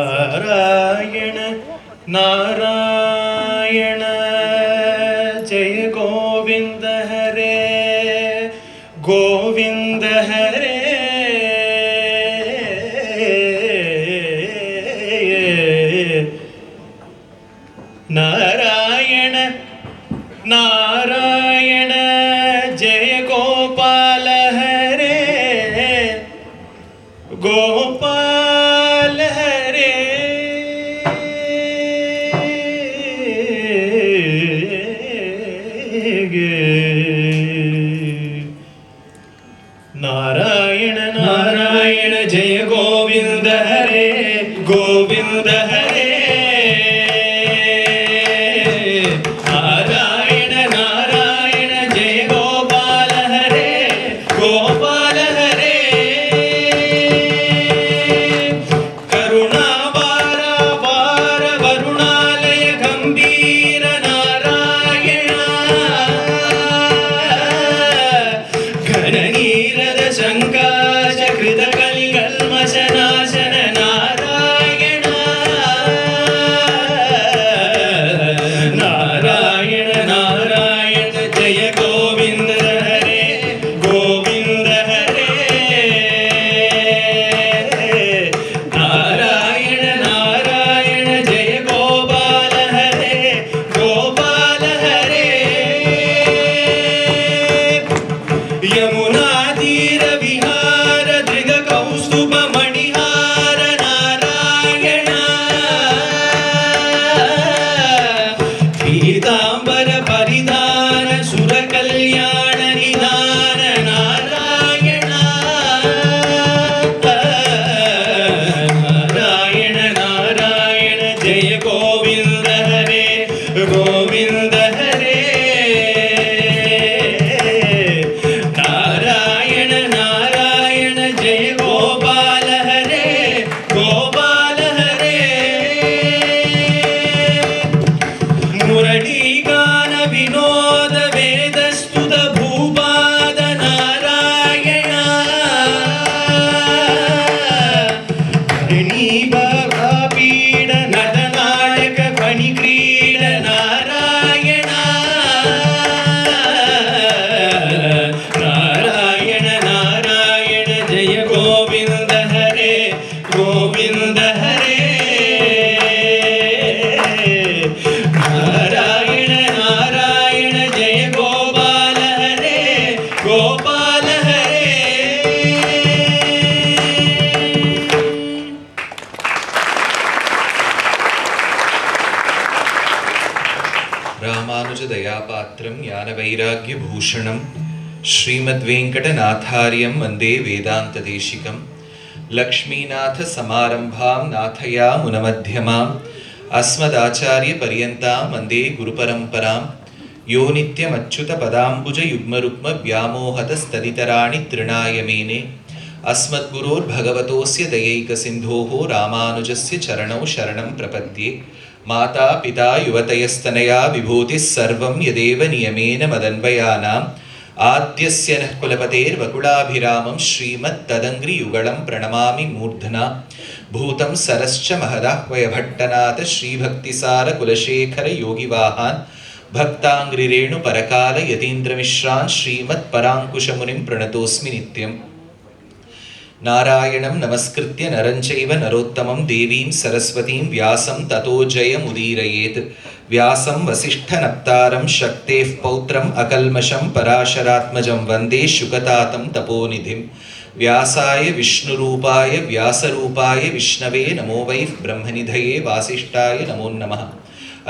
नारायण नारायण जय गोविंद हरे गोविंद हरे नारायण नारायण जय गोपाल हरे गोपाल हरे नारायण नारायण जय गोविंद हरे गोविंद हरे नारायण नारायण जय गोपाल हरे गोपाल हरे करुणा बारा बार वरुणालय गंभीर नारायण घननीरद शंकाश कृत कलिकल्मष नाशन नारायण नारायण नारायण जय गोविंद हरे गोविंद हरे नारायण नारायण जय गोपाल हरे गोपाल हरे यमुना तीर विहार दृग कौस्तुभ मणिहार नारायण पीतांबर परिधान सुर कल्याण निधान नारायण नारायण नारायण जय गोविंद हरे गोविंद हरे नारायण नारायण जय गोपाल हरे गोपाल हरे मुरली गान विनोद वेद स्तुत भूपाद नारायण पीड नट नायक फणि क्रीड नारायण नारायण नारायण जय गोविंद हरे गोविंद हरे नारायण नारायण जय गोपाल हरे गोपाल हरे रामानुज दयापात्रं ज्ञानवैराग्यभूषणं श्रीमद्वेङ्कटनाथार्यं वन्दे वेदान्तदेशिकं लक्ष्मीनाथसमारम्भां नाथयामुनमध्यमाम् अस्मदाचार्यपर्यन्तां वन्दे गुरुपरम्परां यो नित्यमच्युतपदाम्बुजयुग्मरुक्मव्यामोहतस्तदितराणि तृणाय मेने अस्मद्गुरोर्भगवतोऽस्य दयैकसिन्धोः रामानुजस्य चरणौ शरणं प्रपद्ये माता पिता युवतयस्तनया विभूतिः सर्वं यदेव नियमेन मदन्वयानाम् आद्यस्य नः कुलपतेर्वकुलाभिरामं श्रीमत्तदङ्घ्रियुगलं प्रणमामि मूर्धना भूतं सरश्च महदाह्वयभट्टनाथ श्रीभक्तिसारकुलशेखर योगिवाहान् भक्ताङ्घ्रिरेणुपरकाल यतीन्द्रमिश्रान् श्रीमत्पराङ्कुशमुनिं प्रणतोऽस्मि नित्यम् नारायणं नमस्कृत्य नरं चैव नरोत्तमं देवीं सरस्वतीं व्यासं ततो जयमुदीरयेत् व्यासं वसिष्ठनप्तारं शक्तेः पौत्रम् अकल्मषं पराशरात्मजं वन्दे शुकतातं तपोनिधिं व्यासाय विष्णुरूपाय व्यासरूपाय विष्णवे नमो वै ब्रह्मनिधये वासिष्ठाय नमो नमः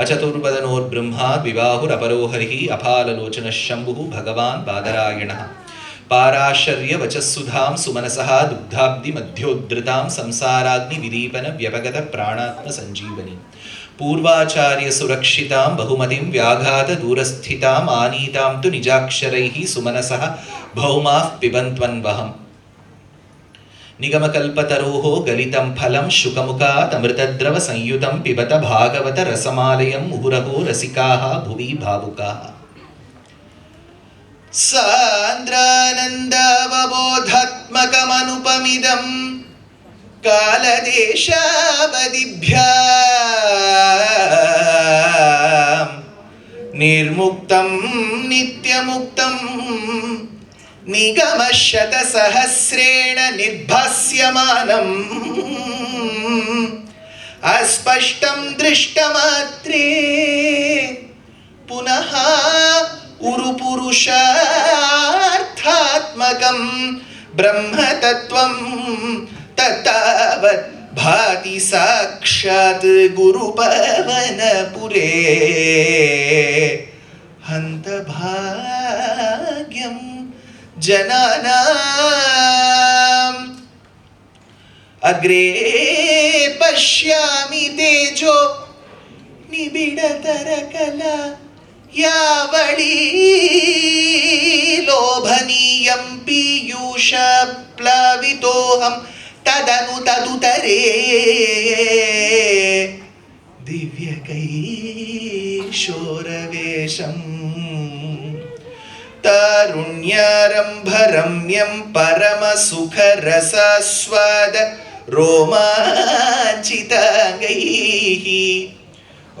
अचतुर्वदनोर्ब्रह्मा द्विबाहुरपरो हरिः अपाललोचनः शम्भुः भगवान् बादरायणः पाराशर्य वचस्सुधां सुमनसः दुग्धाब्धि मध्योद्धृतां संसाराग्नि विदीपन व्यपगत प्राणात्म संजीवनी पूर्वाचार्य सुरक्षितां बहुमतिं व्याघात दूरस्थितां आनीतां तु निजाक्षरैः सुमनसः भौमाः पिबन्त्वन्वहम् निगमकल्पतरोः गलितं फलं शुकमुखात् अमृतद्रव संयुतं पिबत भागवत रसमालयं मुहुरहो रसिकाः भुवि भावुकाः सान्द्रानन्दावबोधात्मकमनुपमिदं कालदेशावदिभ्यां निर्मुक्तं नित्यमुक्तं निगमशतसहस्रेण निर्भास्यमानम् अस्पष्टं दृष्टमात्रे पुनः उरुपुरुषार्थात्मकं ब्रह्मतत्त्वं तत्तावत् भाति साक्षात् गुरुपवनपुरे हन्तभाग्यं जनानाम् अग्रे पश्यामि तेजो निबिडतरकला यावळी लोभनीयं पीयूषप्लावितोऽहं तदनु तदुतरे दिव्यकैशोरवेशम् तारुण्यारम्भरम्यं परमसुखरसास्वाद रोमाञ्चिताङ्गैः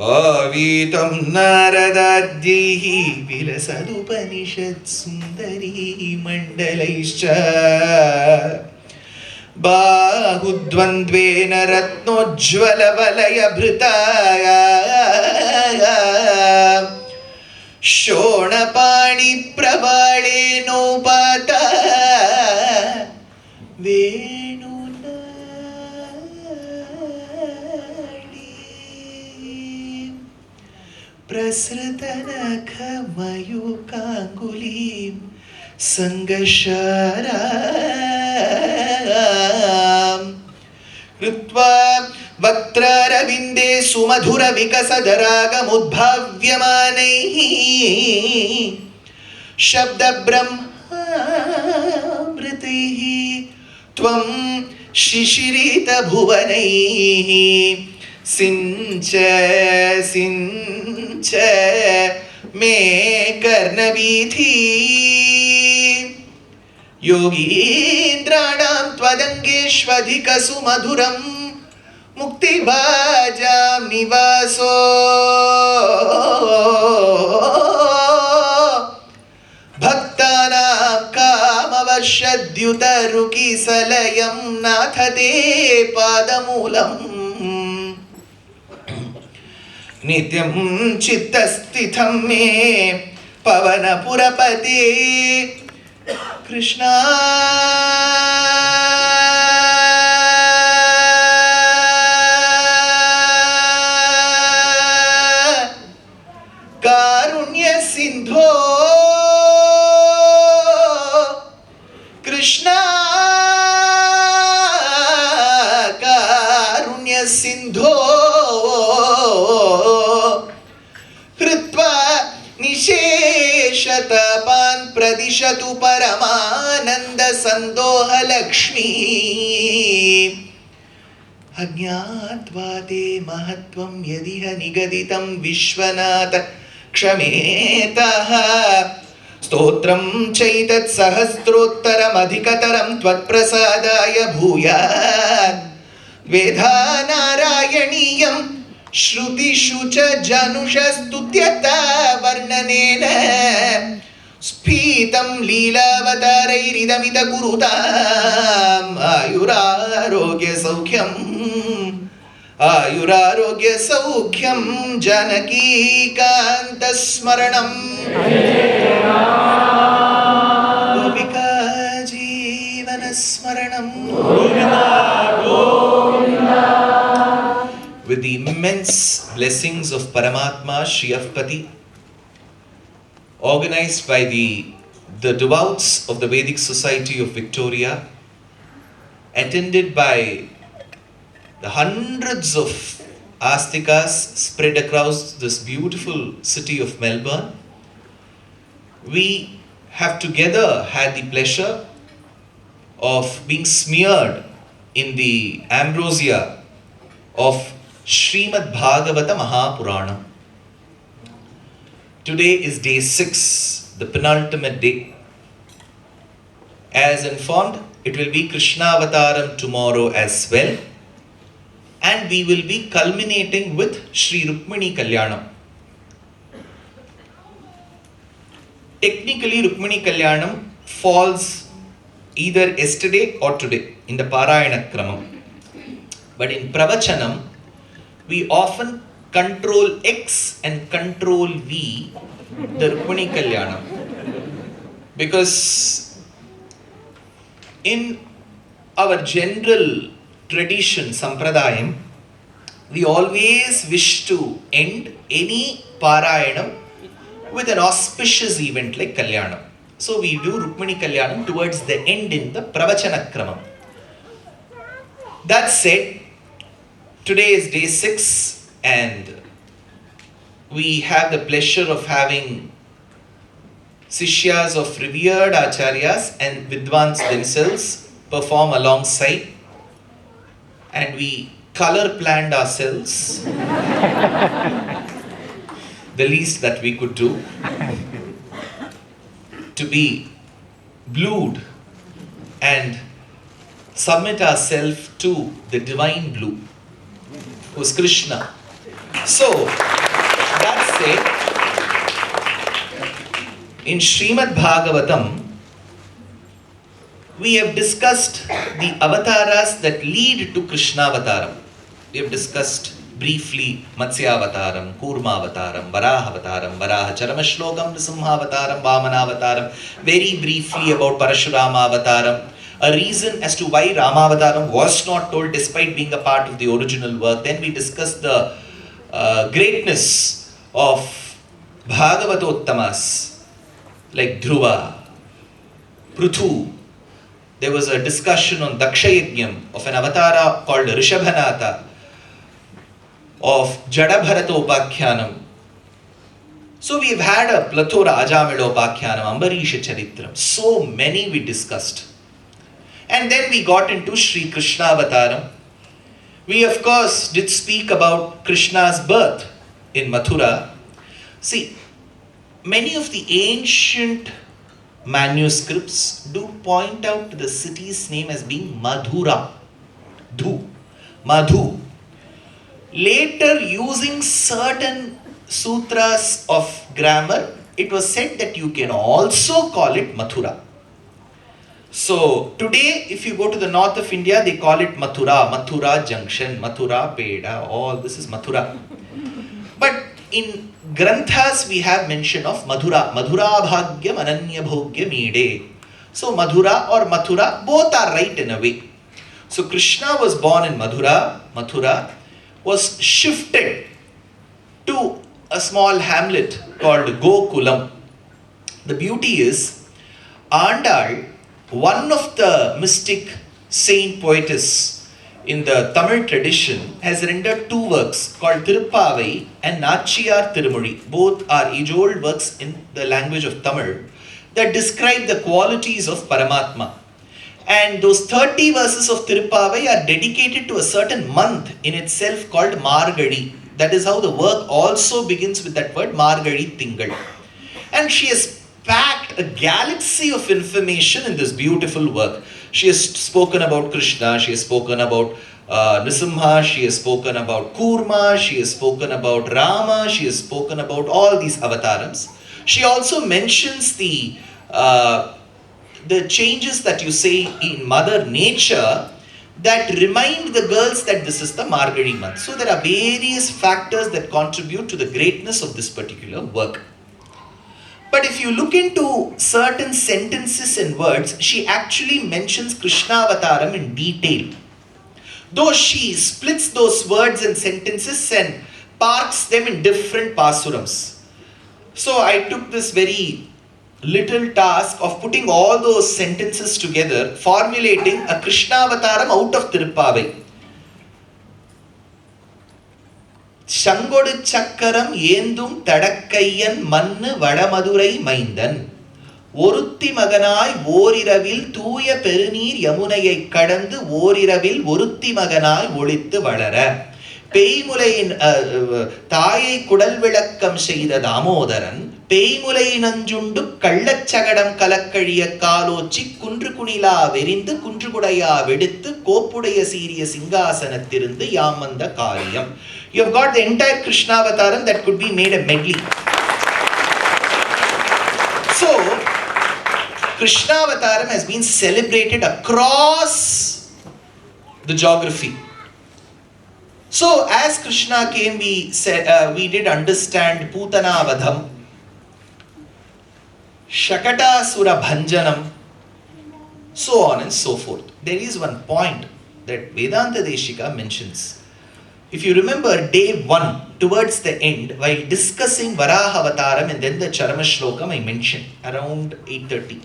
आवीतं नारदाद्यैः विलसदुपनिषत्सुन्दरी मण्डलैश्च बाहुद्वन्द्वेन रत्नोज्ज्वलवलयभृता शोणपाणिप्रवाळेनोपाता प्रसृतनखमयूकाङ्गुलीं सङ्गशारां कृत्वा वक्त्रारविन्दे सुमधुरविकसदरागमुद्भाव्यमानैः शब्दब्रह्मामृतैः त्वं शिशिरितभुवनैः सिञ्च सिञ्च मे कर्णवीथी योगीन्द्राणां त्वदङ्गेष्वधिकसुमधुरं मुक्तिभाजां निवासो भक्तानां कामवर्षद्युतरुकिसलयं नाथ ते पादमूलम् नित्यं चित्तस्थितं मे पवनपुरपते कृष्णा कारुण्यसिन्धो कृष्णा कारुण्यसिन्धो निशेषतपान् प्रदिशतु परमानन्द सन्दोह लक्ष्मी अज्ञात्वा ते महत्त्वं यदिह निगदितं विश्वनाथ क्षमेतः स्तोत्रं चैतत् सहस्रोत्तरमधिकतरं त्वत्प्रसादाय भूयात् वेधा नारायणीयं श्रुतिषु च जनुषस्तुत्यता वर्णनेन स्फीतं लीलावतारैरिदमिद कुरुताम् आयुरारोग्यसौख्यं जानकीकान्तस्मरणम् गोपिका जीवनस्मरणम् with the immense blessings of Paramatma Shriyapati, organized by the the devotees of the Vedic Society of Victoria, attended by the hundreds of astikas spread across this beautiful city of Melbourne, we have together had the pleasure of being smeared in the ambrosia of Srimad Bhagavata Mahapuranam. Today is day 6, the penultimate day. As informed, it will be Krishna Avataram tomorrow as well. And we will be culminating with Shri Rukmini Kalyanam. Technically, Rukmini Kalyanam falls either yesterday or today in the Parayana Kramam. But in Pravachanam, we often control X and control V, the Rukmini Kalyanam. Because in our general tradition, Sampradayam, we always wish to end any Parayanam with an auspicious event like Kalyanam. So we do Rukmini Kalyanam towards the end in the Pravachana Kramam. That said, today is day 6 and we have the pleasure of having Sishyas of revered Aacharyas and Vidwans themselves perform alongside, and we color planned ourselves the least that we could do to be blued and submit ourselves to the divine blue, who is Krishna. So, that said, in Srimad Bhagavatam, we have discussed the avatars that lead to Krishna Avataram. We have discussed briefly Matsya Avataram, Kurma Avataram, Varaha Avataram, Varaha Charamashlokam, Nrisimha Avataram, Vamana Avataram, very briefly about Parashurama Avataram, a reason as to why Rama Avataram was not told despite being a part of the original work. Then we discussed the greatness of Bhagavatottamas like Dhruva, Pruthu. There was a discussion on Dakshayajnam of an avatara called Rishabhanatha, of Jadabharata Upakhyanam. So we've had a plethora, Ajamila Upakhyanam, Ambarisha Charitram, so many we discussed. And then we got into Shri Krishna Avataram. We of course did speak about Krishna's birth in Mathura. See, many of the ancient manuscripts do point out the city's name as being Madhura. Madhu. Later, using certain sutras of grammar, it was said that you can also call it Mathura. So, today, if you go to the north of India, they call it Mathura, Mathura Junction, Mathura Peda, all this is Mathura. But in Granthas, we have mention of Madhura, Madhura Bhagyam Ananya Bhogya Mide. So, Madhura or Mathura, both are right in a way. So, Krishna was born in Mathura, was shifted to a small hamlet called Gokulam. The beauty is, Andal, one of the mystic saint poetess in the Tamil tradition, has rendered 2 works called Tirupavai and Nachiyar Tirumuri. Both are age-old works in the language of Tamil that describe the qualities of Paramatma. And those 30 verses of Tirupavai are dedicated to a certain month in itself called Margadi. That is how the work also begins with that word Margadi Tingal. And she has packed a galaxy of information in this beautiful work. She has spoken about Krishna, she has spoken about Nrisimha, she has spoken about Kurma, she has spoken about Rama, she has spoken about all these avatarams. She also mentions the changes that you say in Mother Nature that remind the girls that this is the Margadi month. So there are various factors that contribute to the greatness of this particular work. But if you look into certain sentences and words, she actually mentions Krishna Avataram in detail. Though she splits those words and sentences and parks them in different pasurams. So I took this very little task of putting all those sentences together, formulating a Krishna avataram out of Tirupavai. Shangodu Chakkaram Yendum Tadakkayan Mannu Vadamadurai Maindan. ஒருத்தி மகனாய் ஓரிரவில் தூய பெருநீர் யமுனையை கடந்து ஓரிரவில் ஒருத்தி மகனாய் ஒளித்து வளர பேய்முலையின் தாயை குடல் விளக்கம் செய்த தாமோதரன் பேய்முலை நஞ்சுண்டு கள்ளச்சகடம் கலக்கழிய காலோச்சி குன்று குணிலா வெறிந்து குன்றுகுடையா வெடித்து கோப்புடைய சீரிய சிங்காசனத்திருந்து யாமந்த காரியம். You have got the entire Krishna avataram that could be made a medley. So Krishna avataram has been celebrated across the geography. So as Krishna came, we did understand Putana Vadham, Shakatasura Bhanjanam, so on and so forth. There is one point that Vedanta Deshika mentions. If you remember day 1, towards the end, while discussing Varaha Avataram and then the Charama Shlokam, I mentioned around 8:30.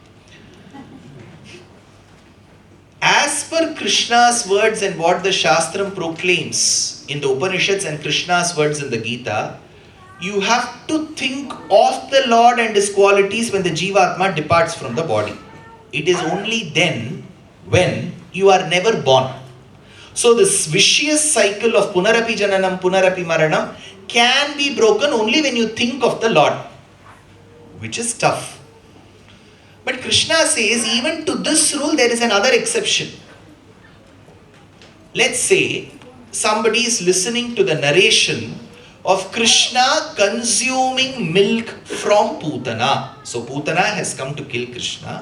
As per Krishna's words and what the Shastram proclaims in the Upanishads and Krishna's words in the Gita, you have to think of the Lord and His qualities when the Jivatma departs from the body. It is only then when you are never born. So this vicious cycle of Punarapi Jananam, Punarapi Maranam can be broken only when you think of the Lord, which is tough. But Krishna says even to this rule there is another exception. Let's say somebody is listening to the narration of Krishna consuming milk from Putana. So Putana has come to kill Krishna,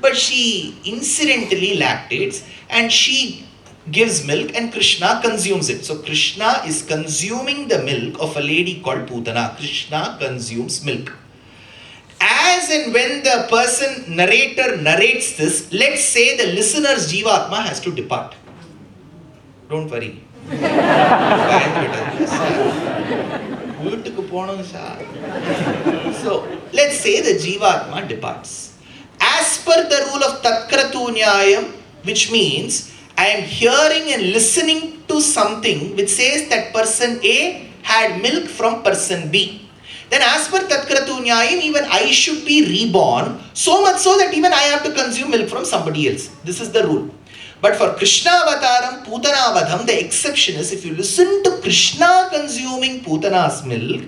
but she incidentally lactates and she gives milk and Krishna consumes it. So Krishna is consuming the milk of a lady called Putana. Krishna consumes milk. As and when the narrator narrates this, let's say the listener's Jivatma has to depart. Don't worry. So, let's say the Jivatma departs. As per the rule of Tatkratu Nyayam, which means I am hearing and listening to something which says that person A had milk from person B. Then as per Tatkratu Nyayam, even I should be reborn, so much so that even I have to consume milk from somebody else. This is the rule. But for Krishna Avataram, Putana Vadham, the exception is if you listen to Krishna consuming Putana's milk,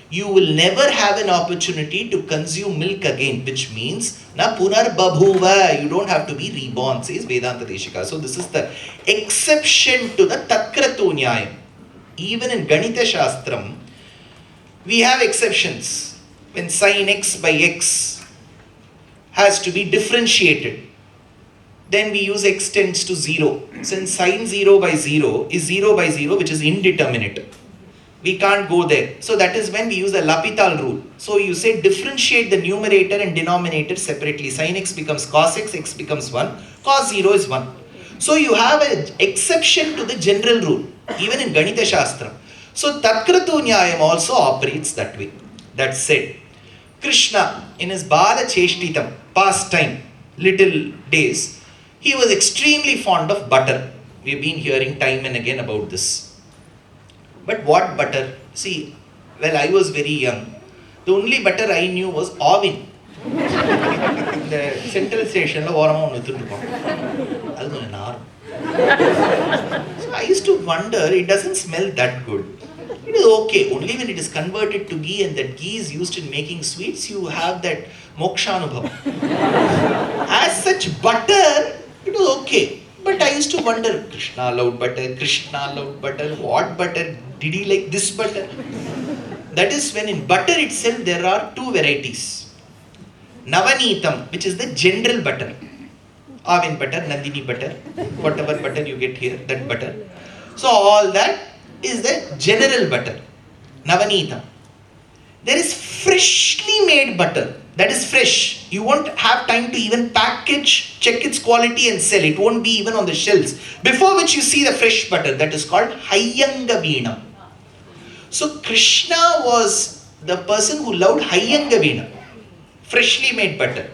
you will never have an opportunity to consume milk again, which means na punar babhuva, you don't have to be reborn, says Vedanta Deshika. So this is the exception to the Tatkratu Nyayam. Even in Ganita Shastram, we have exceptions. When sin x by x has to be differentiated, then we use x tends to 0. Since sin 0 by 0 is 0 by 0, which is indeterminate, we can't go there. So that is when we use the L'Hopital rule. So you say differentiate the numerator and denominator separately. Sin x becomes cos x becomes 1, cos 0 is 1. So you have an exception to the general rule, even in Ganita Shastra. So Tatkratu Nyayam also operates that way. That said, Krishna in his Bala Cheshtitam, pastime, little days, he was extremely fond of butter. We've been hearing time and again about this. But what butter? See, well, I was very young. The only butter I knew was Ovin. The central station, so I used to wonder, it doesn't smell that good. It is okay, only when it is converted to ghee and that ghee is used in making sweets, you have that mokshanubhav. As such, butter, it was okay. But I used to wonder, Krishna loved butter, what butter? Did he like this butter? That is when in butter itself there are two varieties. Navanitam, which is the general butter. Avin butter, Nandini butter, whatever butter you get here, that butter. So all that is the general butter, Navanitam. There is freshly made butter, that is fresh. You won't have time to even package, check its quality and sell. It won't be even on the shelves. Before which you see the fresh butter, that is called Hayyangavinam. So Krishna was the person who loved Hayyangavinam, freshly made butter.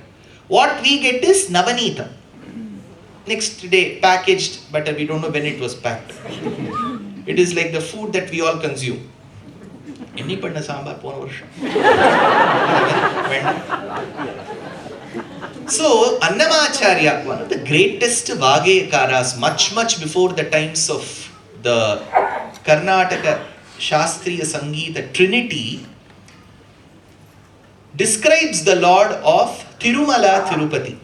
What we get is Navanita. Next day, packaged butter, we don't know when it was packed. It is like the food that we all consume. Enni panna sambar pona varsham. So, Annamacharya, one of the greatest Vagayakaras, much before the times of the Karnataka Shastriya Sangeeta Trinity, describes the Lord of Tirumala Tirupati.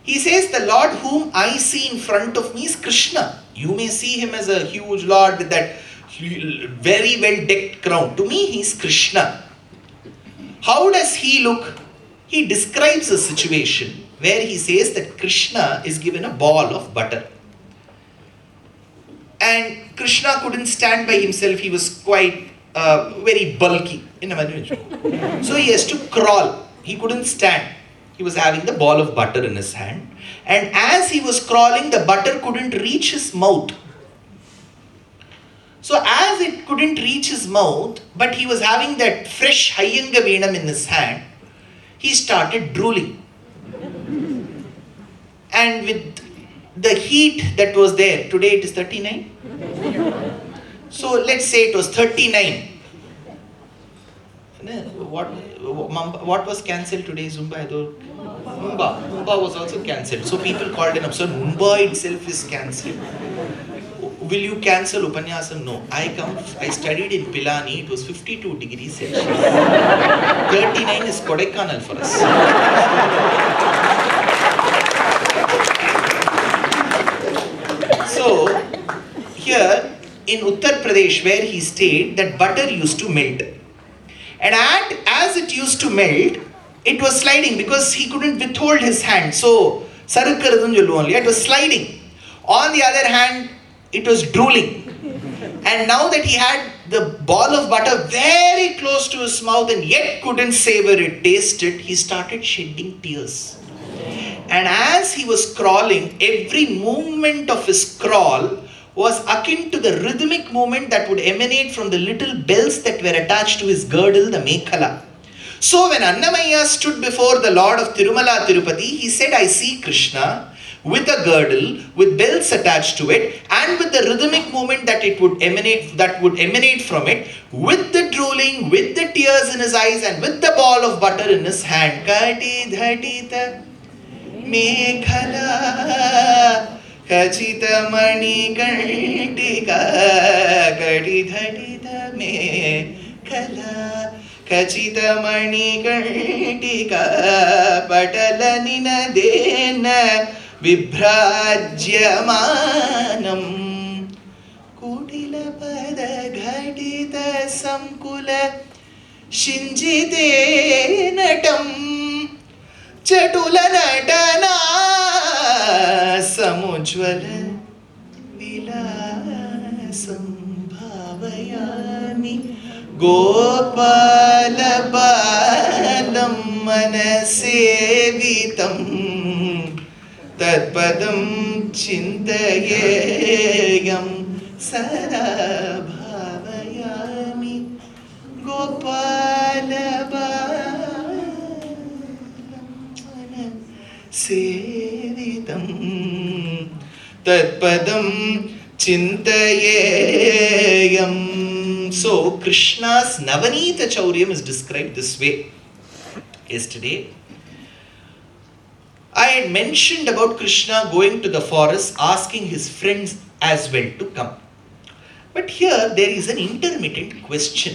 He says, the Lord whom I see in front of me is Krishna. You may see him as a huge Lord with that very well decked crown. To me, he is Krishna. How does he look? He describes a situation where he says that Krishna is given a ball of butter. And Krishna couldn't stand by himself. He was quite very bulky. So he has to crawl. He couldn't stand. He was having the ball of butter in his hand. And as he was crawling, the butter couldn't reach his mouth. So as it couldn't reach his mouth, but he was having that fresh Hayyanga Venam in his hand, he started drooling. And with the heat that was there, today it is 39. So let's say it was 39. What was cancelled today? Zumba. Mumba was also cancelled. So people called an episode, Mumba itself is cancelled. Will you cancel Upanyasam? No. I studied in Pilani, it was 52 degrees Celsius. 39 is Kodaikanal for us. So, here in Uttar Pradesh where he stayed, that butter used to melt. And as it used to melt, it was sliding because he couldn't withhold his hand. So, it was sliding. On the other hand, it was drooling. And now that he had the ball of butter very close to his mouth and yet couldn't savor it, taste it, he started shedding tears. And as he was crawling, every movement of his crawl was akin to the rhythmic movement that would emanate from the little bells that were attached to his girdle, the Mekhala. So when Annamaya stood before the Lord of Tirumala Tirupati, he said, I see Krishna with a girdle, with bells attached to it, and with the rhythmic movement that would emanate from it, with the drooling, with the tears in his eyes, and with the ball of butter in his hand. Kati dhatita Mekhala Kachita mani kantika Kati dhatita Mekhala Kachita mani kantika Patala nina dena Vibhrajyamanam Kutila pada ghadita samkula Shinjite natam Chatula natana Samujvala Vilasam Bhavayami Gopala Balam Manasevitam Tadpadam Chintayeyam Sada Bhavayami Gopala Balam Sevitam Tadpadam Chintayeyam. So Krishna's Navanita Chauryam is described this way. Yesterday I had mentioned about Krishna going to the forest asking his friends as well to come. But here there is an intermittent question.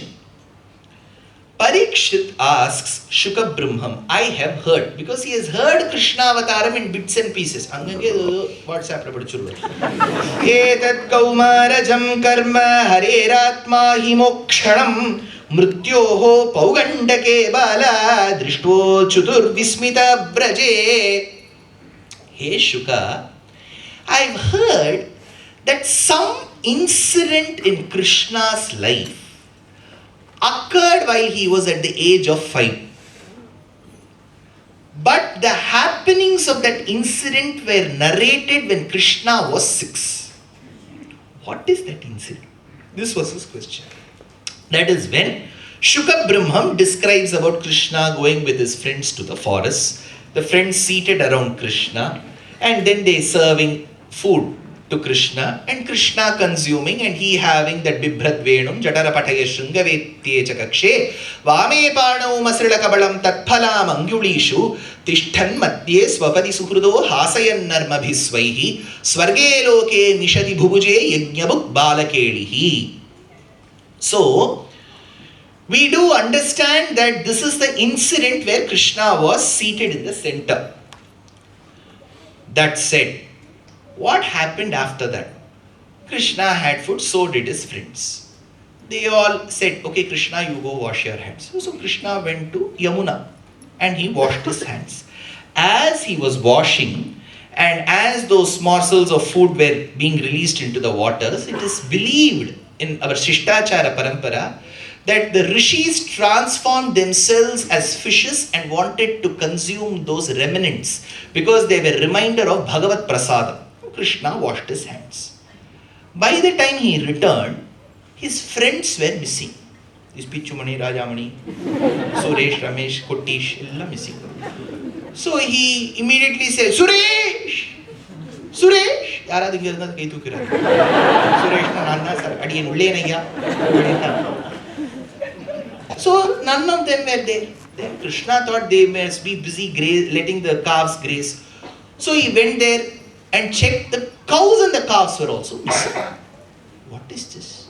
Parikshit asks Shuka Brahmam, I have heard, because he has heard Krishna Avataram in bits and pieces. WhatsApp Etat Kaumarajam Karma Hareratma Himokshanam Mrityoho Paugandake Bala Drishto Chutur Vismita Braje. Hey Shuka, I've heard that some incident in Krishna's life occurred while he was at the age of 5. But the happenings of that incident were narrated when Krishna was 6. What is that incident? This was his question. That is when Shuka Brahmam describes about Krishna going with his friends to the forest. The friends seated around Krishna and then they serving food to Krishna and Krishna consuming and he having that Bibhrat Venum, Jatara Pataya Shungavetye Chakakshe, Vame Panau Masrila Kabalam Tatphalam Angulishu, Tishtan Matye Swapadi Suhrudo, Hasayan Narmabhisvaihi, Swarge Loke Nishadi Bhubuje Yajnabuk Balakelihi. So, we do understand that this is the incident where Krishna was seated in the center. That said, what happened after that? Krishna had food, so did his friends. They all said, okay Krishna, you go wash your hands. So Krishna went to Yamuna and he washed his hands. As he was washing and as those morsels of food were being released into the waters, it is believed in our Shishtachara Parampara that the rishis transformed themselves as fishes and wanted to consume those remnants because they were a reminder of Bhagavat Prasadam. Krishna washed his hands. By the time he returned, his friends were missing. This Pichumani, Rajamani, Suresh, Ramesh, Kottish, all missing. So he immediately said, Suresh! Suresh! Yara the Girna Ketu Kira. Suresh Nana, sir, Adian Ulenaya. So none of them were there. Then Krishna thought they must be busy letting the calves graze. So he went there and checked the cows and the calves were also missing. What is this?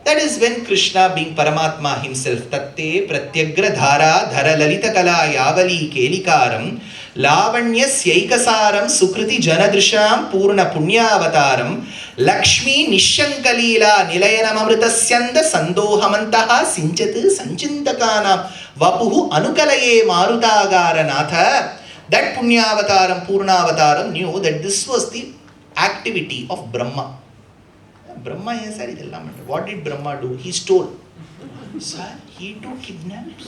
That is when Krishna being Paramatma himself, Tatte Pratyagra Dhara Dhara Lalita Kala Yavali Kelikaram Lavanyas Yaikasaram Sukriti Janadrisham Purna Punyavataram Lakshmi Nishankalila Nilayanam Amritasyanda Sandohamantaha Sinchat Sanchintakana Vapuhu Anukalaye Marutagara Natha. That Punyavataram, Purnavataram knew that this was the activity of Brahma. Brahma is what did Brahma do? He stole. Sir, he too kidnapped.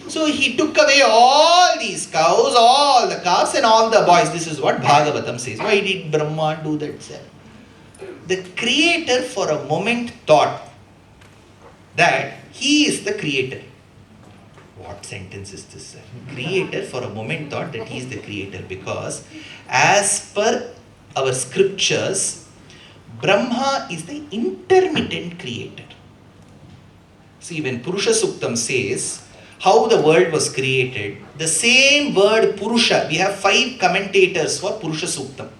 So he took away all these cows, all the calves and all the boys. This is what Bhagavatam says. Why did Brahma do that, sir? The creator for a moment thought that he is the creator. What sentence is this, sir? Creator for a moment thought that he is the creator because as per our scriptures, Brahma is the intermittent creator. See, when Purusha Suktam says how the world was created, the same word Purusha, we have 5 commentators for Purusha Suktam.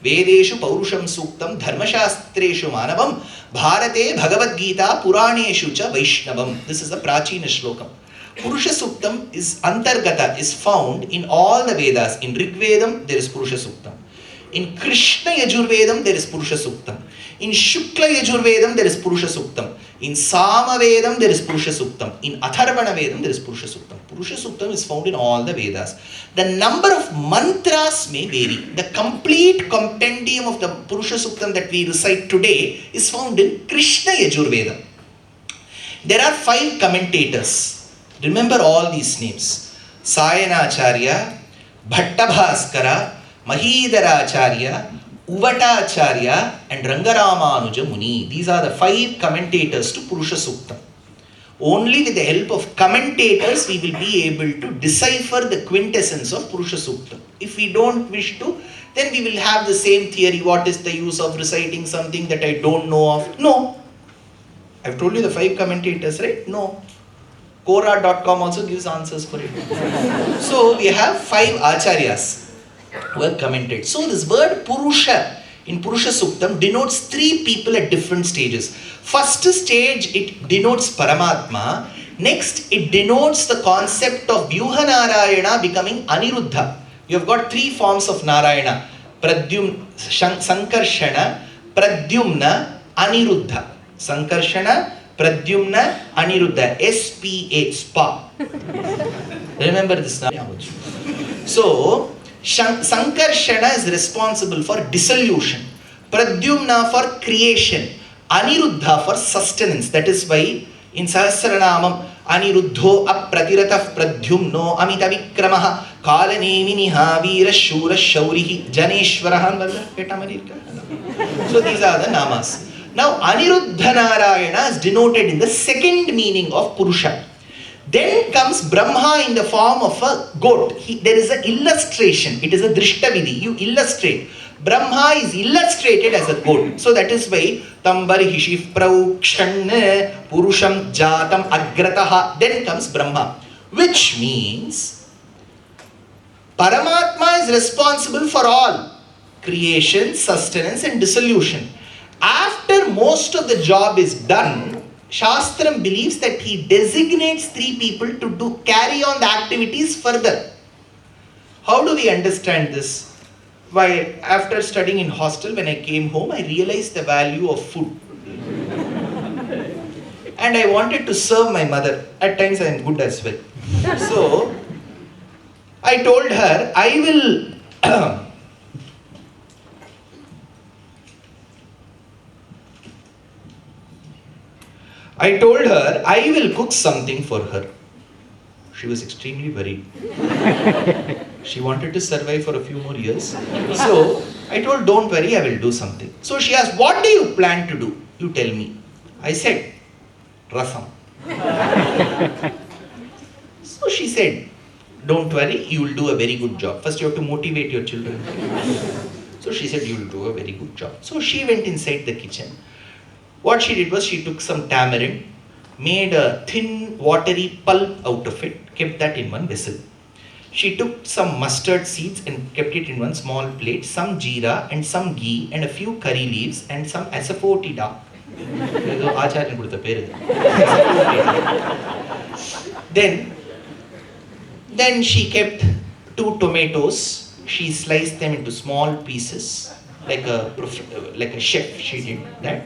Vedeshu Paurusham Suktam Dharmashastreshu Manavam Bharate Bhagavad Gita Puraneshu Cha Vaishnavam. This is the Prachina Shlokam. Purusha Suktam is Antargata, is found in all the Vedas. In Rig Vedam, there is Purusha Suktam. In Krishna Yajurvedam, there is Purusha Suktam. In Shukla Yajurvedam, there is Purusha Suktam. In Sama Vedam, there is Purusha Suktam. In Atharvana Vedam, there is Purusha Suktam. Purusha Suktam is found in all the Vedas. The number of mantras may vary. The complete compendium of the Purusha Suktam that we recite today is found in Krishna Yajurvedam. There are 5 commentators. Remember all these names. Sayanacharya, Bhattabhaskara, Mahidharacharya, Uvatacharya and Rangaramanuja Muni. These are the 5 commentators to Purusha Suktam. Only with the help of commentators we will be able to decipher the quintessence of Purusha Suktam. If we don't wish to, then we will have the same theory. What is the use of reciting something that I don't know of? No. I've told you the 5 commentators, right? No. Quora.com also gives answers for it. So we have 5 Aacharyas who have commented. So this word Purusha in Purusha Suktam denotes 3 people at different stages. First stage it denotes Paramatma. Next it denotes the concept of Vyuha Narayana becoming Aniruddha. You have got 3 forms of Narayana. Sankarshana, Pradyumna, Aniruddha. Sankarshana, Pradyumna, Aniruddha. SPA, SPA. Remember this now. So, Sankarshana is responsible for dissolution. Pradyumna for creation. Aniruddha for sustenance. That is why in Sahasranamam, Aniruddho apratiratav pradyumno amitavikramaha kalaneniniha veera shura shaurihi janeshwarahan. So these are the namas. Now Aniruddha Narayana is denoted in the second meaning of Purusha. Then comes Brahma in the form of a goat. There is an illustration. It is a drishtavidhi. You illustrate. Brahma is illustrated as a goat. So that is why Tambarhishi Praukshanne Purusham Jatam Agrataha. Then comes Brahma. Which means Paramatma is responsible for all creation, sustenance and dissolution. After most of the job is done, Shastram believes that he designates 3 people to carry on the activities further. How do we understand this? Why, after studying in hostel, when I came home, I realized the value of food. And I wanted to serve my mother. At times I am good as well. So, I told her, I will cook something for her. She was extremely worried. She wanted to survive for a few more years. So, I told, don't worry, I will do something. So she asked, what do you plan to do? You tell me. I said, rasam. So she said, don't worry, you will do a very good job. First you have to motivate your children. So she said, you will do a very good job. So she went inside the kitchen. What she did was, she took some tamarind, made a thin watery pulp out of it, kept that in one vessel. She took some mustard seeds and kept it in one small plate, some jeera and some ghee and a few curry leaves and some asafoetida. Aacharyas kodutha peru. Then she kept 2 tomatoes. She sliced them into small pieces, like a chef. She did that.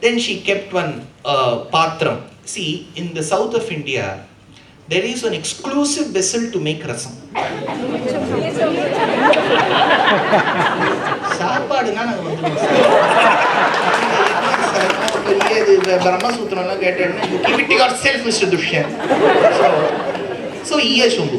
Then she kept one patram. See, in the south of India, there is an exclusive vessel to make rasam. You keep it to yourself, Mr. Dushyanth. So, yes, so you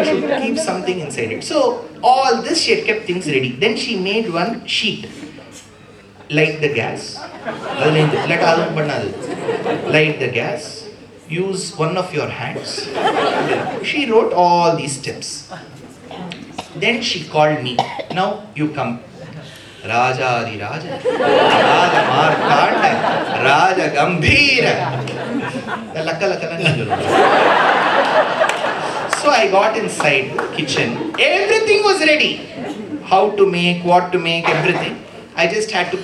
should keep something inside it. So all this, she had kept things ready. Then she made one sheet. Light the gas. Light the gas. Use one of your hands. She wrote all these steps. Then she called me. Now you come. Raja Adi Raja, Raja Markanda, Raja Gambhira. So I got inside the kitchen. Everything was ready. How to make, what to make, everything. I just had to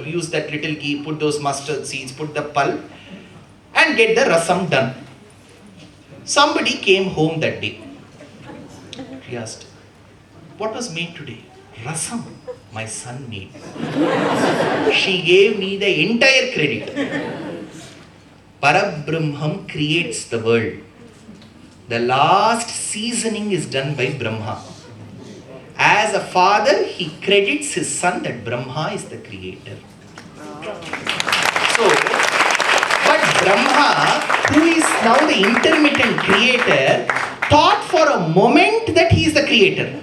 use that little ghee, put those mustard seeds, put the pulp, and get the rasam done. Somebody came home that day. She asked, what was made today? Rasam, my son made. She gave me the entire credit. Parabrahmam creates the world. The last seasoning is done by Brahma. As a father, he credits his son that Brahma is the creator. So, but Brahma, who is now the intermittent creator, thought for a moment that he is the creator.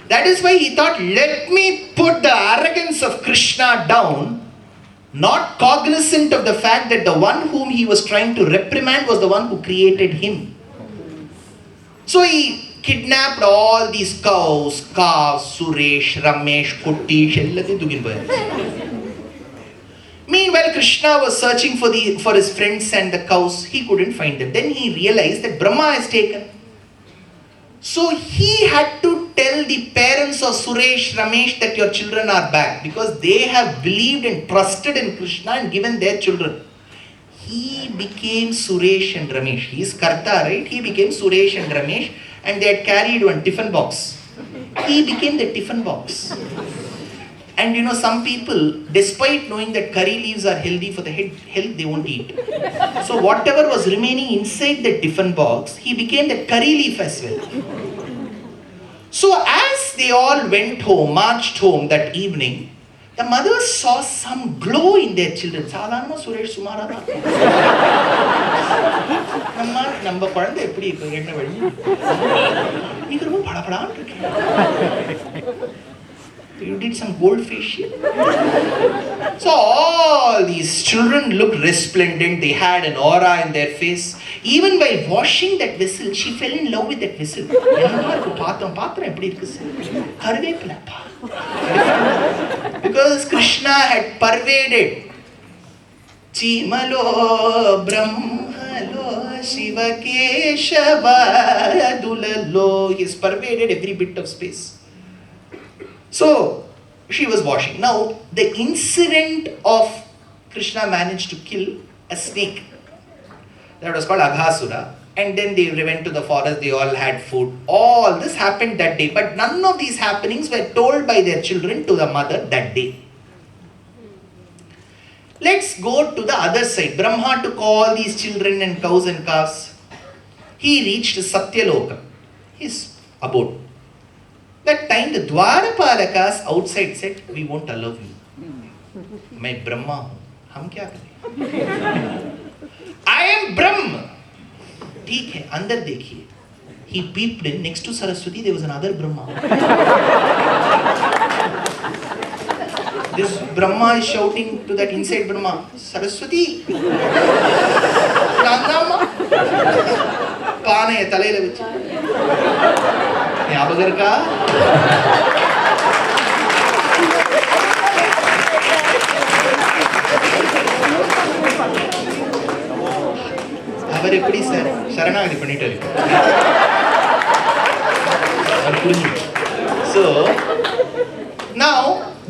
That is why he thought, let me put the arrogance of Krishna down, not cognizant of the fact that the one whom he was trying to reprimand was the one who created him. So he kidnapped all these cows, calves, Suresh, Ramesh, Kuttish, Meanwhile, Krishna was searching for his friends and the cows. He couldn't find them. Then he realized that Brahma has taken. So he had to tell the parents of Suresh, Ramesh that your children are back, because they have believed and trusted in Krishna and given their children. He became Suresh and Ramesh. He is Karta, right? He became Suresh and Ramesh, and they had carried one tiffin box. He became the tiffin box. And some people, despite knowing that curry leaves are healthy for the health, they won't eat. So whatever was remaining inside the tiffin box, he became the curry leaf as well. So as they all went home, marched home that evening, The mothers saw some glow in their children. சாதாரணமா சுரேஷ் சுமாரா தான் நம்ம குழந்தை எப்படி இருக்கு என்ன வழி நீங்க ரொம்ப படபடான்னு இருக்கு. You did some gold facial. So all these children looked resplendent. They had an aura in their face. Even while washing that vessel, she fell in love with that vessel. பாத்திரம் எப்படி இருக்கு sir? கருவேப்பிலப்பா. Because Krishna had pervaded. Chimalo Brahmalo Shiva Keshava Dulalo. He has pervaded every bit of space. So, she was washing. Now, the incident of Krishna managed to kill a snake. That was called Aghasura. And then they went to the forest, they all had food. All this happened that day. But none of these happenings were told by their children to the mother that day. Let's go to the other side. Brahma took all these children and cows and calves. He reached Satyaloka, his abode. That time the Dwarapalakas outside said, we won't allow you. मैं ब्रह्मा हूँ, हम क्या करें? I am Brahma. ठीक है, अंदर देखिए. He peeped in. Next to Saraswati, there was another Brahma. This Brahma is shouting to that inside Brahma, Saraswati. नामा पाने तलेले बच्चे. ஞாபகம் இருக்கா? அவர் எப்படி சார் சரணாகதி பண்ணிட்டு இருக்கார். So now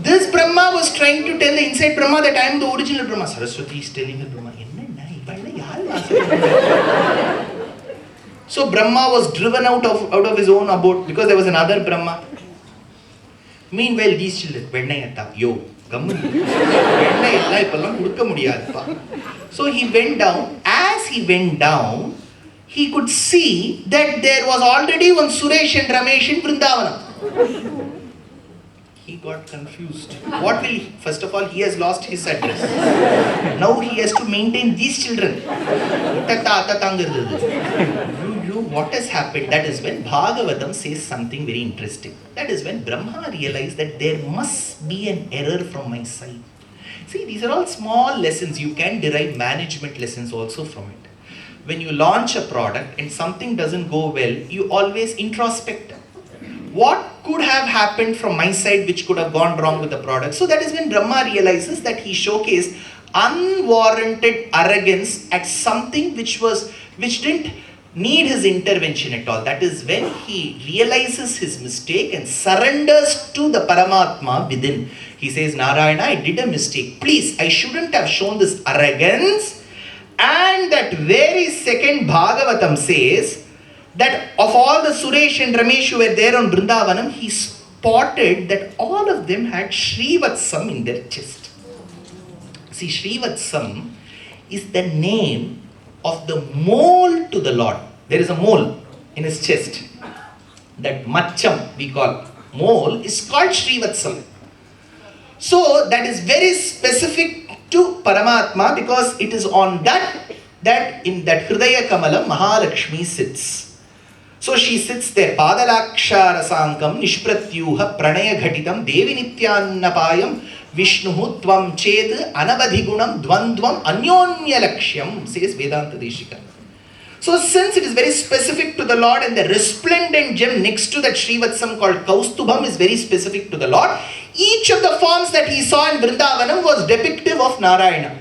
this Brahma was trying to tell the inside Brahma that I am the original Brahma. Saraswati is telling the Brahma, என்ன இவள யாரு வாசம். So Brahma was driven out of his own abode because there was another Brahma. Meanwhile these children, வெண்ணையத்தா யோ கம்மு வெண்ணெய் எல்லாம் இப்பெல்லாம் கொடுக்க முடியாதுப்பா. So he went down. As he went down, he could see that there was already one Suresh and Ramesh in Vrindavanam. He got confused. What will he? First of all, he has lost his address. Now he has to maintain these children. What has happened? That is when Bhagavatam says something very interesting. That is when Brahma realized that there must be an error from my side. See, these are all small lessons. You can derive management lessons also from it. When you launch a product and something doesn't go well, you always introspect. What could have happened from my side which could have gone wrong with the product? So that is when Brahma realizes that he showcased unwarranted arrogance at something which didn't need his intervention at all. That is when he realizes his mistake and surrenders to the Paramatma within. He says, Narayana, I did a mistake. Please, I shouldn't have shown this arrogance. And that very second Bhagavatam says that of all the Suresh and Ramesh who were there on Vrindavanam, he spotted that all of them had Srivatsam in their chest. See, Srivatsam is the name of the mole to the Lord. There is a mole in his chest. That Macham we call mole is called Srivatsam. So that is very specific to Paramatma because it is on that in that Hridaya Kamalam Mahalakshmi sits. So she sits there. Padalakshara Sankam Nishpratyuha Pranaya Ghatitam Devi Nityannapayam Vishnuhu Tvam Ched Anabadhigunam Dvandvam Anyonya Lakshyam, says Vedanta Deshika. So since it is very specific to the Lord and the resplendent gem next to that Srivatsam called Kaustubham is very specific to the Lord, each of the forms that he saw in Vrindavanam was depictive of Narayana.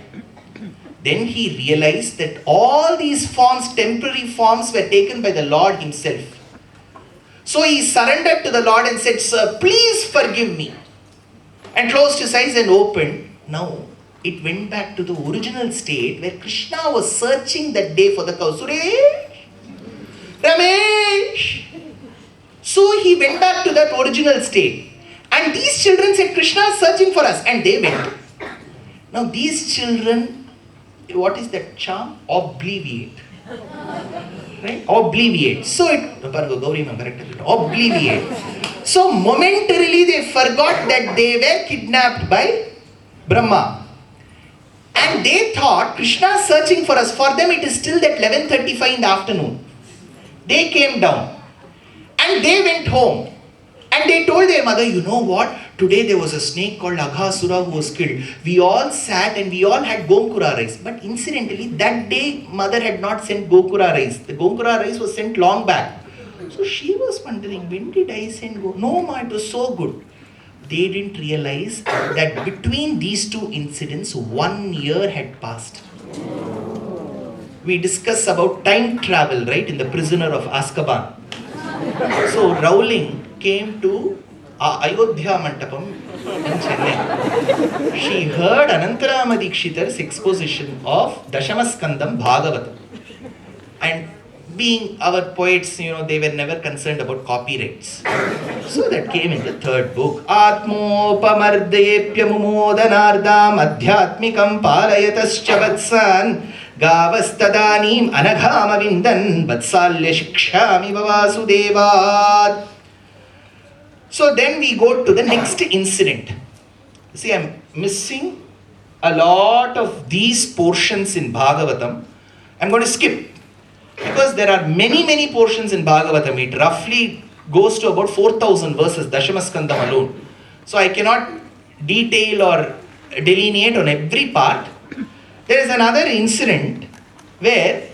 Then he realized that all these forms, temporary forms, were taken by the Lord himself. So he surrendered to the Lord and said, Sir, please forgive me. And closed his eyes and opened. Now it went back to the original state where Krishna was searching that day for the cow. Suresh, Ramesh. So he went back to that original state. And these children said, Krishna is searching for us. And they went. Now these children, what is that charm? Obliviate. Right? Obliviate. So it, obliviate. So momentarily they forgot that they were kidnapped by Brahma. And they thought Krishna is searching for us. For them it is still that 11:35 in the afternoon. They came down and they went home. And they told their mother, you know what? Today there was a snake called Aghasura who was killed. We all sat and we all had Gokura rice. But incidentally, that day mother had not sent Gokura rice. The Gokura rice was sent long back. So she was wondering, when did I send Gokura? No ma, it was so good. They didn't realize that between these two incidents, 1 year had passed. We discussed about time travel, right, in The Prisoner of Azkaban. So Rowling came to Ayodhya Mantapam in Chennai. She heard Anantarama Dikshitar's exposition of Dashamaskandam Bhagavatam. And being our poets, they were never concerned about copyrights. So that came in the third book. Atmopamardepya mumodanardam adhyatmikam palayatascha vatsan gavastadanim anaghama vindan vatsalya shikshami vasudevad. So then we go to the next incident. See, I'm missing a lot of these portions in Bhagavatam. I'm going to skip because there are many portions in Bhagavatam. It roughly goes to about 4,000 verses, Dashamaskandam alone. So I cannot detail or delineate on every part. There is another incident where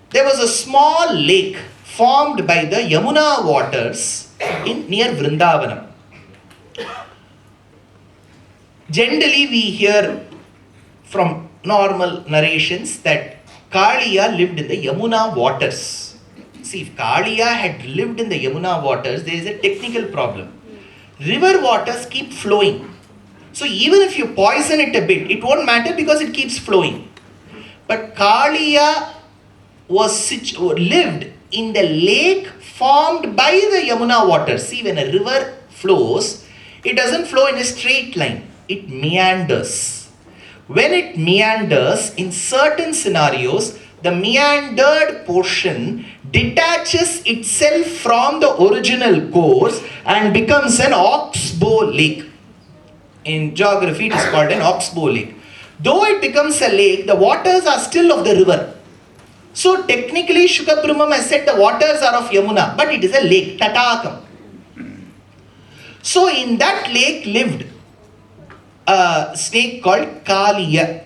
there was a small lake formed by the Yamuna waters near Vrindavanam. Generally we hear from normal narrations that Kalia lived in the Yamuna waters. See, if Kalia had lived in the Yamuna waters, there is a technical problem. River waters keep flowing. So even if you poison it a bit, it won't matter because it keeps flowing. But Kalia lived in the lake formed by the Yamuna waters. See, when a river flows, it doesn't flow in a straight line. It meanders. When it meanders, in certain scenarios, the meandered portion detaches itself from the original course and becomes an oxbow lake. In geography, it is called an oxbow lake. Though it becomes a lake, the waters are still of the river. So technically, Shukha Brahmam has said the waters are of Yamuna, but it is a lake, Tatakam. So in that lake lived a snake called Kalia.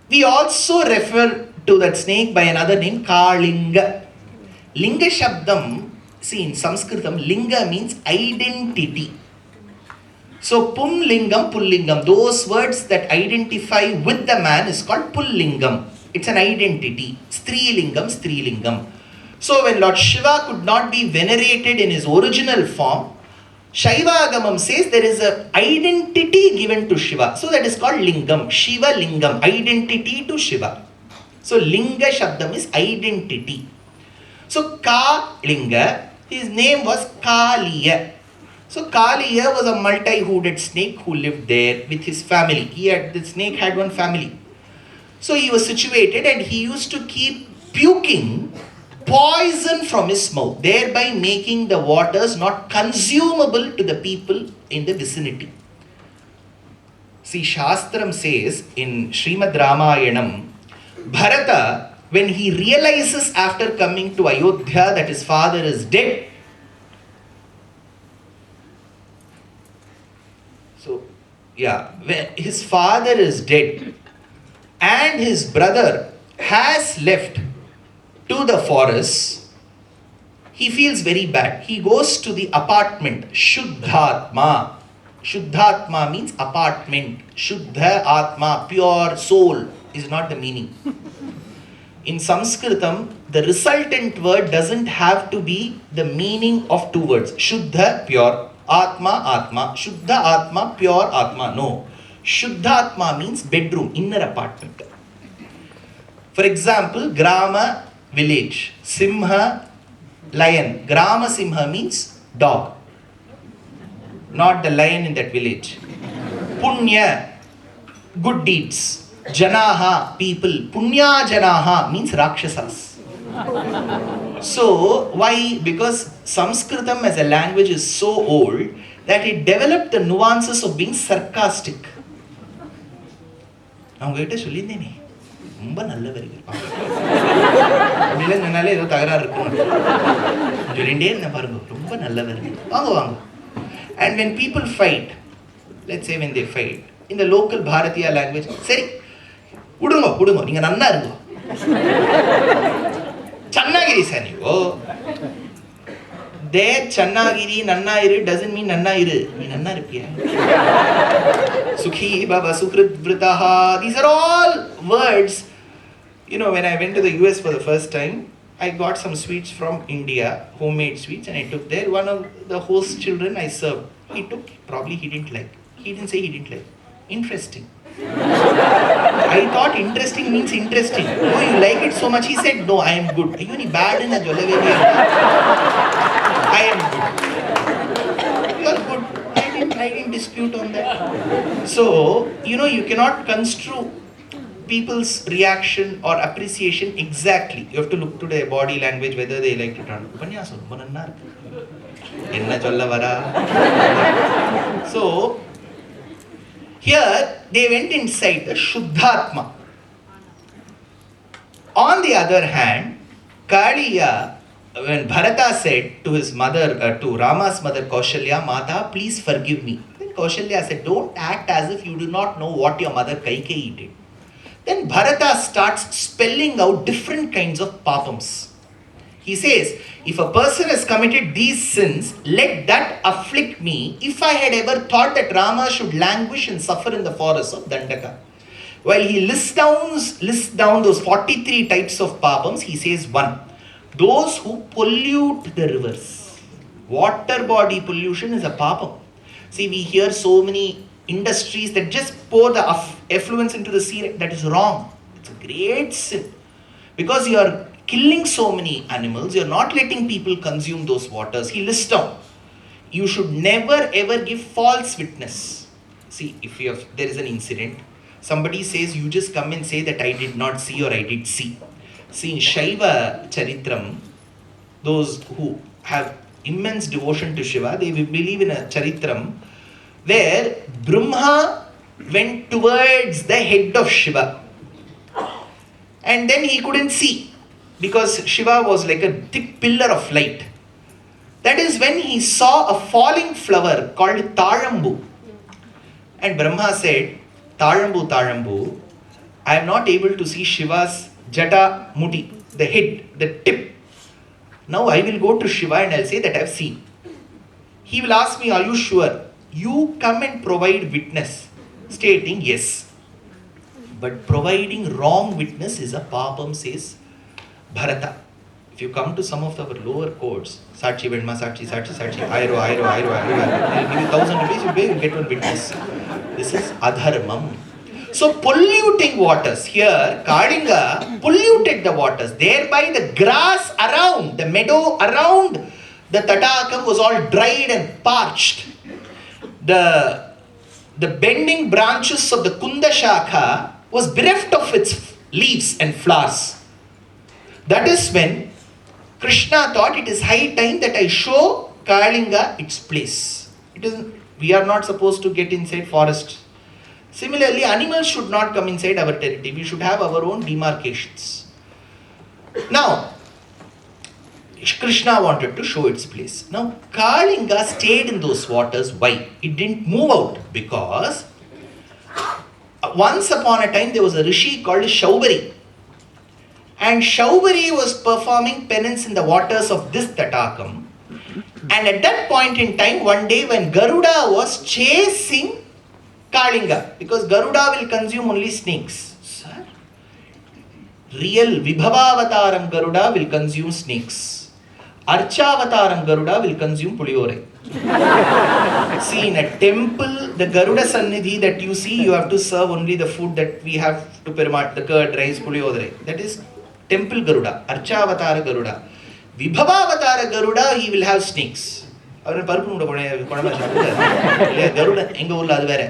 We also refer to that snake by another name, Kalinga. Linga Shabdam, see in Sanskritam, Linga means identity. So Pum Lingam, Pullingam, those words that identify with the man is called Pullingam. It's an identity. Strilingam, Strilingam. So when Lord Shiva could not be venerated in his original form, Shaivagamam says there is an identity given to Shiva. So that is called Lingam. Shiva Lingam, identity to Shiva. So Linga Shabdam is identity. So Kalinga, his name was Kalia. So Kalia was a multi-hooded snake who lived there with his family. The snake had one family. So he was situated and he used to keep puking poison from his mouth, thereby making the waters not consumable to the people in the vicinity. See, Shastram says in Srimad Ramayanam, Bharata, when he realizes after coming to Ayodhya that his father is dead, when his father is dead and his brother has left to the forest, he feels very bad. He goes to the apartment, Shuddhatma. Shuddhatma means apartment. Shuddha Atma, pure soul, is not the meaning. In Sanskritam, the resultant word doesn't have to be the meaning of two words. Shuddha, pure. Atma, Atma. Shuddha Atma, pure Atma. No. Shuddha Atma means bedroom, inner apartment. For example, Grama, village. Simha, lion. Grama Simha means dog. Not the lion in that village. Punya, good deeds. Janaha, people. Punya Janaha means Rakshasas. So, why? Because Sanskritam as a language is so old that it developed the nuances of being sarcastic. அவங்ககிட்ட சொல்லியிருந்தேனே ரொம்ப நல்லவர் அப்படிலாம் சொன்னாலே ஏதோ தகராறு இருக்கு சொல்லிகிட்டே இருந்தேன் பாருங்க ரொம்ப நல்லவர் வாங்க வாங்க. And when people fight, let's say when they fight in the local Bharatiya language, சரி விடுங்க விடுங்க நீங்க நன்னா இருங்க Channagiri sir ನೀವು there Channagiri nannairu doesn't mean nannairu நீ நன்னா இருப்பியா Sukhi bhava sukrit vritaha, these are all words. You know, when I went to the US for the first time, I got some sweets from India, homemade sweets, and I took there. One of the host children I served, he took, probably he didn't like. He didn't say he didn't like. Interesting. I thought interesting means interesting. Oh, you like it so much? He said, no, I am good. Are you any bad in a Jolaveri? I am good. You are good. I didn't dispute on that. So, you know, you cannot construe people's reaction or appreciation exactly. You have to look to their body language, whether they like it or not. Upanyasam, ரொம்ப நன்னா இருக்கு. என்ன சொல்ல வரா? So, here they went inside the Shuddhatma. On the other hand, Kalia, when Bharata said to his mother, to Rama's mother Kaushalya, Mata, please forgive me. Then Kaushalya said, don't act as if you do not know what your mother Kaikeyi did. Then Bharata starts spelling out different kinds of papams. He says, if a person has committed these sins, let that afflict me if I had ever thought that Rama should languish and suffer in the forest of Dandaka. While he lists down those 43 types of papams, he says one, those who pollute the rivers. Water body pollution is a papam. See, we hear so many industries that just pour the effluents into the sea. That is wrong. It's a great sin. Because you are killing so many animals, you are not letting people consume those waters. He lists down. You should never ever give false witness. See, if there is an incident, somebody says, you just come and say that I did not see or I did see. See, in Shaiva Charitram, those who have immense devotion to Shiva, they will believe in a Charitram where Brahma went towards the head of Shiva. And then he couldn't see because Shiva was like a thick pillar of light. That is when he saw a falling flower called Tazhambu. And Brahma said, Tazhambu, Tazhambu, I am not able to see Shiva's Jata Muti, the head, the tip. Now I will go to Shiva and I will say that I have seen. He will ask me, are you sure? You come and provide witness, stating yes. But providing wrong witness is a papam, says Bharata. If you come to some of our lower courts, Sakshi, Vedma, Sakshi, Airo, they will give you 1,000 rupees, you get one witness. This is adharmam. So polluting waters, here Kalinga polluted the waters, thereby the grass around, the meadow around the Tatakam was all dried and parched. The bending branches of the Kunda Shakha was bereft of its leaves and flowers. That is when Krishna thought it is high time that I show Kalinga its place. We are not supposed to get inside forests. Similarly, animals should not come inside our territory. We should have our own demarcations. Now, Krishna wanted to show its place. Now, Kalinga stayed in those waters. Why? It didn't move out because once upon a time there was a rishi called Shaubari. And Shaubari was performing penance in the waters of this Tatakam. And at that point in time, one day when Garuda was chasing Kalinga, because Garuda will consume only snakes. Sir, real Vibhavavataram Garuda will consume snakes. Archavataram Garuda will consume puliyore. See, in a temple, the Garuda Sannidhi that you see, you have to serve only the food that we have to permat, the curd, rice, puliyore. That is temple Garuda, Archavatara Garuda. Vibhavavatara Garuda, he will have snakes. கருடன் எங்க ஊர்ல அது வேற.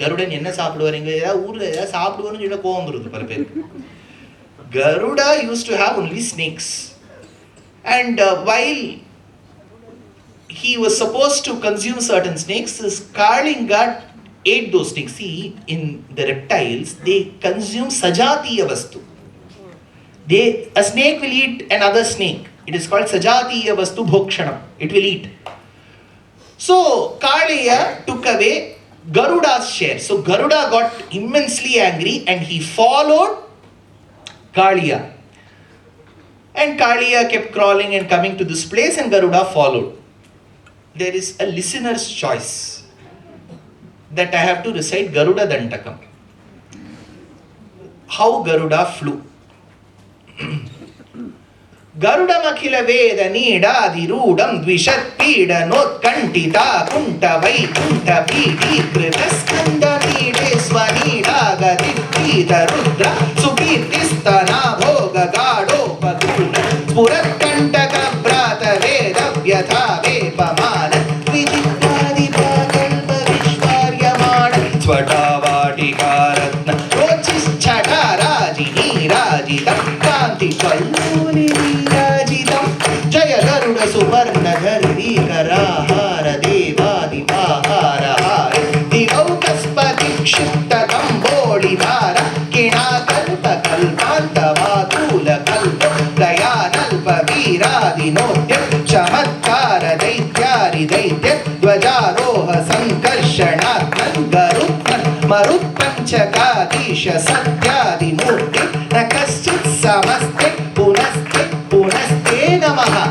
கருடன் என்ன சாப்பிடுவார், எங்க ஏதாவது ஊர்ல ஏதாவது சாப்பிடுவார்னு சொல்ல கோவம் வருது பல பேருக்கு. Garuda used to have only snakes. And while he was supposed to consume certain snakes, this Kalinga ate those snakes. See, in the reptiles, they consume sajatiya vastu. A snake will eat another snake. It is called sajatiya vastu bhokshanam. It will eat. So Kalia took away Garuda's share. So Garuda got immensely angry and he followed Kalia. And Kalia kept crawling and coming to this place and Garuda followed. There is a listener's choice that I have to recite Garuda Dantakam. How Garuda flew. Garudamakila Veda Nidadhirudam Dvishat Pida Not Kantita Kunta Vaikunta Piti Kritaskanda Nide Swanida Gadipita Rudra Sukirtistana Bhoga Gado Paduna Spurat Kantaka Brata Veda Vyatha Vepamana Vijitadi Pakalpa Vishwaryamana Svatavatika Rochis Chata Rajini Rajitam Kanti Kalmuni Jaya Garuda Suvarna Dharvi Karahara Devadi Pahara Hara Divaukaspati Kshipta Kambodi Dhara Kina Kalpa Kalpanta Vatula Kalpa Dayanalpa Viradi Notya Chamatkara Daityari Daitya Dvajaroha Sankarshanatman Garutman Marutpanchakadisha Satyadi Murti Nakaschit Samaste Punaste Punaste Namaha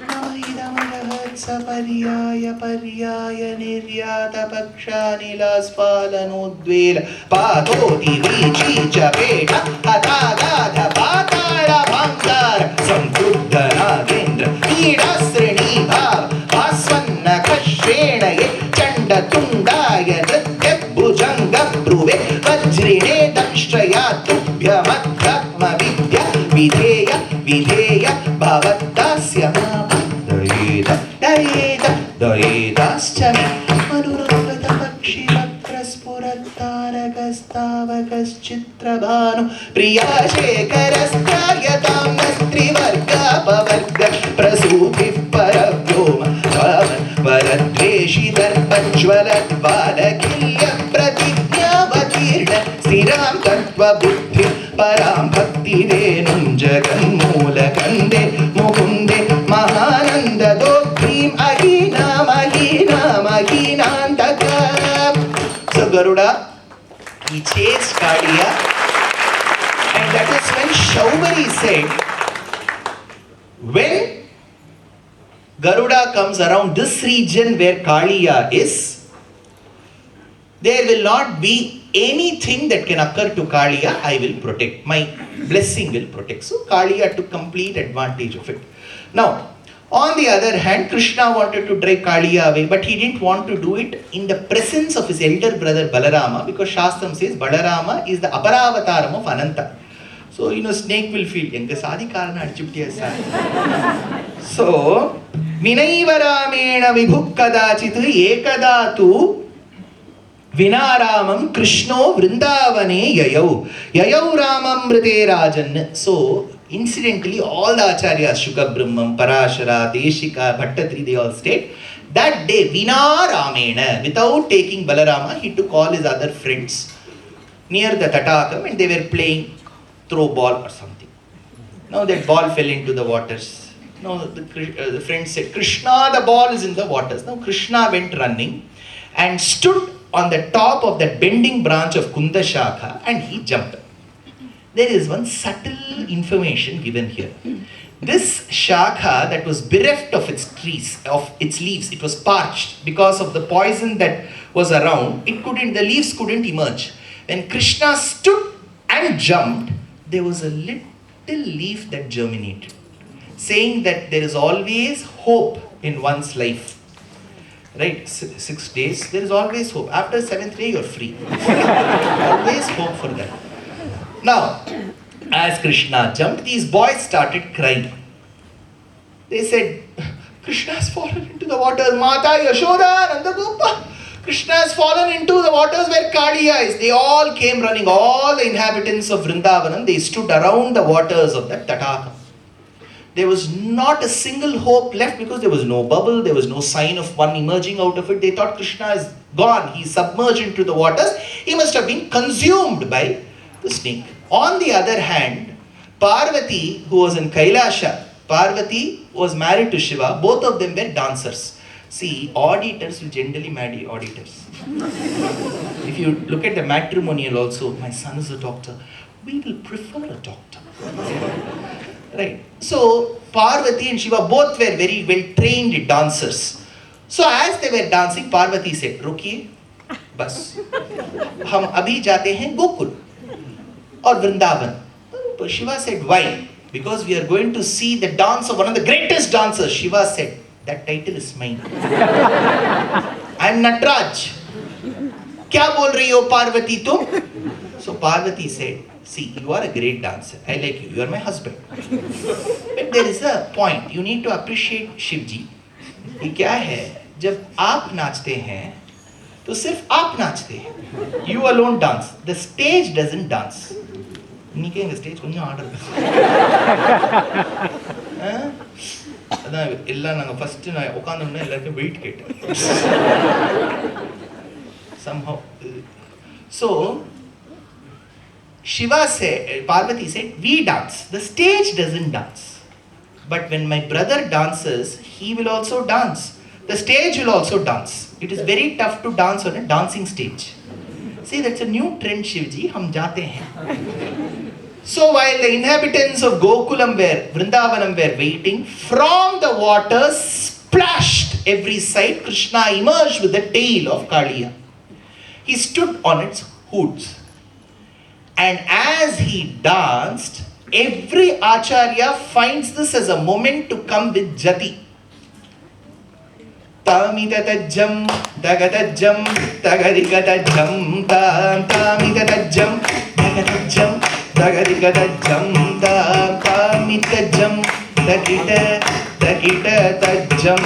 Namaidamayahatsa Paryaya Paryaya Niryata Pakshanila Spalanudvela Patoti Vichicha Peta Hatagadha Patala Bhankara Samkruddhana Kendra Pidasrini Bhava Vasvanna Kashrenaye Chanda Tundaya Nritya Bhujanga Dhruve Vajrine Dakshaya Tubhyamadhyatma Vidya Videya Videya Bhavatasya Dayeda Dayeda Dayedaschami Manuragata Pakshi Vakraspurattaragastavakaschitra Chitrabhanu Priya Shekarasthyayatam Nastrivarga Pavarga Prasuti Paravyoma Varadveshi Darpajwalat Valakilya Pratigya Vatirna Stiram Tattva Buddhi Param Bhakti Venum Jagan Mula Kande Mukunde Mahananda Dokrim Ahina Mahina Mahinantaka. So Garuda, he chased Kalia, and that is when Shaubari said, when Garuda comes around this region where Kalia is, there will not be anything that can occur to Kalia. I will protect. My blessing will protect. So Kalia took complete advantage of it. Now, on the other hand, Krishna wanted to drive Kalia away, but he didn't want to do it in the presence of his elder brother Balarama, because Shastram says Balarama is the Aparavataram of Ananta. So, snake will feel, Enga Sadi Karana Adchiptiya Sadi. So, Vinaivaramena Vibhukkadachit Ekadatu Vinaramam Krishno Vrindavane Yayau Yayau Ramam Mrite Rajan. So, incidentally, all the Acharyas, Shuka Brahmam, Parashara, Deshika, Bhattatri, they all state that day, Vinaramena, without taking Balarama, he took all his other friends near the Tatakam and they were playing throw ball or something. Now that ball fell into the waters. Now the friend said, Krishna, the ball is in the waters. Now Krishna went running and stood on the top of that bending branch of Kunda Shakha and he jumped. There is one subtle information given here. This Shakha that was bereft of its trees, of its leaves, it was parched because of the poison that was around. The leaves couldn't emerge. When Krishna stood and jumped, there was a little leaf that germinated, saying that there is always hope in one's life. Right? 6 days, there is always hope. After 7th day, you're free. Always hope for that. Now, as Krishna jumped, these boys started crying. They said, Krishna has fallen into the waters. Mata Yashoda, Nandagopa. Krishna has fallen into the waters where Kalia is. They all came running. All the inhabitants of Vrindavanam, they stood around the waters of that Tatakam. There was not a single hope left because there was no bubble, there was no sign of one emerging out of it. They thought Krishna is gone, he is submerged into the waters, he must have been consumed by the snake. On the other hand, Parvati, who was in Kailasha, Parvati was married to Shiva, both of them were dancers. See, auditors will generally marry auditors. If you look at the matrimonial also, my son is a doctor, we will prefer a doctor. Right. So, Parvati and Shiva both were very well trained dancers. So, as they were dancing, Parvati said, "Rukiye, bas. Hum abhi jate hain Gokul or Vrindavan." But Shiva said, "Why?" "Because we are going to see the dance of one of the greatest dancers." Shiva said, "That title is mine. I am Natraj. Kya bol rahi ho Parvati tum?" So Parvati said, "See, you are a great dancer. I like you. You are my husband. But there is a point. You need to appreciate Shivji. ये क्या है? जब आप नाचते हैं, तो सिर्फ आप नाचते हैं. You alone dance. The stage doesn't dance. இன்னைக்கே இந்த ஸ்டேஜ் கொஞ்சம் ஆர்டர். அதான் எல்லாம் நாங்கள் ஃபர்ஸ்ட் நான் உட்காந்தோம்னா எல்லாருக்கும் வெயிட் கேட்டேன். Somehow. So Shiva said, Parvati said, "We dance. The stage doesn't dance. But when my brother dances, he will also dance. The stage will also dance. It is very tough to dance on a dancing stage." See, that's a new trend, Shivji. Hum jate hain. So while the inhabitants of Gokulam Vrindavanam were waiting, from the water splashed every side, Krishna emerged with the tail of Kalia. He stood on its hoods. And as he danced, every Acharya finds this as a moment to come with jati. Tamidatajam, dagatajam, tagarikatajam, tamidatajam, dagatajam, tagarikatajam, tamidatajam, dagita tajam,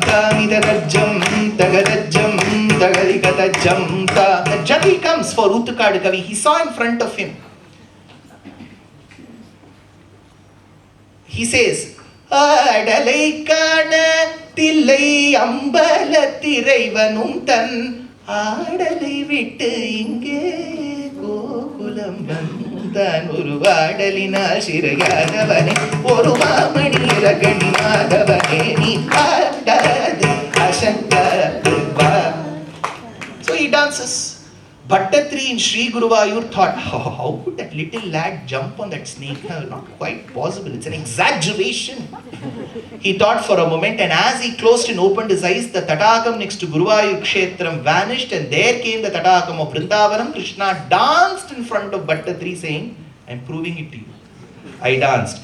tamidatajam, tagarajam, tagarikatajam. The jati comes for Uttukadu Kavi. He saw in front of him. He says, "Adalai kana tillai ambalathiraivanum tan ஆடலை விட்டு இங்கே கோகுலம் வந்தான் உருவாடலினால் சிறையாதவனே ஒரு மாமணி இலகணி மாதவனே நீ ஆடாது அசங்காது வா." So he dances. Bhattatri in Sri Guruvayur thought, how could that little lad jump on that snake? Not quite possible. It's an exaggeration. He thought for a moment, and as he closed and opened his eyes, the Tatakam next to Guruvayur Kshetram vanished, and there came the Tatakam of Vrindavanam. Krishna danced in front of Bhattatri saying, "I'm proving it to you. I danced."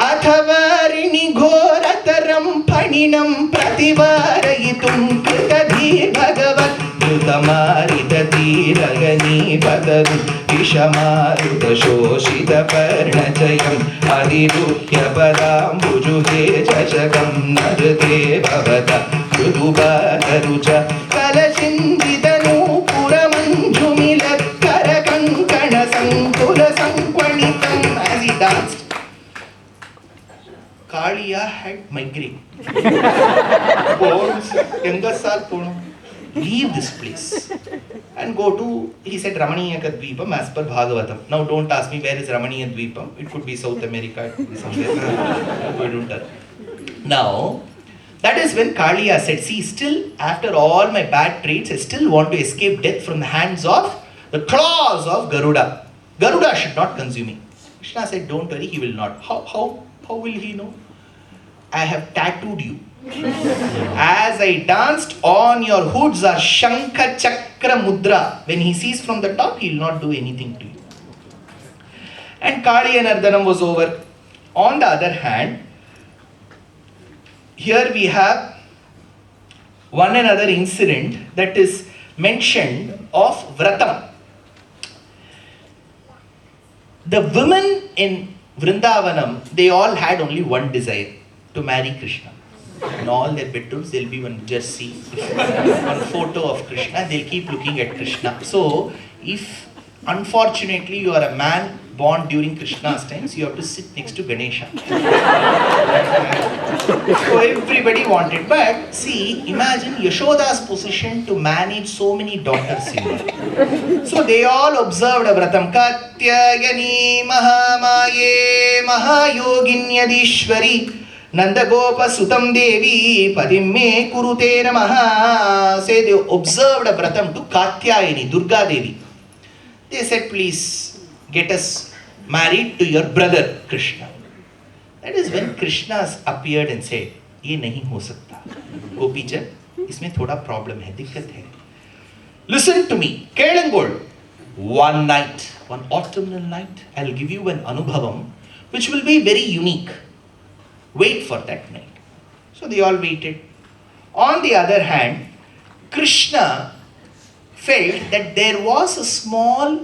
अथवारिणि घोरतरं फणिनं प्रतिवारयितुं कृतधीर् भगवत् कृतमारिततीरगनीपतरु विषमारुतशोषितपर्णचयम् अधिरुह्य पदाम्बुजुहे चषकं नृते भवत मृदुबालरुच कलशिञ्जितनूपुरमञ्जुमिलत्करकङ्कणसङ्कुलसङ्क्वणितम्. As he danced, Kalia had migraine. Leave this place and go to, he said, Ramaniyaka Dweepam as per Bhagavatam. Now don't ask me where is Ramaniya Dweepam. It could be South America, it could be somewhere. Now, that is when Kalia said, "See, still after all my bad traits, I still want to escape death from the hands of the claws of Garuda. Garuda should not consume me." Krishna said, "Don't worry, he will not." How will he know? I have tattooed you. As I danced, on your hoods are Shankha Chakra Mudra. When he sees from the top, he will not do anything to you. And Kalia Nardhanam was over. On the other hand, here we have one another incident that is mentioned of Vratam. The women in Vrindavanam, they all had only one desire, to marry Krishna. In all their bedrooms, there will be one jersey, one photo of Krishna. They'll keep looking at Krishna. So, if unfortunately you are a man born during Krishna's times, you have to sit next to Ganesha. So everybody wanted. But see, imagine Yashoda's position to manage so many daughters. So they all observed a vratam. Katyayani Mahamaye Mahayoginyadishwari Nandagopa Sutam Devi Padimme Kurute Namaha. Say they observed a vratam to Katyayani, Durga Devi. They said, please get us married to your brother Krishna. That is when Krishna appeared and said, ये नहीं हो सकता. गोपीजन, इसमें थोड़ा problem है, दिक्कत है. Listen to me, केळंगोल. One night, one autumnal night, I'll give you an anubhavam which will be very unique. Wait for that night. So they all waited. On the other hand, Krishna felt that there was a small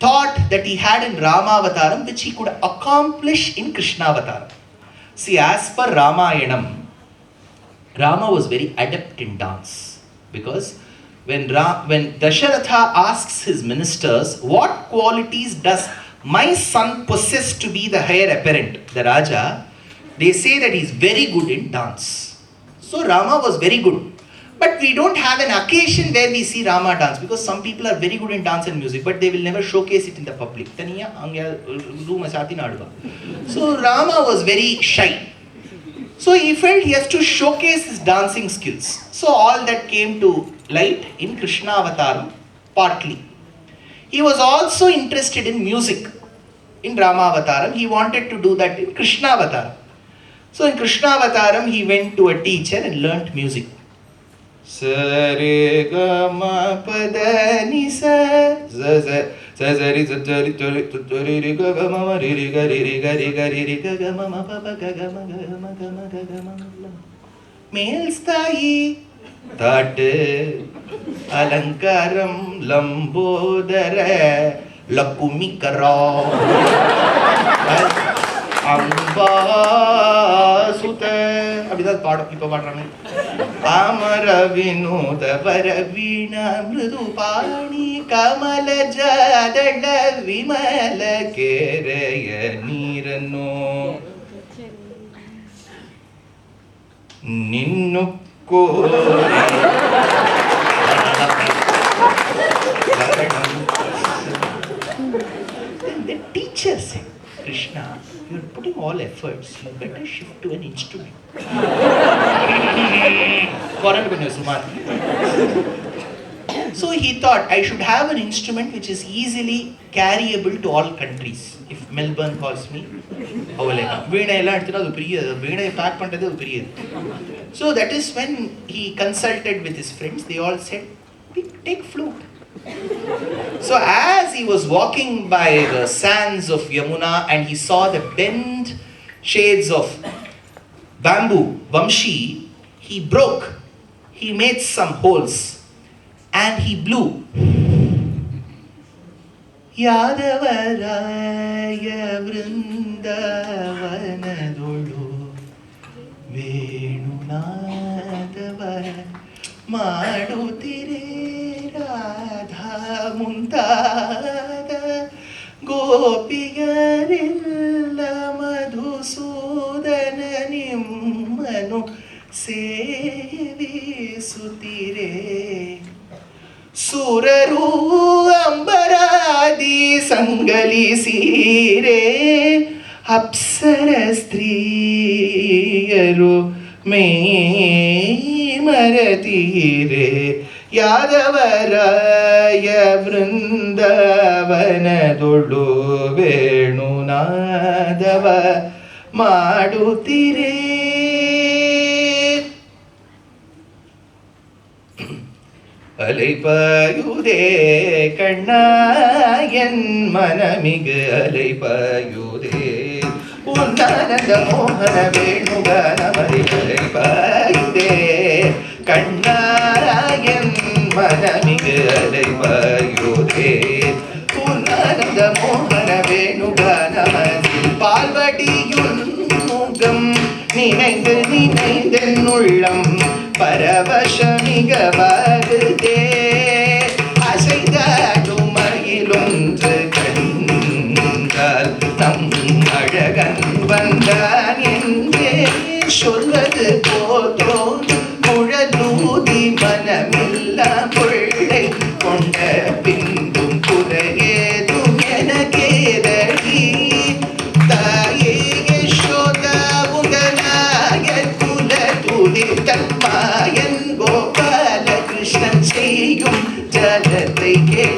thought that he had in Rama Avataram which he could accomplish in Krishna Avataram. See, as per Ramayanam, Rama was very adept in dance, because when Dasharatha asks his ministers, what qualities does my son possess to be the heir apparent, the Raja, they say that he is very good in dance. So Rama was very good. But we don't have an occasion where we see Rama dance, because some people are very good in dance and music, but they will never showcase it in the public. So Rama was very shy. So he felt he has to showcase his dancing skills. So all that came to light in Krishna Avataram, partly. He was also interested in music. In Rama Avataram, he wanted to do that in Krishna Avataram. So in Krishna Avataram, he went to a teacher and learnt music. Sare ga ma pada ni sa za za za za ri za ri ri ga ga ma ma ri ri ga ri ri ga ri ga ri ri ga ga ma ma pa pa ga ga ma ga ma ga ma ga ga ma mel sthai tat alankaram lambodara lakumi karo amba sute அப்படிதான் பாடம் இப்ப பாடுறாங்க அமர வினோத வரவீண மிருது பாணி கமல ஜாதள விமல கேரய நீரனோ நின்னு The teacher said, Krishna, you are putting all efforts, you better shift to an instrument. So he thought, I should have an instrument which is easily carryable to all countries. If Melbourne calls me, so that is when he consulted with his friends. They all said, take flute. So as he was walking by the sands of Yamuna and he saw the bent shades of bamboo, vamshi, he broke. He made some holes and he blew. Yadavaraya vrindavanadolu venunadava madutire Radha muntada gopiyarilla madhusudana nimmanu sevisutire Suraru ambaradi sanganisire apsara striyaru me maratire Yadavaraya vrindavanadolu venunadava madutire அலைபாயுதே கண்ணாயன் மனமிகு அலைபாயுதே உன்னானந்த மோகன வேணுகானமரி அலைபாயுதே கண்ணாயன் மனமிகு அலைபாயுதே உன்னானந்த மோகன வேணுகானமரி பால்வடியுன் முகம் நினைந்து நினைந்தென் உள்ளம் பரவசமிக வருதே அசைதாடும் மயிலொன்று கண்டு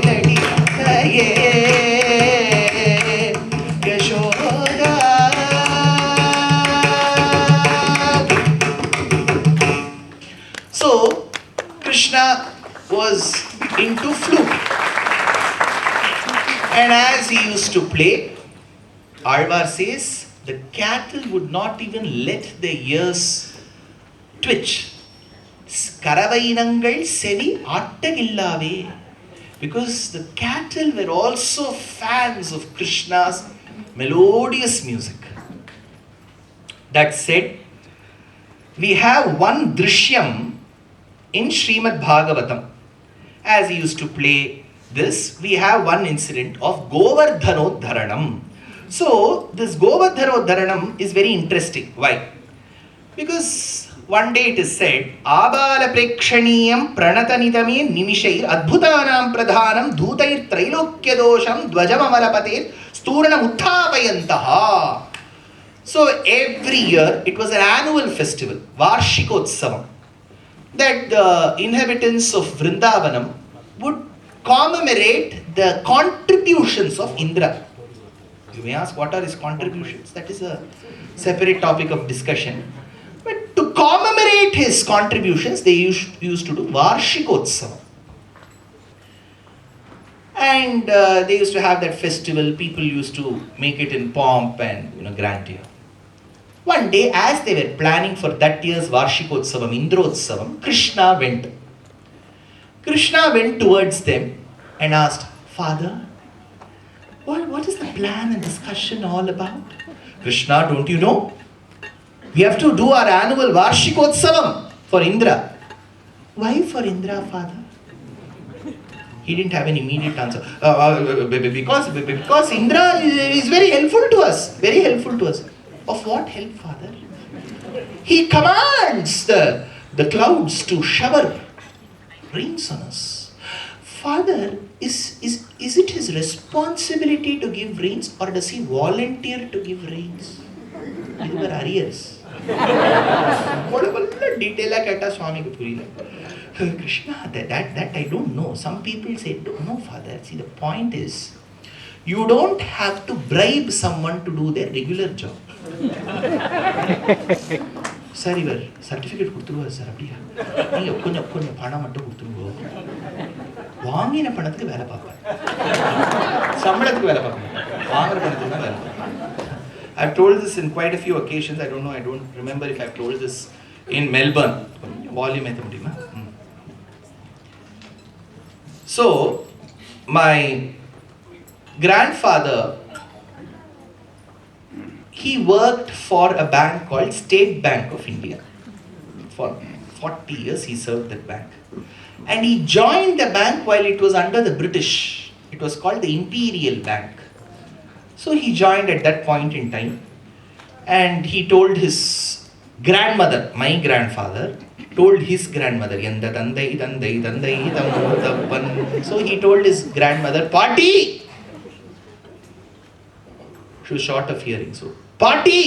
ladi kaye Yashoda. So Krishna was into flute, and as he used to play, Alvar says the cattle would not even let their ears twitch. Karavainangal sevi attagillave, because the cattle were also fans of Krishna's melodious music. That said, we have one drishyam in Srimad Bhagavatam. As he used to play this, we have one incident of Govardhanodharanam. So, this Govardhanodharanam is very interesting. Why? Because one day it is said, Abala prekshaniyam pranatanitame nimishair adbhutanam pradhanam dhutair trailokya dosham dvajam amalapatir sturnam utthapayantaha. So, every year it was an annual festival, Varshikotsavam, that the inhabitants of Vrindavanam would commemorate the contributions of Indra. You may ask, what are his contributions? That is a separate topic of discussion. But to commemorate his contributions, they used to do Varshikotsavam. And they used to have that festival. People used to make it in pomp and grandeur. One day, as they were planning for that year's Varshikotsavam, Indrotsavam, Krishna went. Krishna went towards them and asked, Father, what is the plan and discussion all about? Krishna, don't you know? We have to do our annual Varshikotsavam for Indra. Why for Indra, Father? He didn't have an immediate answer. Because Indra is very helpful to us. Very helpful to us. Of what help, Father? He commands the clouds to shower rains on us. Father, is it his responsibility to give rains, or does he volunteer to give rains? These were Aacharyas. Detail Swami Krishna, that I don't know. Some people say, no, Father. See, the point is, you don't have to bribe someone to do their regular job. Sir, ivar certificate கொடுத்துருவாரு sir. அப்படியா? நீங்க கொஞ்சம் பணம் மட்டும் கொடுத்துருவோம். வாங்கின பணத்துக்கு வேலை பார்ப்பேன். சம்பளத்துக்கு வேலை பார்ப்பேன். வாங்குற பணத்துக்கு தான் வேலை பார்ப்பேன். I've told this in quite a few occasions. I don't remember if I've told this in Melbourne. Volume ஏத்த முடியுமா? So, my grandfather, he worked for a bank called State Bank of India. For 40 years he served that bank. And he joined the bank while it was under the British. It was called the Imperial Bank. So he joined at that point in time. And he told his grandmother, my grandfather, told his grandmother, Yanda Dandai Dandai Dandai Damodappan. So he told his grandmother, Party! She was short of hearing, so Party!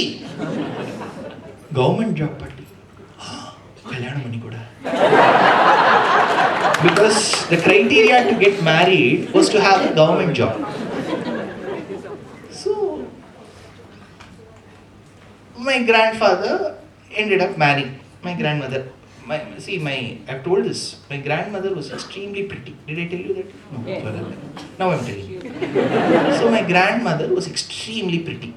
Government job party. Kalyanam Manikoda. Because the criteria to get married was to have a government job. So, my grandfather ended up marrying my grandmother. I've told this. My grandmother was extremely pretty. Did I tell you that? No. Yeah. Now I'm telling you. So my grandmother was extremely pretty.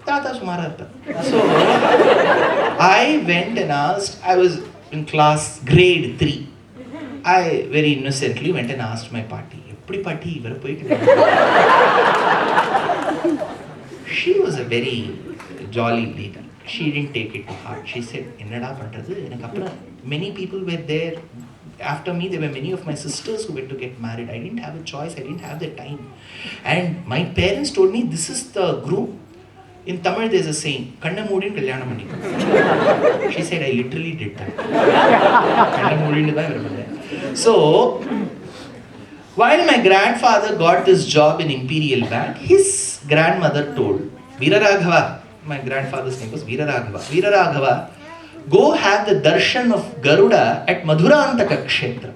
Tata Sumararta. So I went and asked. I was in class grade 3. I very innocently went and asked my party. She was a very jolly lady. She didn't take it to heart. She said, many people were there. After me, there were many of my sisters who were to get married. I didn't have a choice. I didn't have the time. And my parents told me, this is the groom. In Tamil, there's a saying, Kanna Moodin Kalyanam Maniko. She said, I literally did that. Kanna Moodin. So, while my grandfather got this job in Imperial Bank, his grandmother told, Veeraraghava, my grandfather's name was Veeraraghava. Veeraraghava, go have the darshan of Garuda at Madhurantaka Kshetra.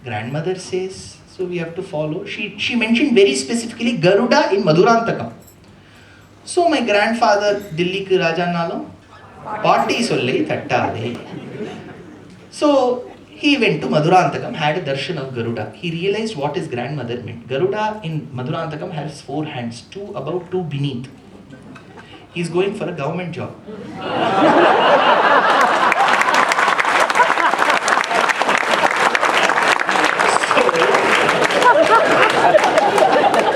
grandmother says, so we have to follow. She mentioned very specifically Garuda in Madhurantakam. So my grandfather, Delhi ku Raja Nalo, party solle thattade. So he went to Madhurantakam, had a darshan of Garuda. He realized what his grandmother meant. Garuda in Madhurantakam has 4 hands, 2 above, 2 beneath. He's going for a government job.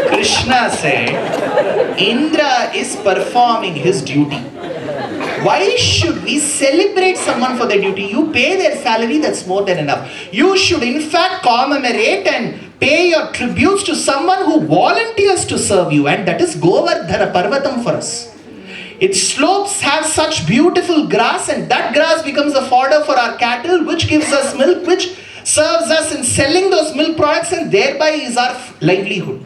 Krishna said, Indra is performing his duty. Why should we celebrate someone for their duty? You pay their salary, that's more than enough. You should in fact commemorate and pay your tributes to someone who volunteers to serve you, and that is Govardhana Parvatam for us. Its slopes have such beautiful grass, and that grass becomes a fodder for our cattle, which gives us milk, which serves us in selling those milk products, and thereby is our livelihood.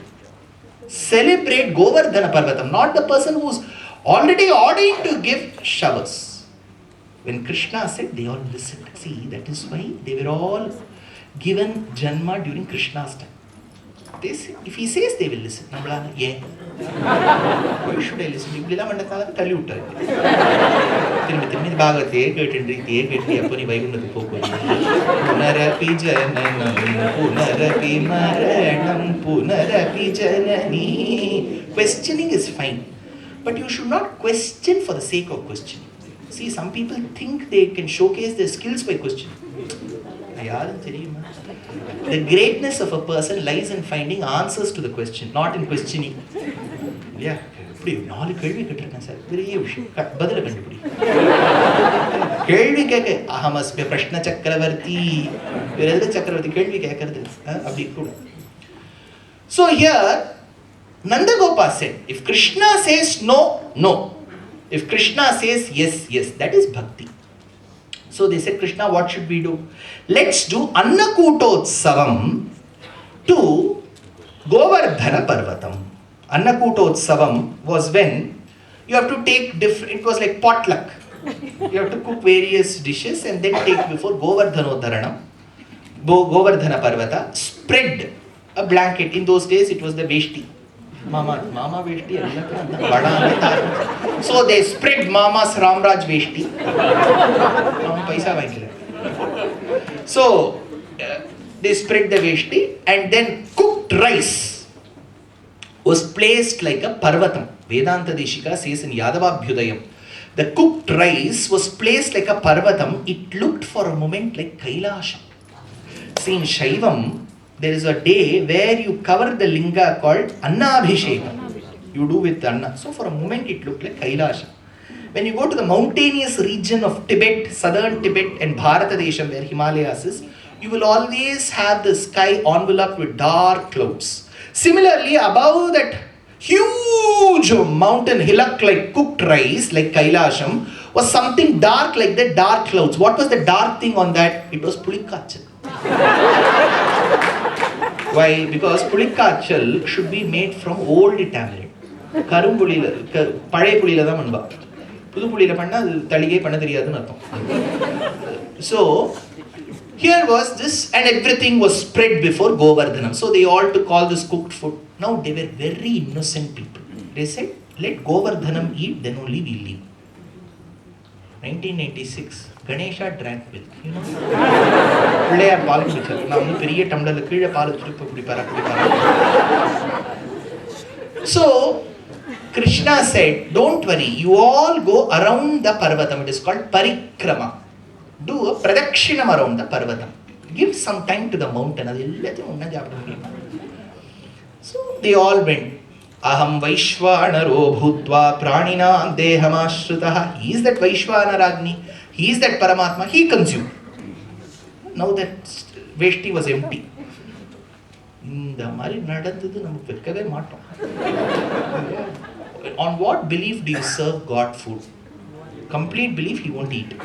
Celebrate Govardhana Parvatam, not the person who's already ordained to give showers. When Krishna said, they all listened. See, that is why they were all given Janma during Krishna's time. They say, if he says, they will listen. Yeah. Why should I listen? You will not tell you. Bhagavate, Aponi Vaikuntha Pokoi. Punarapi Jananam, Punarapi Maranam, Punarapi Janani. Questioning is fine. But you should not question for the sake of questioning. See, some people think they can showcase their skills by questioning. The greatness of a person lies in finding answers to the question, not in questioning. Yeah. நாலு கேள்வி கேட்டிருக்கேன் sir, பெரிய விஷயம், பதில கண்டுபிடி. கேள்வி கேட்க அகமஸ்மிய பிரஷ்ன சக்கரவர்த்தி, வேற எதுல சக்கரவர்த்தி கேள்வி கேட்கறது அப்படி கூட. So here Nandagopal said, if Krishna says no, no. If Krishna says yes, yes. That is bhakti. So they said, Krishna, what should we do? Let's do Annakutotsavam to Govardhana Parvatam. Annakutotsavam was when you have to take different, it was like potluck. You have to cook various dishes and then take before Govardhanodharanam, Govardhana Parvata, spread a blanket. In those days it was the Veshti. Mama Veshti. So they spread Mama's Ramraj Veshti. So they spread the Veshti and then cooked rice was placed like a Parvatam. Vedanta Deshika says in Yadavabhyudayam, the cooked rice was placed like a Parvatam. It looked for a moment like Kailasham. See, in Shaivam, there is a day where you cover the linga called Annabhishekam. You do with Anna. So for a moment it looked like Kailasha. When you go to the mountainous region of Tibet, southern Tibet and Bharata Desham where Himalayas is, you will always have the sky enveloped with dark clouds. Similarly, above that huge mountain hillock like cooked rice, like Kailasham, was something dark like the dark clouds. What was the dark thing on that? It was Pulikachal. Why? Because Pulikachal should be made from old tamarind. Karumpulila, Pade Pulila da manva. Pudu Pulila panna, Talige panna theriyadunu artham. So, here was this, and everything was spread before Govardhanam. So they all took all this cooked food. Now they were very innocent people. They said, let Govardhanam eat, then only we leave. 1986, Ganesha drank milk. You know? Pillaya paal kudichar. Na onnu periya tumbler la keela paal vechittu kudipara. So Krishna said, don't worry, you all go around the Parvatam. It is called Parikrama. Do a pradakshinam around the Parvatam. Give some time to the mountain. So they all went. Aham Vaishvanaro Bhutva Pranina Dehamashritah. He is that Vaishvanaragni. He is that Paramatma. He consumed. Now that Veshti was empty. On what belief do you serve God food? Complete belief he won't eat. So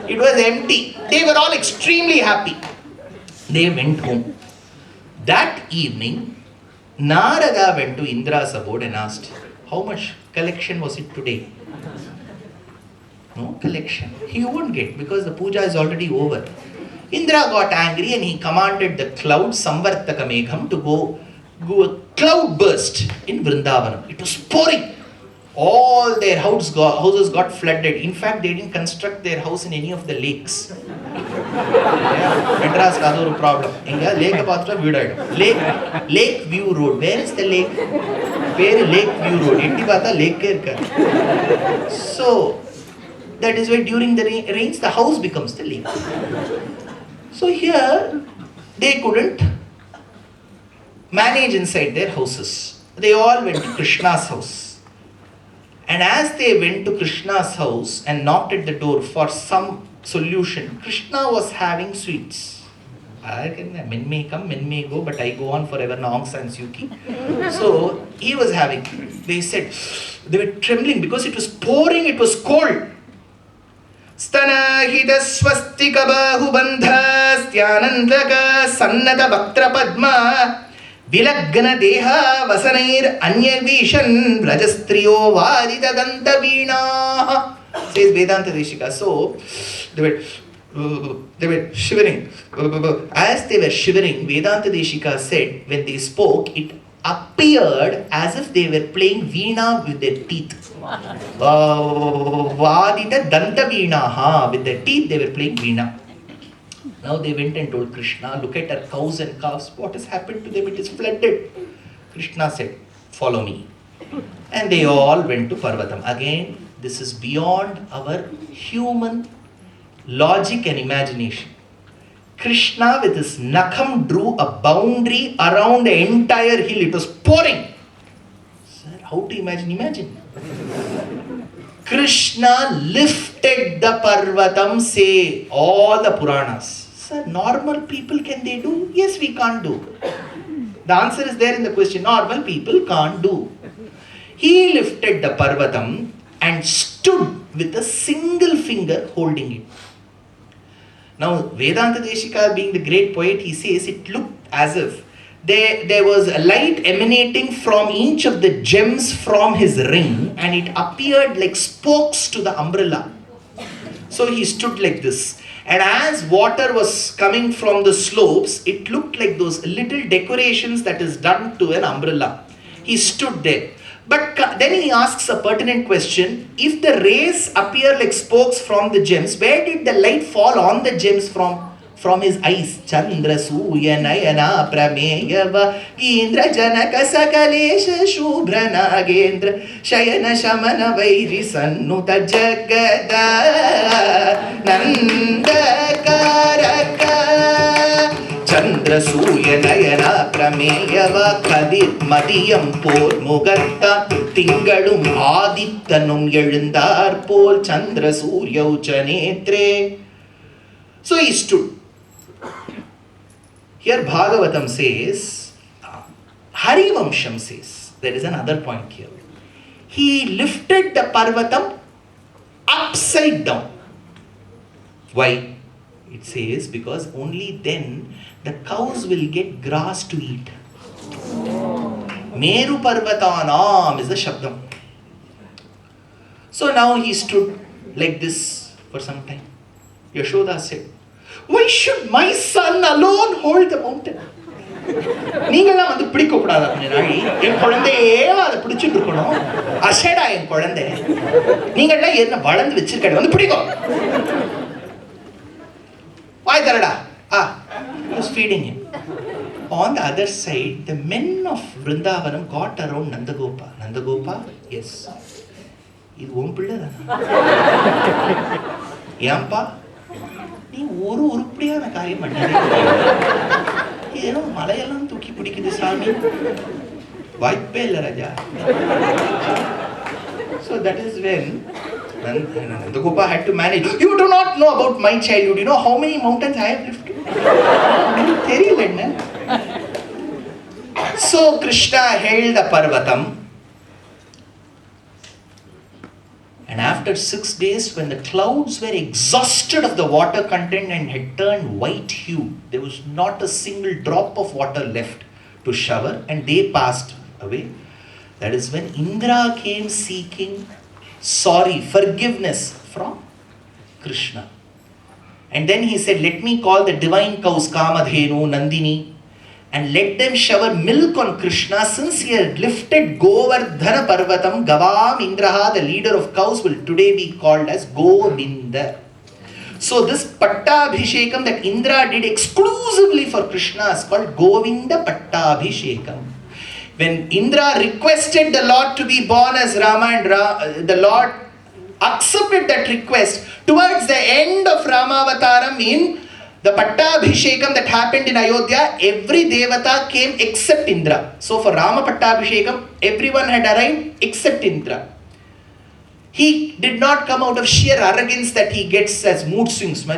it was empty. They were all extremely happy. They went home. That evening, Narada went to Indra's abode and asked, how much collection was it today? No collection. He won't get because the puja is already over. Indra got angry and he commanded the cloud, Samvartaka Megham, to go a cloud burst in Vrindavanam. It was pouring. All their houses got flooded. In fact, they didn't construct their house in any of the lakes. Madras got a problem. Lake View Road. Where is the lake? Where is Lake View Road? Lake. So, that is why during the rains, the house becomes the lake. So here, they couldn't manage inside their houses. They all went to Krishna's house. And as they went to Krishna's house and knocked at the door for some solution, Krishna was having sweets. Men may come, men may go, but I go on forever, Aung San Suu Kyi. So he was having, they said, they were trembling because it was pouring, it was cold. Stanahida swastika bahubandha styanandaka sannada bhaktra padma Vilagana deha vasanair anyavishan vrajastriyo vadita danta veena, says Vedanta Deshika. So they were shivering. As they were shivering, Vedanta Deshika said when they spoke, it appeared as if they were playing veena with their teeth. Vadita danta veena, with their teeth they were playing veena. Now they went and told Krishna, look at our cows and calves, what has happened to them, it is flooded. Krishna said, follow me. And they all went to Parvatam. Again, this is beyond our human logic and imagination. Krishna with his nakam drew a boundary around the entire hill. It was pouring. Sir, how to imagine? Imagine. Krishna lifted the Parvatam, say all the Puranas. Sir, normal people can they do? Yes, we can't do. The answer is there in the question. Normal people can't do. He lifted the Parvatam and stood with a single finger holding it. Now, Vedanta Deshika, being the great poet, he says it looked as if there was a light emanating from each of the gems from his ring, and it appeared like spokes to the umbrella. So he stood like this. And as water was coming from the slopes, it looked like those little decorations that is done to an umbrella. He stood there. But then he asks a pertinent question. If the rays appear like spokes from the gems, where did the light fall on the gems from his eyes? Chandra Suya Nayana Prameyava Indra Janaka Sakalesha Shubhra Nagendra Shayana Shamana Vairi Sannuta Jagada Nandakaraka Chandra Suya Nayana Prameyava Kadir Madiyam Pol Mugatta Tingalum Adittanum Yelundar Pol Chandra Surya Uchanetre. So he stood. Here Bhagavatam says, Harivamsham says, there is another point here. He lifted the Parvatam upside down. Why? It says because only then the cows will get grass to eat. Meru Parvatanam is the Shabdam. So now he stood like this for some time. Yashoda said, why should my son alone hold the mountain? நீங்களாம் வந்து பிடிக்க கூடாது கொஞ்ச நாளி என் குழந்தையே அதை பிடிச்சிட்டு இருக்கணும் அசடா என் குழந்தை நீங்களாம் என்ன வளர்ந்து வச்சிருக்க வந்து பிடிக்கும் வாய் தரடா he was feeding him. On the other side, the men of Vrindavanam got around Nandagopa. Nandagopa, yes. இது உன் பிள்ளை தானே ஏன்பா நீ ஒரு உருப்படியான காரியம் பண்ணவே ஏதோ மலையெல்லாம் தூக்கி பிடிக்குது சாமி வாய்ப்பே இல்லை ராஜா. So that is when Nandagopa had to manage. You do not know about my childhood. You know how many mountains I have lifted? தெரியல என்ன. So Krishna held the Parvatam. And after 6 days, when the clouds were exhausted of the water content and had turned white hue, there was not a single drop of water left to shower, and they passed away. That is when Indra came seeking forgiveness from Krishna. And then he said, let me call the divine cows Kamadhenu, Nandini, and let them shower milk on Krishna, since he had lifted Govardhana Parvatam. Gavam Indraha, the leader of cows, will today be called as Govinda. So this Pattabhishekam that Indra did exclusively for Krishna is called Govinda Pattabhishekam. When Indra requested the Lord to be born as Rama, and the Lord accepted that request, towards the end of Ramavataram, in the Pattabhishekam that happened in Ayodhya, every Devata came except Indra. So for Rama Pattabhishekam, everyone had arrived except Indra. He did not come out of sheer arrogance that he gets as mood swings. So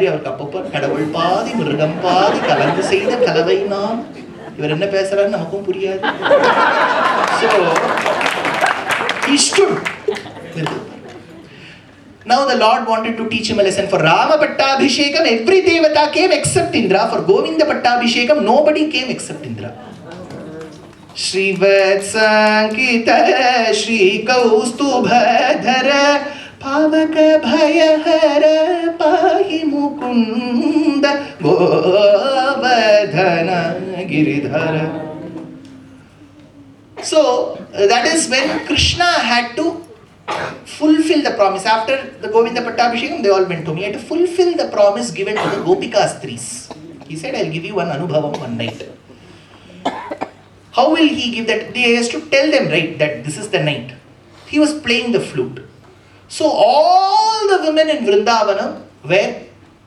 he stood. Now the Lord wanted to teach him a lesson. For Rama Pattabhishekam, every Devata came except Indra. For Govinda Pattabhishekam, nobody came except Indra. Shri Vatsankita Shri Kaustubhadhara Pavaka Bhayahara Pahi Mukunda Govardhana Giridhara. So that is when Krishna had to fulfill the promise. After the Govinda Pattabhishekam, they all went home. He had to fulfill the promise given to the Gopika Stris. He said, I'll give you one Anubhavam one night. How will he give that? He has to tell them, right, that this is the night. He was playing the flute. So all the women in Vrindavanam were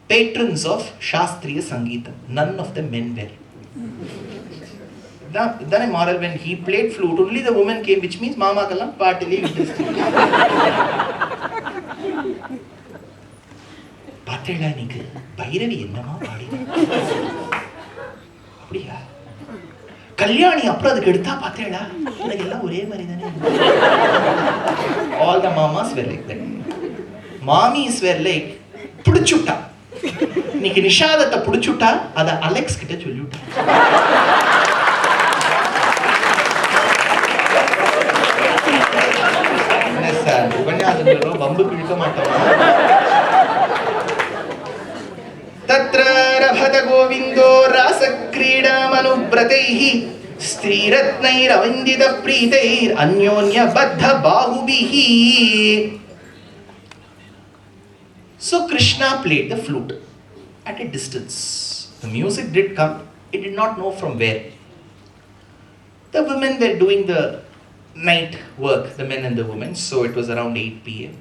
patrons of Shastriya Sangeetam. None of the men were. Then a moral, when he played flute, only the woman came, which means Mama Kalam partly interested. Pathela Nikku, Bhairavi ennama paadina. Apdiya? Kalyani apra adukku edutha pathela. Enakella ore mari thane. All the mamas were like that. Mommies were like, pudichutta. Nikku nishadatta pudichutta, ada Alex kitta sollutta. Upanyasam bambu pilka maatama. Tatra rabhata govindo rasa kridam anubrataihi striratnair avindita preetair anyonya baddha bahubihi. So Krishna played the flute at a distance. The music did come, he did not know from where. The women were doing the night work, the men and the women, so it was around 8 p.m.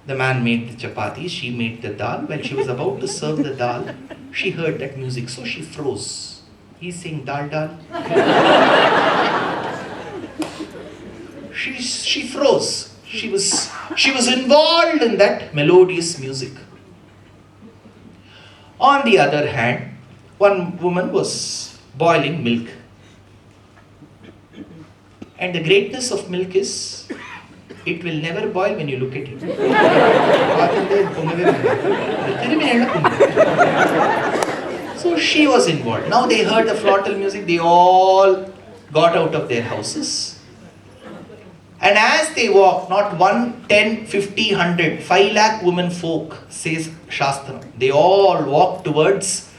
The man made the chapati, she made the dal. When she was about to serve the dal, she heard that music, so she froze. He's saying dal dal. She froze. She was involved in that melodious music. On the other hand, one woman was boiling milk. And the greatness of milk is, it will never boil when you look at it. So she was involved. Now they heard the flautal music, they all got out of their houses. And as they walked, not 1, 10, 50, 100, 5 lakh women folk, says Shastra. They all walked towards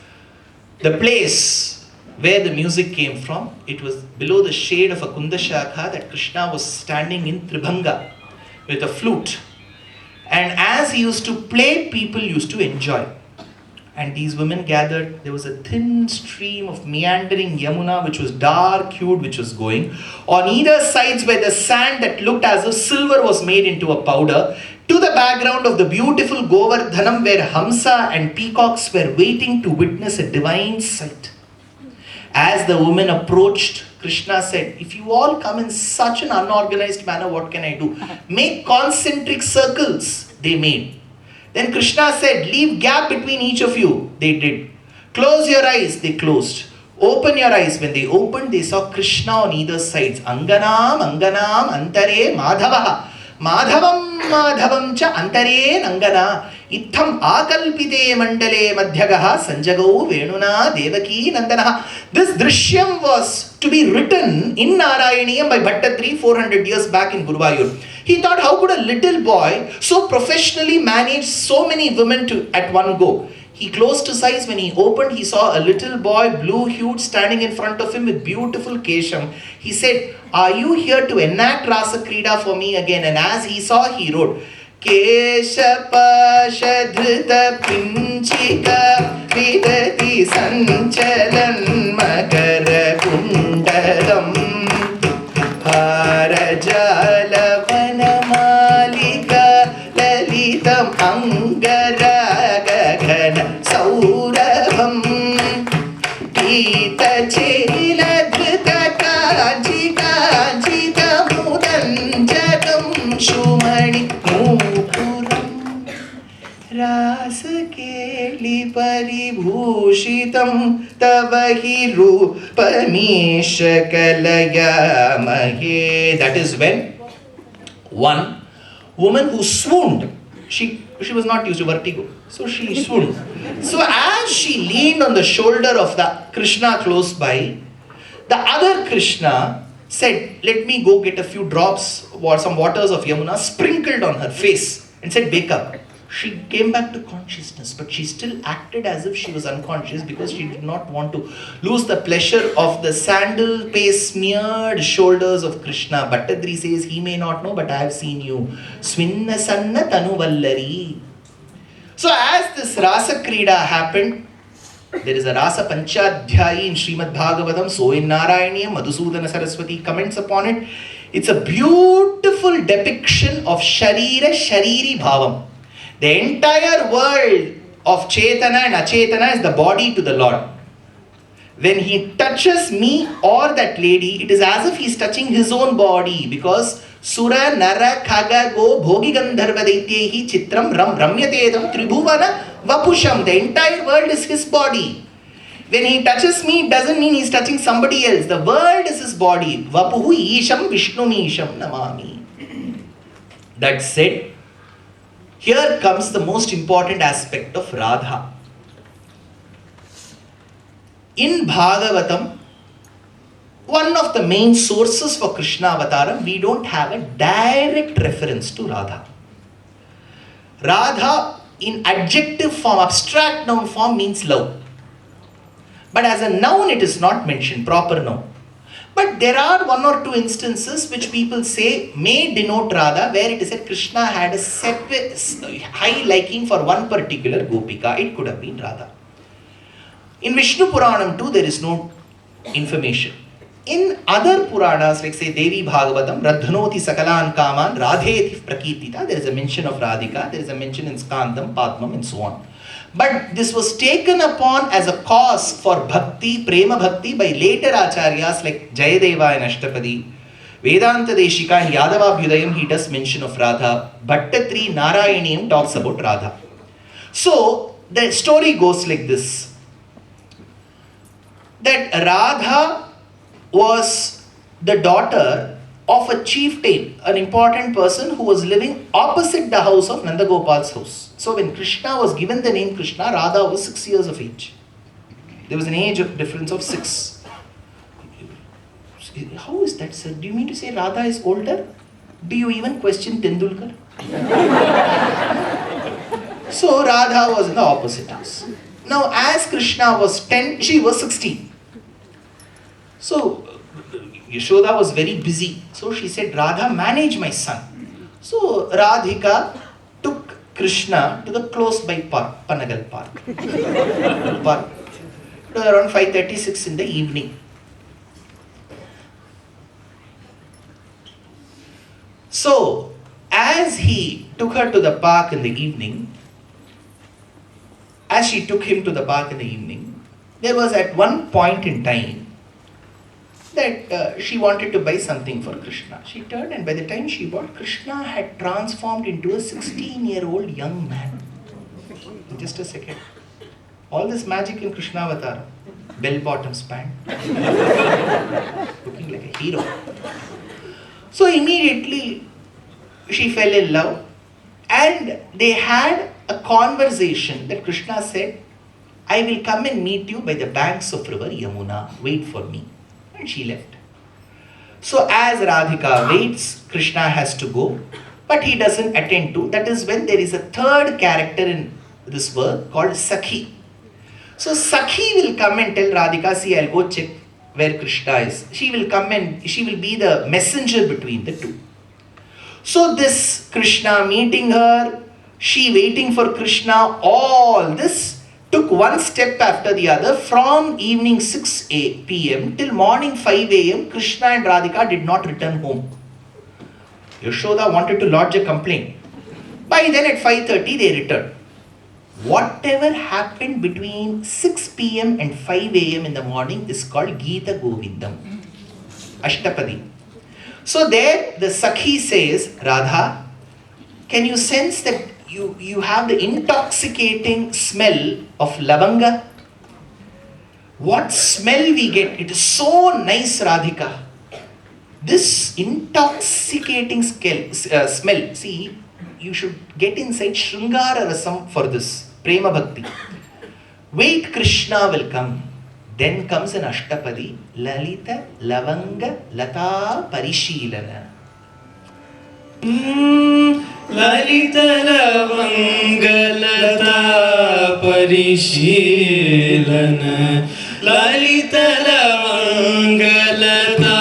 the place where the music came from. It was below the shade of a Kundashakha that Krishna was standing in Tribhanga with a flute. And as he used to play, people used to enjoy. And these women gathered. There was a thin stream of meandering Yamuna, which was dark hued, which was going. On either sides were the sand that looked as if silver was made into a powder. To the background of the beautiful Govardhanam, where Hamsa and peacocks were waiting to witness a divine sight. As the woman approached, Krishna said, if you all come in such an unorganized manner, what can I do? Make concentric circles. They made. Then Krishna said, leave gap between each of you. They did. Close your eyes. They closed. Open your eyes. When they opened, they saw Krishna on either sides. Anganam, Anganam, Antare, Madhavaha. Madhavam, Madhavam cha Antare, Angana. Itham akalpite mandale madhyagaha sanjagau venuna devaki nandanaha. This drishyam was to be written in Narayaniyam by Bhattatri 400 years back in Guruvayur. He thought, how could a little boy so professionally manage so many women at one go? He closed his eyes. When he opened, he saw a little boy, blue-hued, standing in front of him with beautiful kesham. He said, are you here to enact Rasa Krida for me again? And as he saw, he wrote, Kesha Pasha Dhrita Pinchika Vidati Sanchalan Makara Kundalam Harajala Vanamalika Lalitam Angaragagana Saurabam Pita Chela Dhrita Kanchi Kanchita Mudanjagam Shumani Mupuram Rasakeli Paribhushitam Tavahi Rupamisha Kalaya Mahe. That is when one woman who swooned, she was not used to vertigo, so she swooned. So as she leaned on the shoulder of the Krishna close by, the other Krishna said, let me go get a few drops or some waters of Yamuna, sprinkled on her face and said, wake up. She came back to consciousness, but she still acted as if she was unconscious because she did not want to lose the pleasure of the sandal paste smeared shoulders of Krishna. Bhattadri says, he may not know, but I have seen you. Swinna sanna tanuvallari. So as this Rasa Krida happened, there is a Rasa Panchadhyayi in Srimad Bhagavatam, so in Narayaniyam, Madhusudana Saraswati comments upon it. It's a beautiful depiction of Sharira Shariri Bhavam. The entire world of Chetana and Achetana is the body to the Lord. When he touches me or that lady, it is as if he is touching his own body, because Sura Nara Khaga Go Bhogi Gandharva Daityehi Chitram Ram Ramyatedam Tribhuvana Vapusham. The entire world is his body. When he touches me, it doesn't mean he is touching somebody else. The world is his body. Vapuhu Isham Vishnu Isham Namami. That said, here comes the most important aspect of Radha. In Bhagavatam, one of the main sources for Krishna Avataram, we don't have a direct reference to Radha. Radha in adjective form, abstract noun form means love. But as a noun it is not mentioned, proper noun. But there are one or two instances which people say may denote Radha, where it is said Krishna had a high liking for one particular Gopika. It could have been Radha. In Vishnu Puranam too, there is no information. In other Puranas, like say Devi Bhagavatam, Radhanoti Sakalan Kaman, Radheti Prakitita, there is a mention of Radhika, there is a mention in Skandam, Padmam and so on. But this was taken upon as a cause for bhakti, prema bhakti by later Aacharyas like Jayadeva and Ashtapadi. Vedanta Deshika and Yadavabhyudayam, he does mention of Radha. Bhattatri Narayaniyam talks about Radha. So the story goes like this, that Radha was the daughter of a chieftain, an important person who was living opposite the house of Nandagopal's house. So when Krishna was given the name Krishna, Radha was 6 years of age. There was an age difference of 6. How is that, sir? Do you mean to say Radha is older? Do you even question Tendulkar? So Radha was in the opposite house. Now as Krishna was 10, she was 16. So Yashoda was very busy. So she said, Radha, manage my son. So Radhika took Krishna to the close by park, Panagal Park. Park. It was around 5:36 in the evening. So as he took her to the park in the evening, as she took him to the park in the evening, there was at one point in time that she wanted to buy something for Krishna. She turned, and by the time she bought, Krishna had transformed into a 16-year-old young man. In just a second. All this magic in Krishna Avatar. Bell-bottoms pant. Looking like a hero. So immediately she fell in love, and they had a conversation that Krishna said, I will come and meet you by the banks of river Yamuna. Wait for me. And she left. So as Radhika waits, Krishna has to go, but he doesn't attend to. That is when there is a third character in this work called Sakhi. So Sakhi will come and tell Radhika, see, I'll go check where Krishna is. She will come and she will be the messenger between the two. So this Krishna meeting her, she waiting for Krishna, all this took one step after the other from evening 6 p.m. till morning 5 a.m. Krishna and Radhika did not return home. Yashoda wanted to lodge a complaint. By then at 5:30 they returned. Whatever happened between 6 p.m. and 5 a.m. in the morning is called Gita Govindam, Ashtapadi. So there the Sakhi says, Radha, can you sense that you have the intoxicating smell of lavanga? What smell we get? It is so nice, Radhika. This intoxicating smell, see, you should get inside Shringara Rasam for this, Prema Bhakti. Wait, Krishna will come. Then comes an Ashtapadi, Lalita Lavanga Lata Parishilana. Lalita Lavanga Lata Parishilana. Lalita Lavanga Lata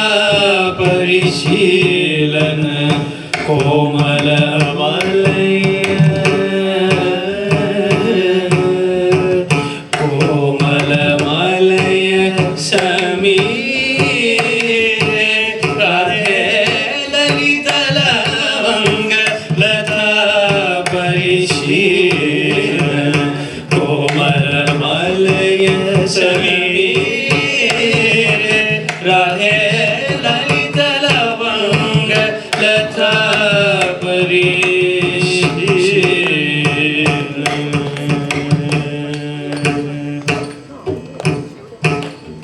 Parishilana. Komala Malaya, Komala Malaya Sami, Radhe Lalita Lavanga Lata Parishilana. Komala Malaya Sami, Radhe Lalita Lavanga Lata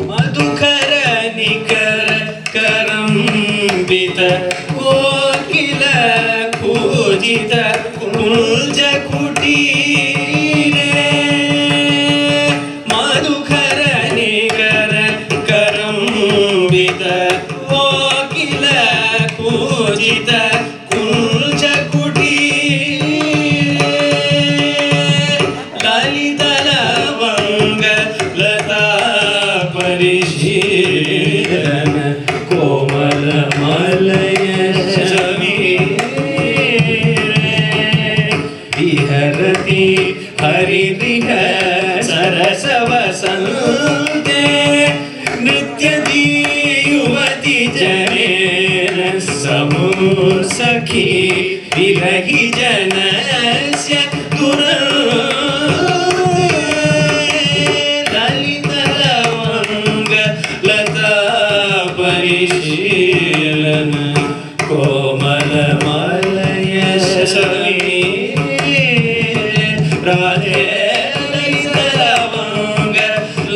Madhukara Nikara Karambita Kokila Kujita Kulja Kutire Madhukara Nikara Karambita Kokila Kujita Kulja Kutire Lalita Lavanga Lata Parishilana. Komala Malaya Shamire Viharati Haririha Sarasavasante Nityadi Yuvati Janena Samur Sakhi Virahi Janasya Lalita Lavanga Lata Parishilana. Komala Malaya Shamire Radhe Lalita Lavanga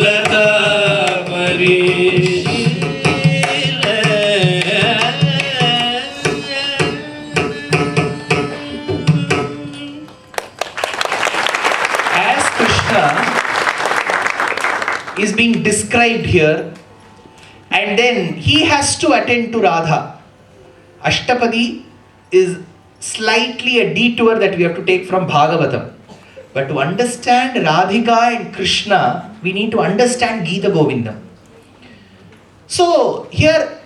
Lata As Krishna is being described here, and then he has to attend to Radha. Ashtapadi is slightly a detour that we have to take from Bhagavatam. But to understand Radhika and Krishna, we need to understand Gita Govindam. So here,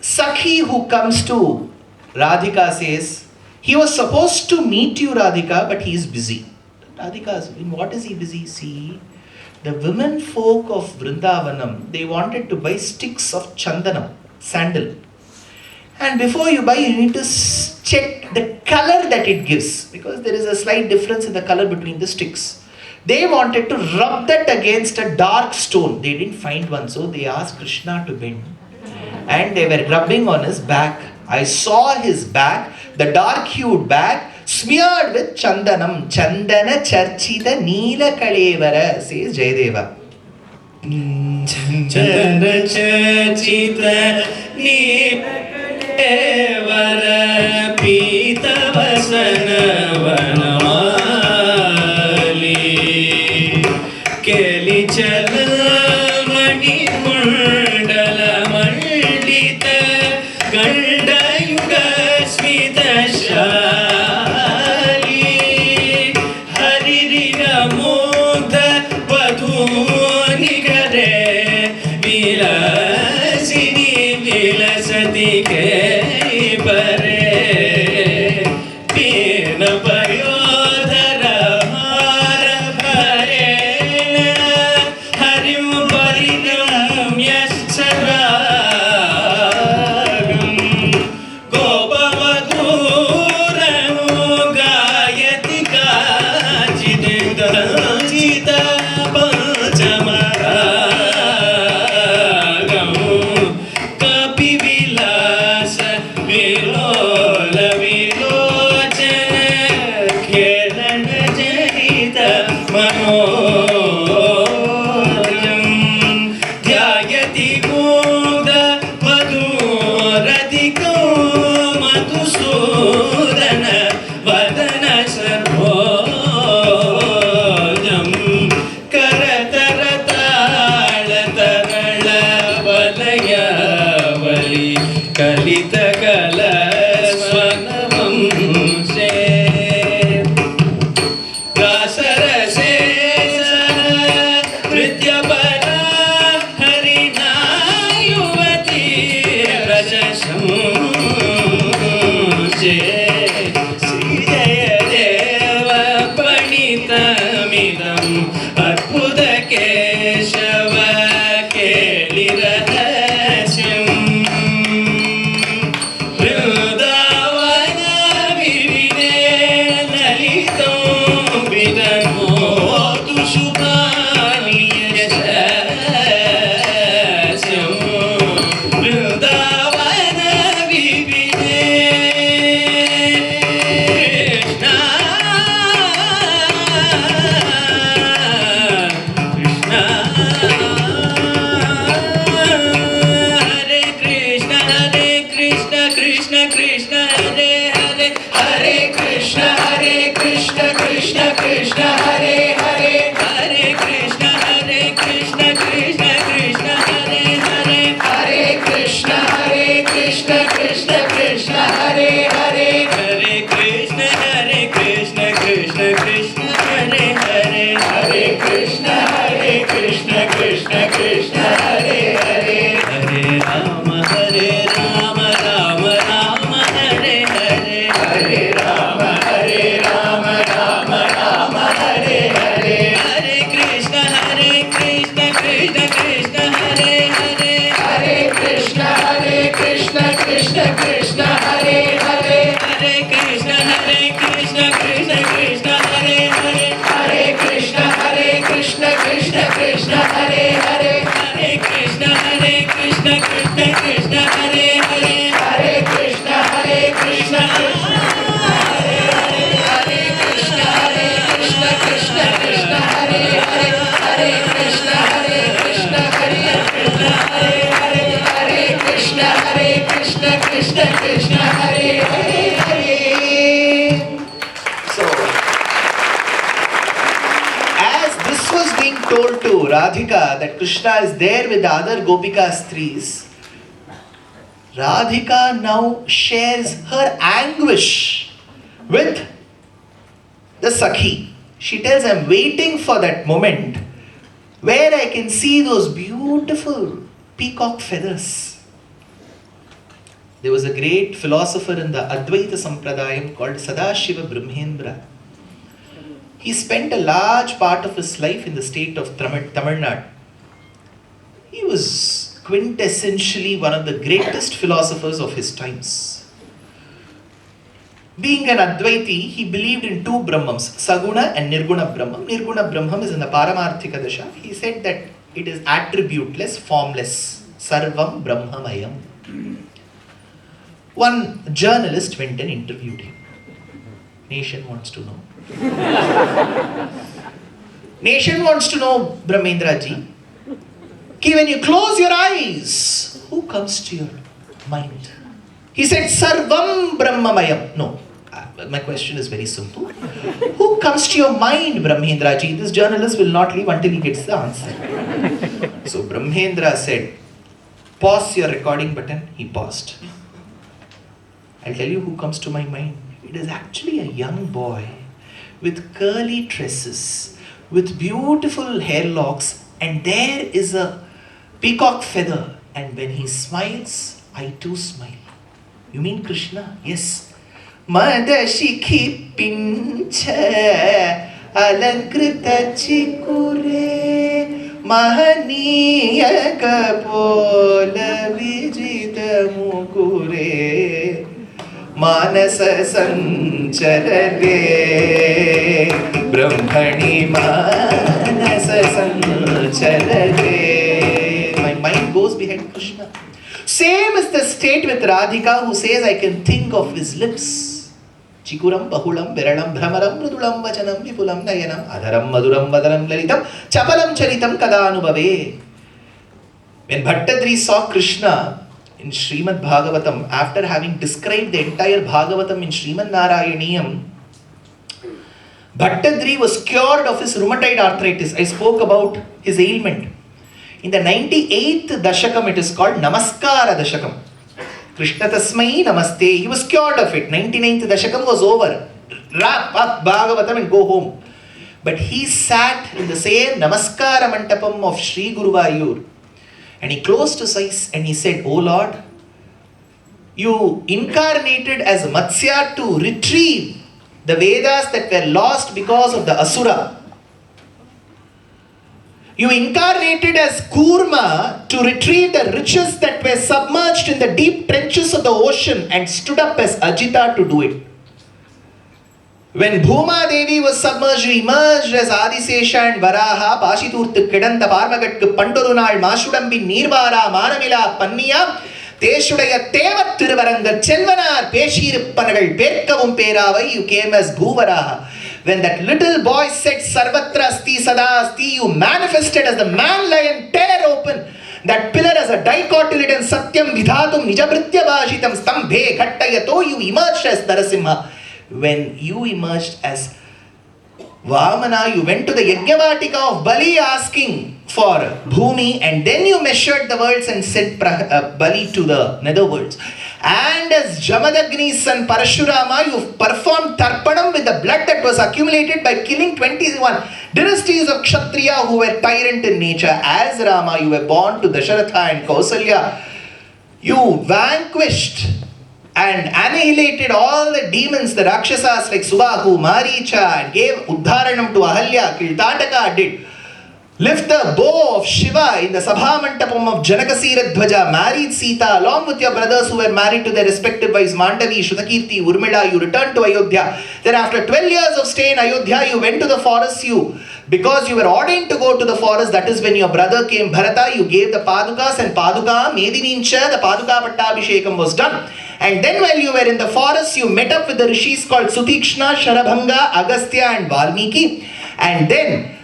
Sakhi who comes to Radhika says, he was supposed to meet you, Radhika, but he is busy. Radhika, in what is he busy? See, the women folk of Vrindavanam, they wanted to buy sticks of chandanam, sandal. And before you buy, you need to check the color that it gives, because there is a slight difference in the color between the sticks. They wanted to rub that against a dark stone. They didn't find one, so they asked Krishna to bend. And they were rubbing on his back. I saw his back, the dark-hued back, smeared with chandanam. Chandana charchita neela kalevara, says Jayadeva. Chandana charchita neela Vara Pita Vasana Vanamala रचित पंचमरागं कपिविलास विलोल विलोचन खेलन जनित मनोजं ध्यायति मुग्ध मधुरधिको मधुसूदन वदन सर्वोजं करतर ताल तरल वलयावली कलित कलस्वनवंशे रासरसेश नृत्यपरा हरिणा युवती रजसंशे श्रीजयदेव पणितमिदम् अद्भुत केशव केलिरहस्यम् वृन्दावन विविधे ललितो विदनोतु शुभानि यशस्यम् वृन्दावन विविधे कृष्ण कृष्ण हरे Krishna Krishna Krishna Hare Hare Hare Krishna Krishna Krishna Hare Hare Hare Krishna Krishna Krishna Hare Hare Hare Krishna Krishna Krishna Hare Hare Hare Krishna Krishna Krishna Hare Hare Hare Krishna Krishna Krishna Hare Hare Hare Ram Ram Ram Hare Hare Hare Ram Ram Ram Hare Hare Hare Krishna Krishna Krishna Hare Hare Hare Krishna Krishna Krishna Hare Hare Hare Krishna Krishna Krishna Hare Hare Hare Krishna Krishna Krishna Hare Hare Hare Krishna Krishna Krishna Hare Hare Hare Krishna Krishna Hare Hare Hare Krishna Krishna Krishna Hare Hare Hare Krishna Krishna Hare Hare Hare Krishna Krishna Hare Hare. So, as this was being told to Radhika that Krishna is there with the other Gopika Stris, Radhika now shares her anguish with the Sakhi. She tells, I'm waiting for that moment where I can see those beautiful peacock feathers. There was a great philosopher in the Advaita Sampradayam called Sadashiva Brahmendra. He spent a large part of his life in the state of Tamil Nadu. He was quintessentially one of the greatest philosophers of his times. Being an Advaiti, he believed in two Brahmams, Saguna and Nirguna Brahman. Nirguna Brahman is in the Paramarthika Dasha. He said that it is attributeless, formless. Sarvam Brahmamayam. One journalist went and interviewed him. Nation wants to know. Nation wants to know, Brahmendra ji, कि when you close your eyes, who comes to your mind? He said, Sarvam Brahmamayam. No, my question is very simple. Who comes to your mind, Brahmendra ji? This journalist will not leave until he gets the answer. So Brahmendra said, pause your recording button. He paused. I'll tell you who comes to my mind. It is actually a young boy with curly tresses, with beautiful hair locks, and there is a peacock feather. And when he smiles, I too smile. You mean Krishna? Yes. Madashikhi pincha alankrita chikure mahaniya kapola vijita mukure Manasa sancharare Brahmendra ब्रह्मणि मानस संचरते. My mind goes behind Krishna. Same is the state with Radhika, who says, I can think of his lips. Chikuram, Bahulam, Viralam, Brahmaram, Mrudulam, Vachanam, Vipulam, Nayanam, Adharam, Maduram, Vadaram, Lalitam, Chapalam, Charitam, Kadanubhave. When Bhattadri saw Krishna in Srimad Bhagavatam, after having described the entire Bhagavatam in Srimad Narayaniyam, Bhattadri was cured of his rheumatoid arthritis. I spoke about his ailment. In the 98th Dashakam, it is called Namaskara Dashakam. Krishna Tasmai Namaste. He was cured of it. 99th Dashakam was over. Wrap up Bhagavatam and go home. But he sat in the same Namaskara Mantapam of Sri Guruvayur. And he closed his eyes and he said, O Lord, you incarnated as Matsya to retrieve the Vedas that were lost because of the Asura. You incarnated as Kurma to retrieve the riches that were submerged in the deep trenches of the ocean and stood up as Ajita to do it. When Bhuma Devi was submerged, emerged as Adisesha and Varaha, Pashiturthu Kedanta Parmagatku Pandurunal Mashudambi Nirvara Manamila Panniya Teshudaya Teva Tiruvaranga Chelvanar Peshir Panagal Perkavum Peravai, you came as Bhuvaraha. When that little boy said Sarvatra Asti Sada Asti, you manifested as the man lion, tear open that pillar as a dicotyledon Satyam Vidhatum Nijabritya Bhashitam Stambhe Ghattayato, you emerged as Narasimha. When you emerged as Vamana, you went to the Yajnavatika of Bali asking for Bhumi, and then you measured the worlds and sent Bali to the netherworlds. And as Jamadagni's son Parashurama, you performed Tarpanam with the blood that was accumulated by killing 21 dynasties of Kshatriya who were tyrant in nature. As Rama, you were born to Dasharatha and Kausalya. You vanquished and annihilated all the demons, the Rakshasas like Subahu, Maricha, and gave Uddharanam to Ahalya, Kiltataka did. Lift the bow of Shiva in the Sabha Mantapam of Janakasira Dhwaja, married Sita along with your brothers who were married to their respective wives, Mandavi, Shrutakirti, Urmila. You returned to Ayodhya. Then after 12 years of stay in Ayodhya, you went to the forest. Because you were ordained to go to the forest, that is when your brother came, Bharata, you gave the Padukas, and Paduka, Medinincha, the Paduka Pattabhishekam was done. And then while you were in the forest, you met up with the rishis called Sutikshna, Sharabhanga, Agastya and Valmiki. And then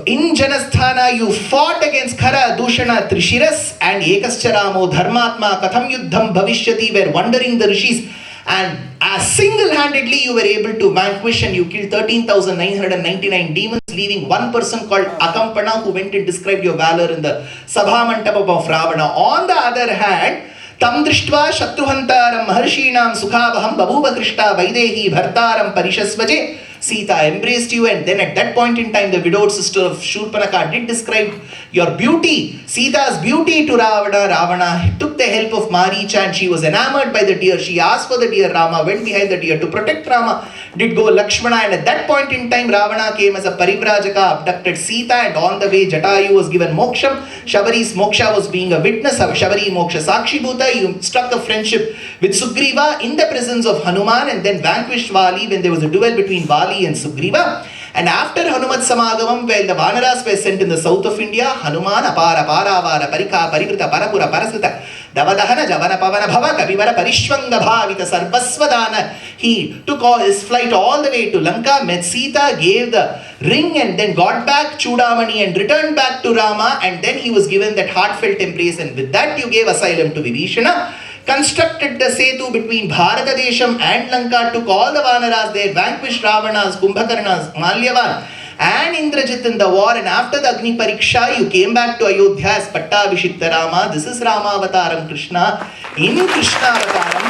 in Janasthana, you fought against Khara, Dushana, Trishiras and Ekascharamo, Dharmatma, Katham Yuddham Bhavishyati were wondering the rishis. And single-handedly you were able to vanquish and you killed 13,999 demons, leaving one person called Akampana who went and described your valor in the Sabha Mantapa of Ravana. On the other hand, Tam Drishtva Shatruhantaram Maharshinam Sukhabaham Babuba Krishna Vaidehi Bhartaram Parishasvaje. Sita embraced you, and then at that point in time the widowed sister of Shurpanaka did describe your beauty, Sita's beauty to Ravana. Ravana took the help of Maricha and she was enamored by the deer. She asked for the deer. Rama went behind the deer. To protect Rama did go Lakshmana, and at that point in time Ravana came as a Parivrajaka, abducted Sita, and on the way Jatayu was given Moksham. Shabari's Moksha was being a witness of Shabari Moksha Sakshi Bhuta. You struck a friendship with Sugriva in the presence of Hanuman and then vanquished Vali when there was a duel between Vali and Sugriva. And after Hanumat Samagamam, while the Vanaras were sent in the south of India, Hanuman Apara Paravara Parika Parivrita Parapura Parasita Davadahana Javana Pavana Bhava Kapivara Parishwanga Bhavita Sarvasvadana. He took all his flight all the way to Lanka, met Sita, gave the ring, and then got back Chudamani and returned back to Rama, and then he was given that heartfelt embrace, and with that you gave asylum to Vibhishana. Constructed the Setu between Bharata Desham and Lanka, took all the Vanaras there, vanquished Ravanas, Kumbhakarnas, Malyavan and Indrajit in the war, and after the Agni Pariksha, you came back to Ayodhya as Pattabhishekta Rama. This is Ramavataram Krishna. In Krishna Avataram,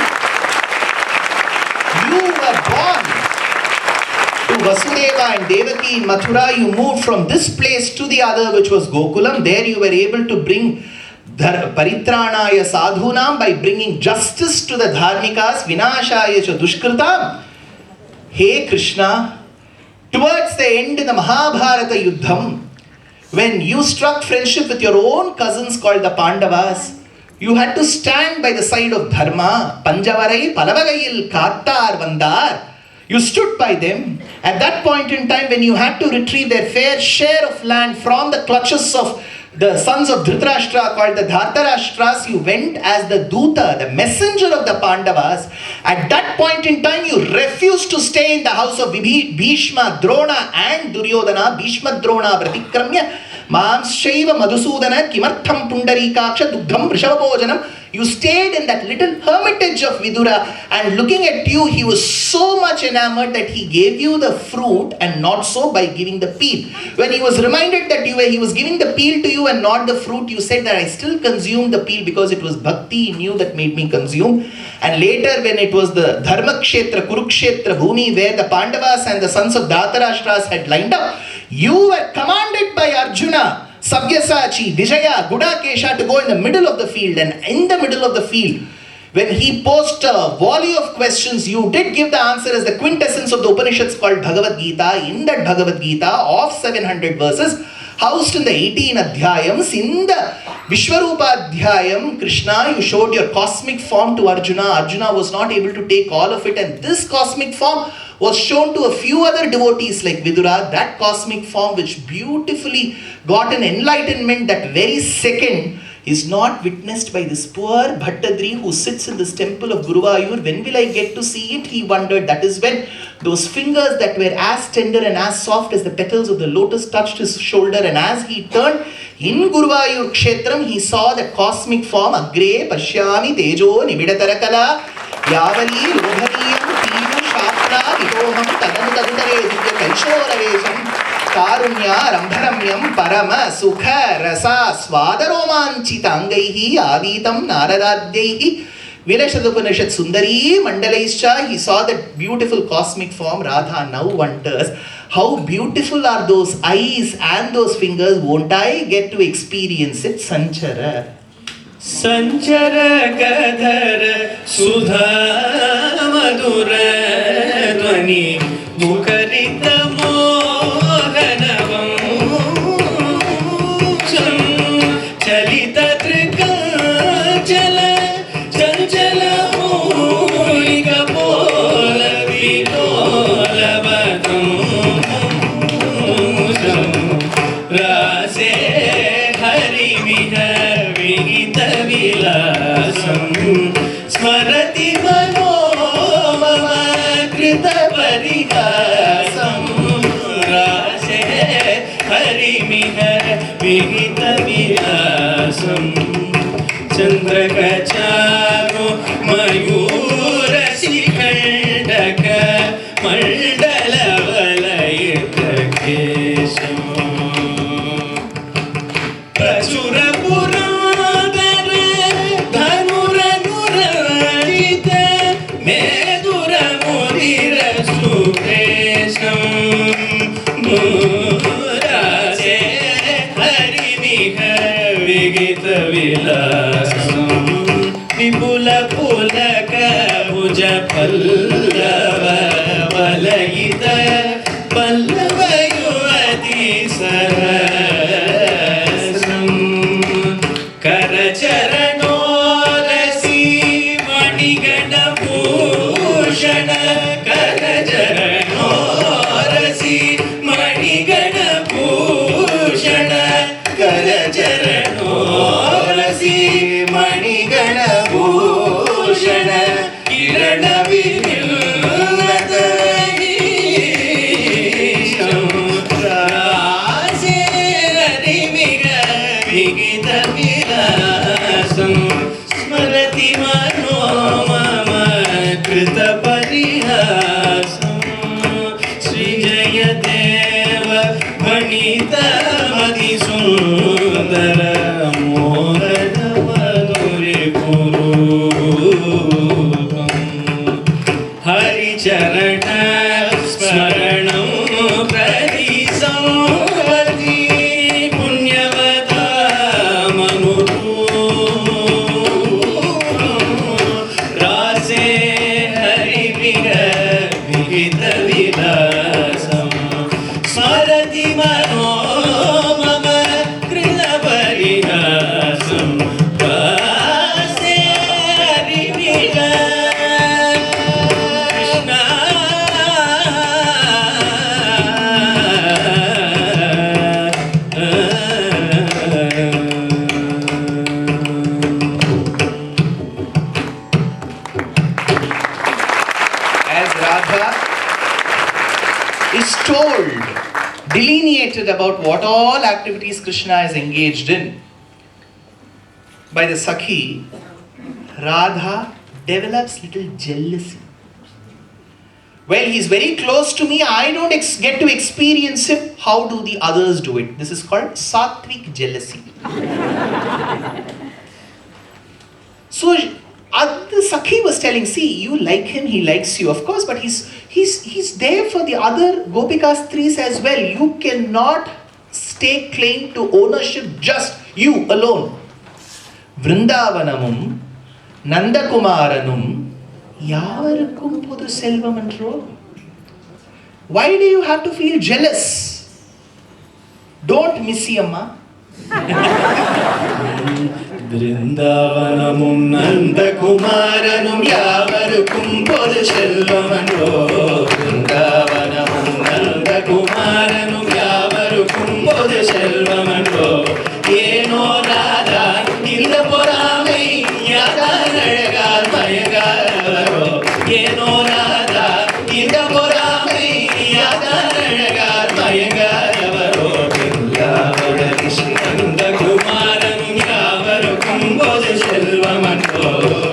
you were born to Vasudeva and Devaki in Mathura. You moved from this place to the other, which was Gokulam. There you were able to bring Paritranaya Sadhunam by bringing justice to the Dharmikas, Vinashaya cha Dushkritam. Hey Krishna, towards the end in the Mahabharata Yuddham, when you struck friendship with your own cousins called the Pandavas, you had to stand by the side of Dharma. Panjavarai Palavagayil Kattar Vandar. You stood by them. At that point in time, when you had to retrieve their fair share of land from the clutches of the sons of Dhritarashtra called the Dhartarashtras, you went as the Duta, the messenger of the Pandavas. At that point in time, you refused to stay in the house of Bhishma, Drona and Duryodhana. Bhishma, Drona, Pratikramya, Mamshaiva, Madhusudana, Kimartham Pundarikaksha, Dugdham, Vrishabhojanam. You stayed in that little hermitage of Vidura, and looking at you, he was so much enamored that he gave you the fruit and not so by giving the peel. When he was reminded that he was giving the peel to you and not the fruit, you said that I still consumed the peel because it was bhakti in you that made me consume. And later when it was the Dharma Kshetra, Kurukshetra Bhumi, where the Pandavas and the sons of Dhartarashtras had lined up, you were commanded by Arjuna, Sabyasachi, Vijaya, Gudakesha to go in the middle of the field. And in the middle of the field, when he posed a volley of questions, you did give the answer as the quintessence of the Upanishads called Bhagavad Gita. In that Bhagavad Gita of 700 verses, housed in the 18 Adhyayams, in the Vishwarupa Adhyayam, Krishna, you showed your cosmic form to Arjuna. Arjuna was not able to take all of it, and this cosmic form was shown to a few other devotees like Vidura. That cosmic form which beautifully got an enlightenment that very second is not witnessed by this poor Bhattadri who sits in this temple of Guruvayur. When will I get to see it? He wondered. That is when those fingers that were as tender and as soft as the petals of the lotus touched his shoulder, and as he turned in Guruvayur Kshetram, he saw the cosmic form. Agre Pashyami Tejo Nibidatarakala Yavali Lobhaniyam Timu Shastra Vitoham Tadanu Tadutare Divya Kaishoravesham Karunya Rambharamyam Parama Sukha Rasa Swadaromanchita Angaihi Aditam Naradadhyaihi Vilashadapanishad Sundari Mandalaischa. He saw that beautiful cosmic form. Radha now wonders, how beautiful are those eyes and those fingers? Won't I get to experience it? Sanchara Sanchara Gadhara Sudha Madhura Dvani Mukharita Mohanavam Chalita Trikachala Chanchala Mulika Pola Vitola Rase Hari Viha Vigita Vilasam Smarati Manoma Krita Parihasam Rase Hari Viha Vigita Vilasam Chandra Charu Mayura Sikhandaka Mandala Valayita Kesam Prachura Puradara Dhanura Nurajita Medura Mudira Suresam Murase Hari Viha Vigita Vilasam Vipula Pulaka Bhuja Pallava Valayita Pallava Yuvati Sarasam Karacharano Rasi Manigana Bhushana Karacharano Rasi Manigana Bhushana Karacharano Rasi Manigana Bhushana Kirana Vinilata told, delineated about what all activities Krishna is engaged in by the Sakhi, Radha develops little jealousy. Well, he is very close to me, I don't get to experience him. How do the others do it? This is called sattvic jealousy. So, the Sakhi was telling, see, you like him, he likes you, of course, but he's there for the other Gopikastris as well. You cannot stake claim to ownership just you alone. Vrindavanamum, Nandakumaranum, Yavarukkum Podu Selvam andro. Why do you have to feel jealous? Don't missy amma. Vrindavanamum Nandakumaranum Yavarukkum Podu Selvam andro. Vrindavanamum Nandakumaranum Yavarukkum Podu Selvam andro. Yeno Radha Inda Poramai Yadan Alagar Mayagar Yeno Radha Inda Poramai Yadan Alagar Mayagar Vrindavanamum Nandakumaranum Yavarukkum Podu Selvam andro.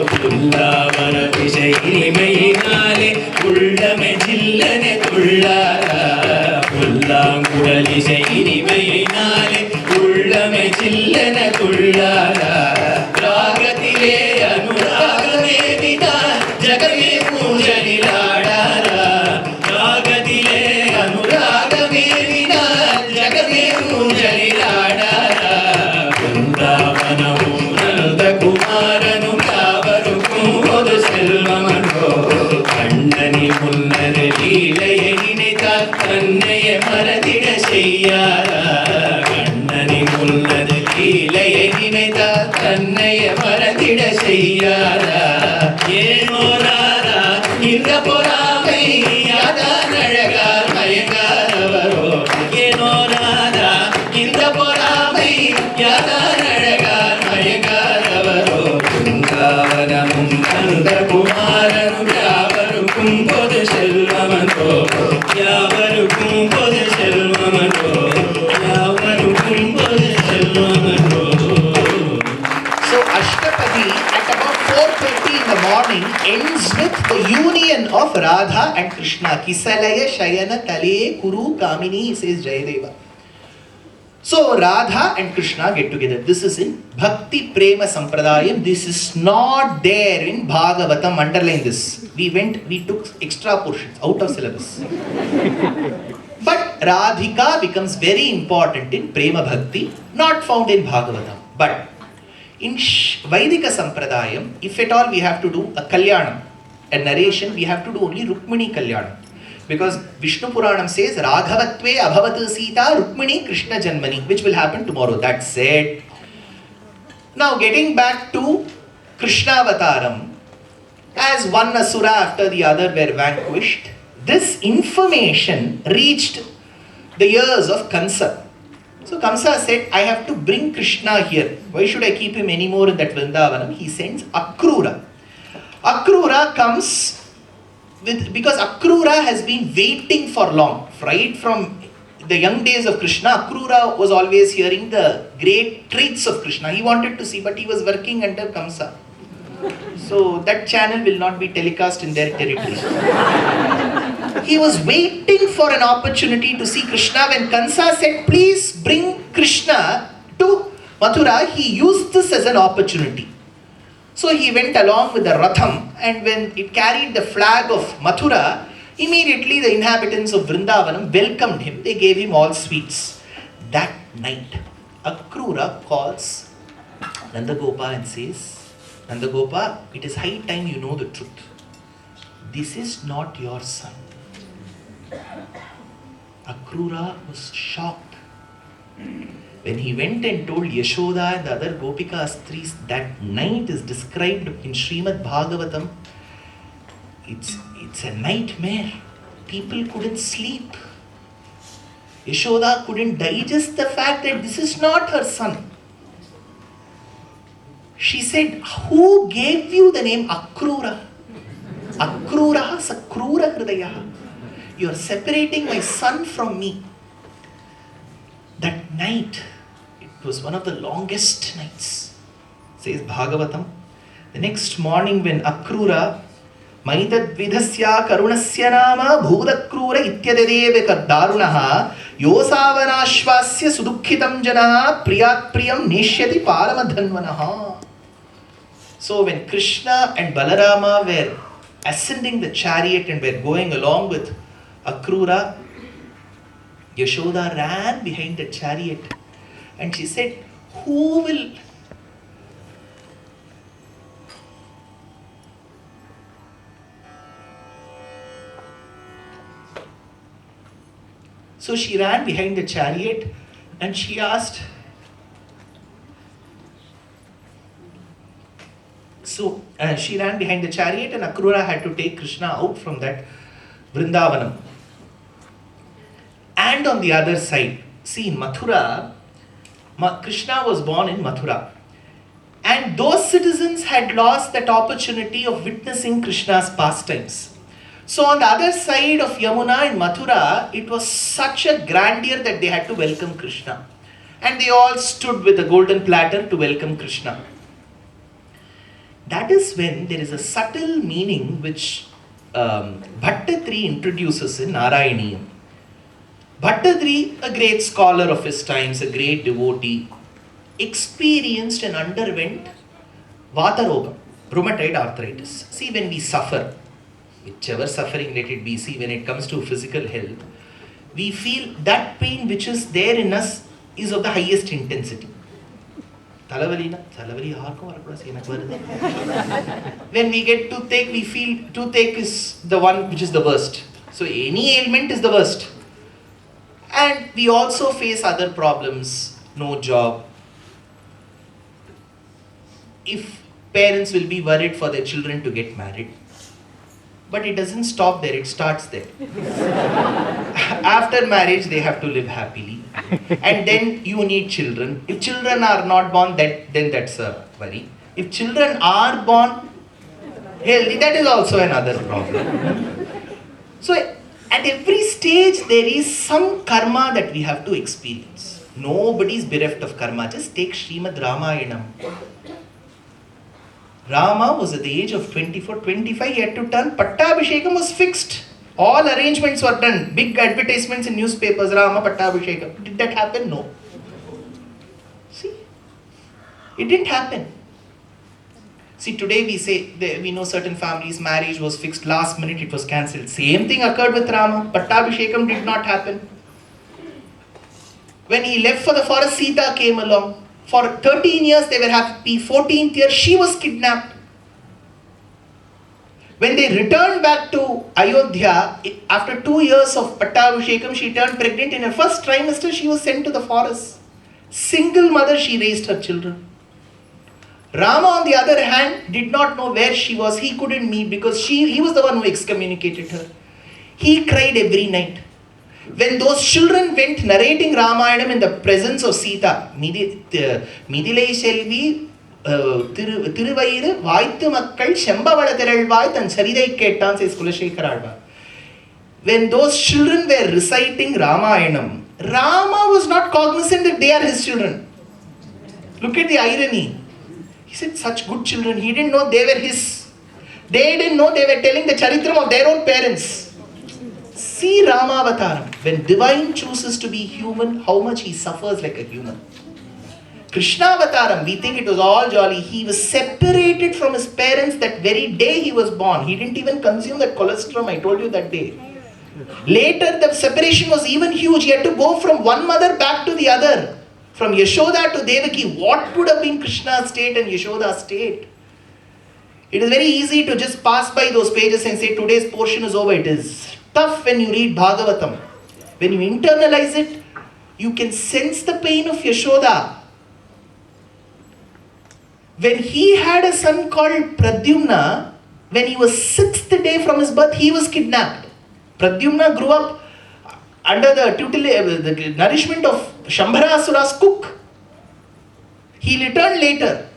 Vrindavanam Vijayinimayinale Ullame Jillane Tullara Ullangural Vijayinimayinale Ullame Jillane Tullara Ragatile Anuragame Vida Jagame Poojanilada Ragatile Anuragame Vida Jagame Poojanilada Vrindavanamum Nandakumaranum Yavarukkum Podu Selvam andro. Kandani munnare leelaye ninitha kannaye maradida seyyara. Kandani munnare leelaye ninitha kannaye maradida seyyara. Yeno Radha inda poramai yadan alagar mayangaravaro. Yeno Radha inda poramai yadan alagar mayangaravaro. Vrindavanamum Nandakumaranum Yavarukkum Podu Selvam andro. Yavarukkum Podu Selvam andro. Yavarukkum Podu Selvam andro. So Ashtapadi at about 4:30 in the morning ends with the union of Radha and Krishna. Kisalaya Shayana Tale Kuru Kamini, says Jayadeva. So Radha and Krishna get together. This is in Bhakti Prema Sampradayam. This is not there in Bhagavatam. Underline this. We took extra portions out of syllabus. But Radhika becomes very important in Prema Bhakti, not found in Bhagavatam. But in Vedika Sampradayam, if at all we have to do a Kalyanam, a narration, we have to do only Rukmini Kalyanam. Because Vishnu Puranam says, Raghavatve Abhavatu Sita Rukmini Krishna Janmani, which will happen tomorrow. That's it. Now getting back to Krishna Avataram, as one Asura after the other were vanquished, this information reached the ears of Kamsa. So Kamsa said, I have to bring Krishna here. Why should I keep him anymore in that Vrindavanam? He sends Akrura. Akrura comes because Akrura has been waiting for long. Right from the young days of Krishna, Akrura was always hearing the great traits of Krishna. He wanted to see, but he was working under Kamsa. So that channel will not be telecast in their territory. He was waiting for an opportunity to see Krishna. When Kamsa said, please bring Krishna to Mathura, he used this as an opportunity. So he went along with the Ratham, and when it carried the flag of Mathura, immediately the inhabitants of Vrindavanam welcomed him. They gave him all sweets. That night, Akrura calls Nandagopa and says, Nandagopa, it is high time you know the truth. This is not your son. Akrura was shocked. When he went and told Yashoda and the other Gopika Astris, that night is described in Srimad Bhagavatam. It's a nightmare. People couldn't sleep. Yashoda couldn't digest the fact that this is not her son. She said, who gave you the name Akrura? Akrura Sakrura Hridayaha. You are separating my son from me. That night, it was one of the longest nights, says Bhagavatam. The next morning when Akrura, Maitadvidhasya karunasya nama bhudakrura ityadadeve darunaha yosavanashvasya sudukhitam janaha priyat priyam neshyati paramadhanvanaha. So when Krishna and Balarama were ascending the chariot and were going along with Akrura, Yashoda ran behind the chariot and she said, who will... So she ran behind the chariot and she asked, she ran behind the chariot and Akrura had to take Krishna out from that Vrindavanam. And on the other side, see in Mathura, Krishna was born in Mathura. And those citizens had lost that opportunity of witnessing Krishna's pastimes. So on the other side of Yamuna in Mathura, it was such a grandeur that they had to welcome Krishna. And they all stood with a golden platter to welcome Krishna. That is when there is a subtle meaning which Bhattatri introduces in Narayaniyam. Bhattatri, a great scholar of his times, a great devotee, experienced and underwent Vatarogam, rheumatoid arthritis. See, when we suffer, whichever suffering let it be, see, when it comes to physical health, we feel that pain which is there in us is of the highest intensity. When we get toothache, we feel toothache is the one which is the worst. So any ailment is the worst. And we also face other problems, no job. If parents will be worried for their children to get married. But it doesn't stop there, it starts there. After marriage, they have to live happily. And then you need children. If children are not born, then that's a worry. If children are born healthy, that is also another problem. So at every stage, there is some karma that we have to experience. Nobody is bereft of karma. Just take Srimad Ramayanam. Rama was at the age of 24, 25, he had to turn. Pattabhishekam was fixed. All arrangements were done. Big advertisements in newspapers, Rama Pattabhishekam. Did that happen? No. See, it didn't happen. See, today we say, we know certain families, marriage was fixed, last minute it was cancelled. Same thing occurred with Rama. Pattabhishekam did not happen. When he left for the forest, Sita came along. For 13 years they were happy. 14th year she was kidnapped. When they returned back to Ayodhya, after 2 years of Pattabhishekam, she turned pregnant. In her first trimester, she was sent to the forest. Single mother, she raised her children. Rama, on the other hand, did not know where she was. He couldn't meet because he was the one who excommunicated her. He cried every night. When those children went narrating Ramayanam in the presence of Sita, Midilai Selvi, Tiruvairu, Vaithu Makkal, Shembavala Tiralvai, and Saridai Ketan, says Kulashekara. When those children were reciting Ramayanam, Rama was not cognizant that they are his children. Look at the irony. He said, such good children, he didn't know they were his. They didn't know they were telling the charitram of their own parents. See Ramavataram, when divine chooses to be human, how much he suffers like a human. Krishna Avataram, we think it was all jolly. He was separated from his parents that very day he was born. He didn't even consume that colostrum, I told you that day. Later the separation was even huge. He had to go from one mother back to the other. From Yashoda to Devaki. What would have been Krishna's state and Yashoda's state? It is very easy to just pass by those pages and say today's portion is over. It is tough when you read Bhagavatam. When you internalize it, you can sense the pain of Yashoda. When he had a son called Pradyumna, when he was 6th day from his birth, he was kidnapped. Pradyumna grew up under the nourishment of Shambharasura's cook. He returned later.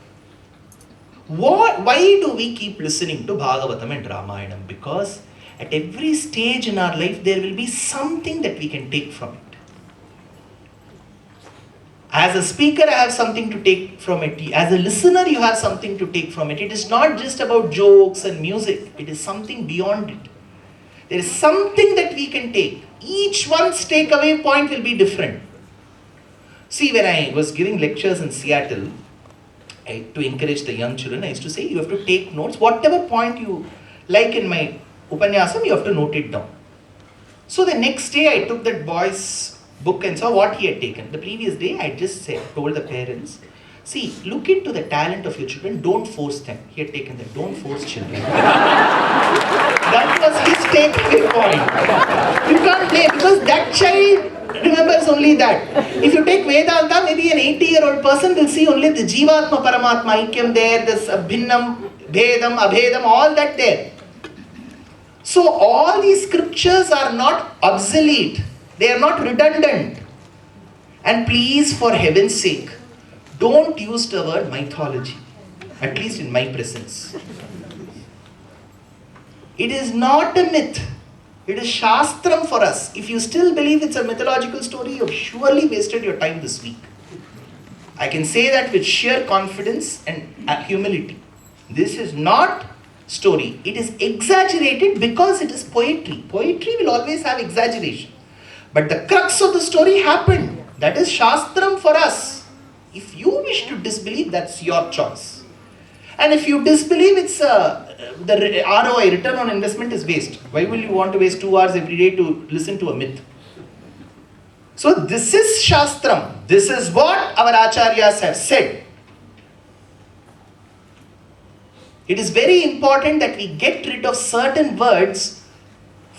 Why do we keep listening to Bhagavatam and Ramayanam? Because At every stage in our life, there will be something that we can take from it. As a speaker, I have something to take from it. As a listener, you have something to take from it. It is not just about jokes and music. It is something beyond it. There is something that we can take. Each one's takeaway point will be different. See, when I was giving lectures in Seattle, to encourage the young children, I used to say, you have to take notes. Whatever point you like in my Upanyasam, you have to note it down. So the next day, I took that boy's book and saw what he had taken. The previous day, I just told the parents, see, look into the talent of your children, don't force them. He had taken that, don't force children. That was his takeaway point. You can't blame, because that child remembers only that. If you take Vedanta, maybe an 80-year-old person will see only the Jivatma Paramatma Aikyam there, this Bhinnam, Bhedam, Abhedam, all that there. So all these scriptures are not obsolete. They are not redundant. And please, for heaven's sake, don't use the word mythology, at least in my presence. It is not a myth. It is Shastram for us. If you still believe it's a mythological story, you've surely wasted your time this week. I can say that with sheer confidence and humility. This is not story. It is exaggerated because it is poetry. Poetry will always have exaggeration. But the crux of the story happened. That is Shastram for us. If you wish to disbelieve, that's your choice. And if you disbelieve, it's the ROI, return on investment, is waste. Why will you want to waste 2 hours every day to listen to a myth? So this is Shastram. This is what our Aacharyas have said. It is very important that we get rid of certain words.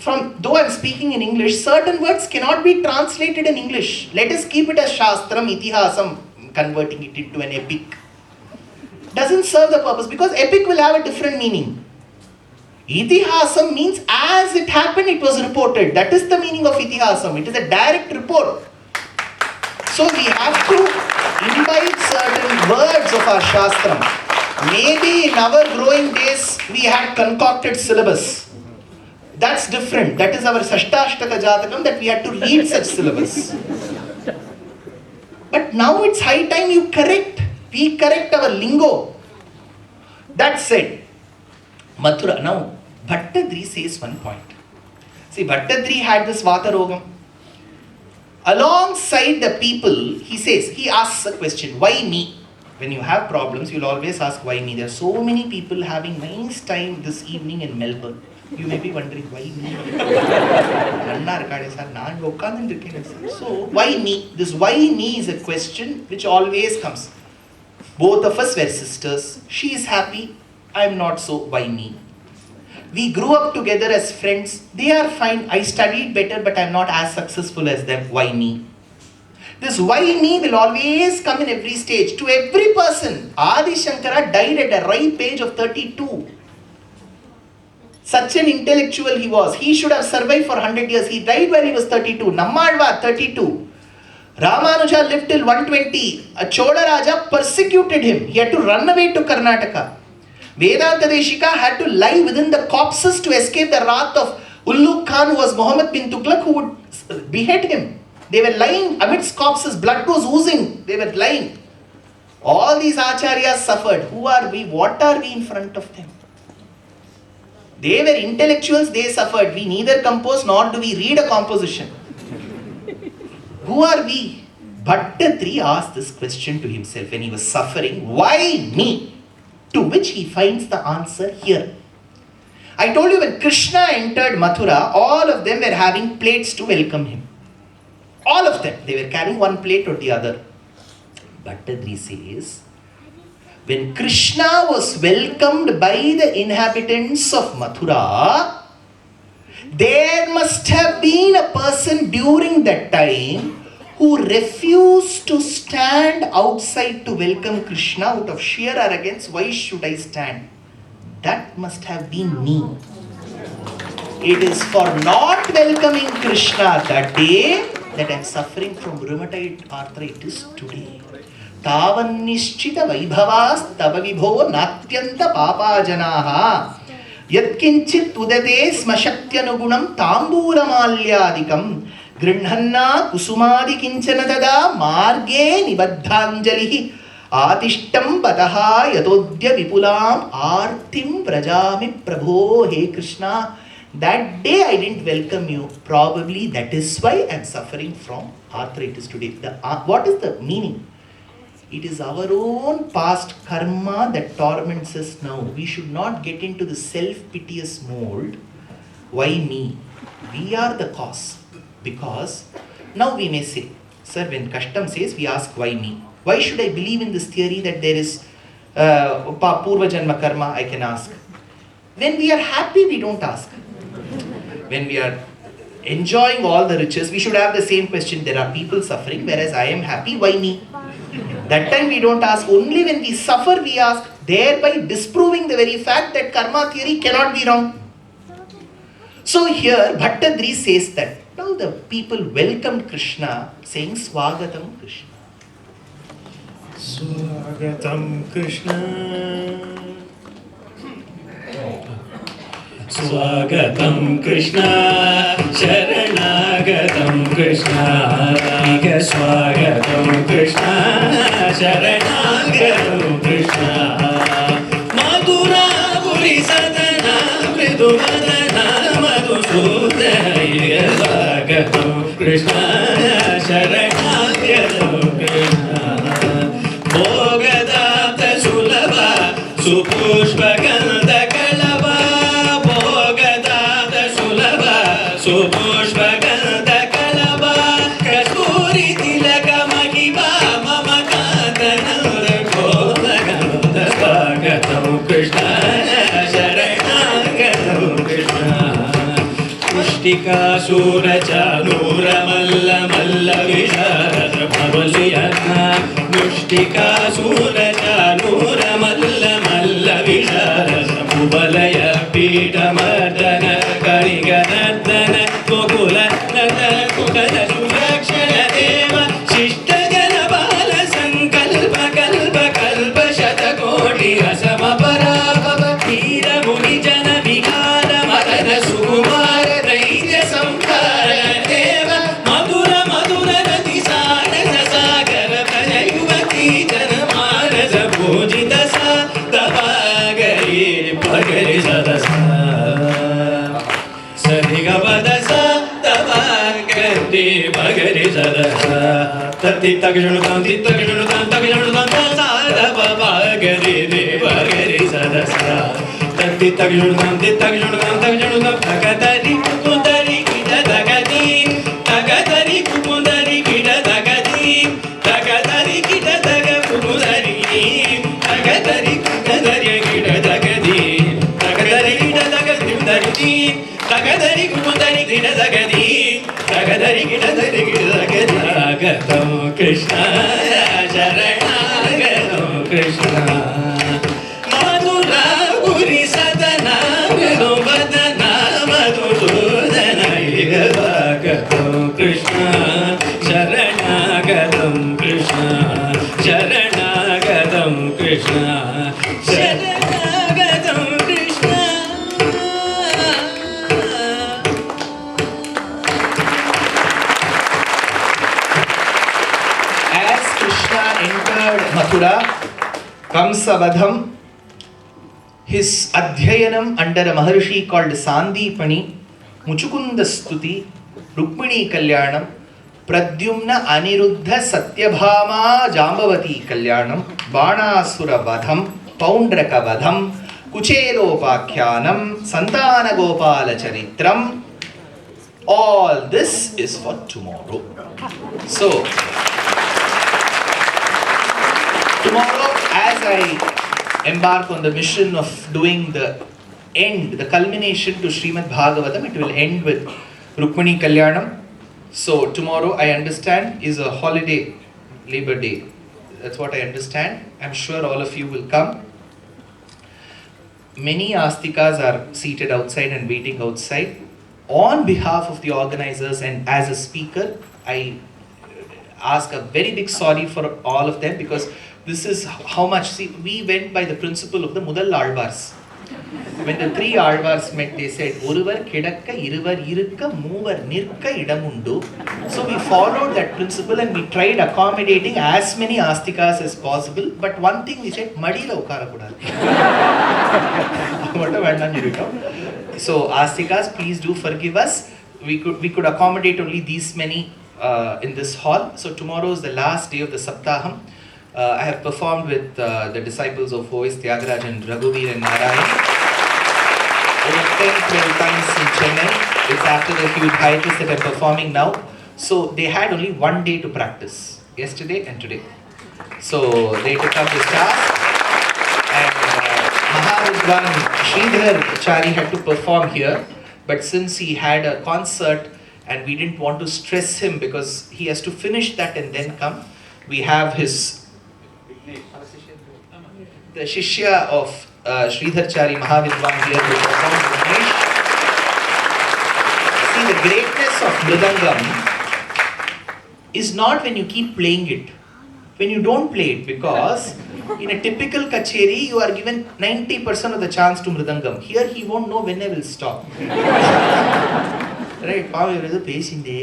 Though I am speaking in English, certain words cannot be translated in English. Let us keep it as Shastram, Itihasam, converting it into an epic. Doesn't serve the purpose, because epic will have a different meaning. Itihasam means as it happened, it was reported. That is the meaning of Itihasam. It is a direct report. So we have to imbibe certain words of our Shastram. Maybe in our growing days, we had concocted syllabus. That's different. That is our Sashtashtaka Jatakam, that we had to read such syllabus. But now it's high time we correct our lingo. That said, Mathura, now Bhattadri says one point. See, Bhattadri had this Vatarogam. Alongside the people, he asks a question, why me? When you have problems, you'll always ask why me. There are so many people having nice time this evening in Melbourne. You may be wondering, why me? So, why me? This why me is a question which always comes. Both of us were sisters. She is happy. I am not so. Why me? We grew up together as friends. They are fine. I studied better, but I am not as successful as them. Why me? This why me will always come in every stage. To every person. Adi Shankara died at a ripe age of 32. Such an intellectual he was. He should have survived for 100 years. He died when he was 32. Nammalvar, 32. Ramanuja lived till 120. A Chola Raja persecuted him. He had to run away to Karnataka. Vedanta Deshika had to lie within the copses to escape the wrath of Ulugh Khan, who was Muhammad bin Tughlaq, who would behead him. They were lying amidst corpses. Blood was oozing. They were lying. All these Acharyas suffered. Who are we? What are we in front of them? They were intellectuals, they suffered. We neither compose nor do we read a composition. Who are we? Bhattadri asked this question to himself when he was suffering. Why me? To which he finds the answer here. I told you when Krishna entered Mathura, all of them were having plates to welcome him. All of them. They were carrying one plate or the other. Bhattadri says, when Krishna was welcomed by the inhabitants of Mathura, there must have been a person during that time who refused to stand outside to welcome Krishna out of sheer arrogance. Why should I stand? That must have been me. It is for not welcoming Krishna that day that I am suffering from rheumatoid arthritis today. Tavan nishchita vaibhavas tava vibho natyanta papa janaha Yatkinchit udate smashakyanugunam tambooramalyaadikam grinhanna kusumadi kinchana tada marge nibaddhanjalihi Atishtam pataha yatodya vipulam artim vrajami prabho. Hey Krishna, that day I didn't welcome you. Probably that is why I am suffering from arthritis today. What is the meaning? It is our own past karma that torments us now. We should not get into the self-piteous mold. Why me? We are the cause. Because now we may say, sir, when Kashtam says, we ask why me? Why should I believe in this theory that there is Purva Janma Karma? I can ask. When we are happy, we don't ask. When we are enjoying all the riches, we should have the same question. There are people suffering, whereas I am happy. Why me? That time we don't ask. Only when we suffer, we ask, thereby disproving the very fact that karma theory cannot be wrong. So here, Bhattadri says that. Now the people welcomed Krishna, saying Swagatam Krishna. Swagatam Krishna. Swagatam Krishna, Sharanagatam Krishna, Swagatam Krishna, Sharanagatam Krishna, Madhura Puri Sadana, Mridu Madana, Madhusudaya, Swagatam Krishna, Sharanagatam Krishna, Bhogadata Sulabha, Supushpa Gandha Kalava, Supushpa Gandha Kalaba, Kasturi Tilaka Magiba, Mama Kantananda Kodaganda, Swagatam Krishna, Sharanagatam Krishna, Pushtika Suracha Nura Malla Malla Vishara Bhavaliyatna, Pushtika Suracha Nura Malla Malla Vishara Bhavalaya Pita Mardana Kariganardana Gokula Nana Kukala Surakshana Deva Shishta Jana Bala Sankalpa Kalpa Kalpa Shatakoti Asama Parabhava Hira Muni Jana Vikara Madana Sukumara Raija Samkara Deva Madura Madura Rati Sarasa Sagara Prajayuvati Jana Marasa Pujita Sa Tabagari Pagari Sadasa Sadhigabadasa Tabagari Pagari Sadasa Tati Takjunutam Titakjunutam Takjunutam Sadabagari Pagari Sadasa Tati Takjunutam Titakjunutam Takjunutam Takatari Kukundari Kita Takati Takatari Kukundari Kita Takati Takatari Kita Takakukundari Takatari Kukundari Kita Takati Takatari Kita Takakukundari Takatari Kukundari Kita Takati Takatari Kita Takati Swagatam Krishna Sharanagatam Krishna Madhura Puri Sadana Vidubhadana Madhusudana Swagatam Krishna Sharanagatam Krishna Sharanagatam Krishna Sharanagatam Krishna. As Krishna entered Mathura, Kamsavadham, his Adhyayanam under a Maharshi called Sandipani, Muchukunda Stuti, Rukmini Kalyanam, Pradyumna Aniruddha Satyabhama Jambavati Kalyanam, Banasura Vadham, Poundraka Vadham, Kuchelopakhyanam, Santana Gopala Charitram. All this is for tomorrow. So, tomorrow, as I embark on the mission of doing the end, the culmination to Srimad Bhagavatam, it will end with Rukmini Kalyanam. So tomorrow, I understand, is a holiday, Labor Day. That's what I understand. I'm sure all of you will come. Many astikas are seated outside and waiting outside. On behalf of the organizers and as a speaker, I ask a very big sorry for all of them, because this is how much, see, we went by the principle of the Mudal Alvars. when the three Alvars met, they said, Oruvar Kedakka, Iruvar Irukka, Moovar Nirkka Idamundu. So we followed that principle and we tried accommodating as many astikas as possible. But one thing we said, Madila Ukara Kudadu. So astikas, please do forgive us. We could accommodate only these many in this hall. So tomorrow is the last day of the Sapthaham. I have performed with the disciples of O.S. Tyagaraja and Raghuveer and Narayana over 10-12 times in Chennai. It's after the huge hiatus that I'm performing now. So they had only one day to practice, yesterday and today. So they took up this task, and Mahavidwan Sridhar Chari had to perform here. But since he had a concert and we didn't want to stress him because he has to finish that and then come, we have the Shishya of Sridhar Chari Mahavidwan here to perform Vignesh. See, the greatness of Mridangam is not when you keep playing it, when you don't play it, because in a typical kacheri you are given 90% of the chance to Mridangam. Here he won't know when I will stop. Right? பாவம் இவர் ஏதோ பேசிண்டே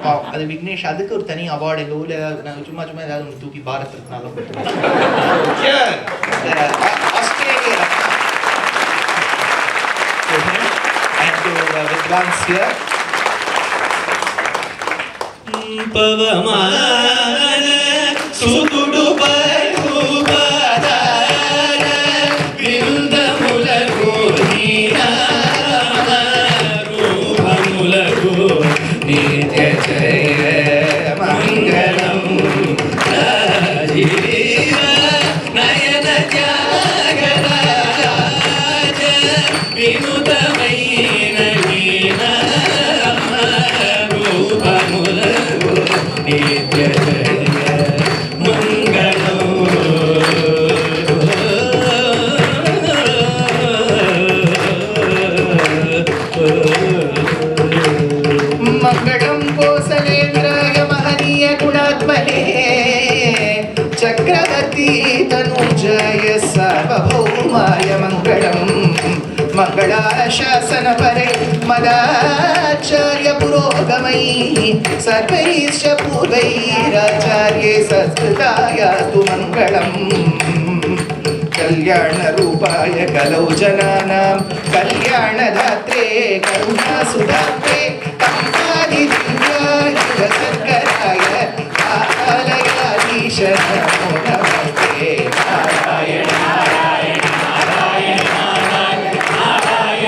பாவம் அது விக்னேஷ் அதுக்கு ஒரு தனி award எங்கள் ஊரில் ஏதாவது நாங்கள் சும்மா ஏதாவது ஒன்று தூக்கி பாரத்திருக்கனாலும் Australia and to the Vidwans here. பவமான சுகுடு பருவதார விருந்தமுலகு ரூபமுலகு நித்ய ஜய மங்களம் ராஜீவ நயன தியாகராஜ வினுதமைன ரூபமுலகு நித்ய ஜய மங்களம் Mangalam Kosalendraya Mahaniya Gunatmane Chakravarti Tanujaya Sarvabhaumaya Mangalam Mangala Shasana Pare Madacharya Purogamai Sarvaisya Purvairacharye Saskritaya Tu Mangalam Kalyana Rupaya Kalau Jananam Kalyana Dhatre Karuna Sudha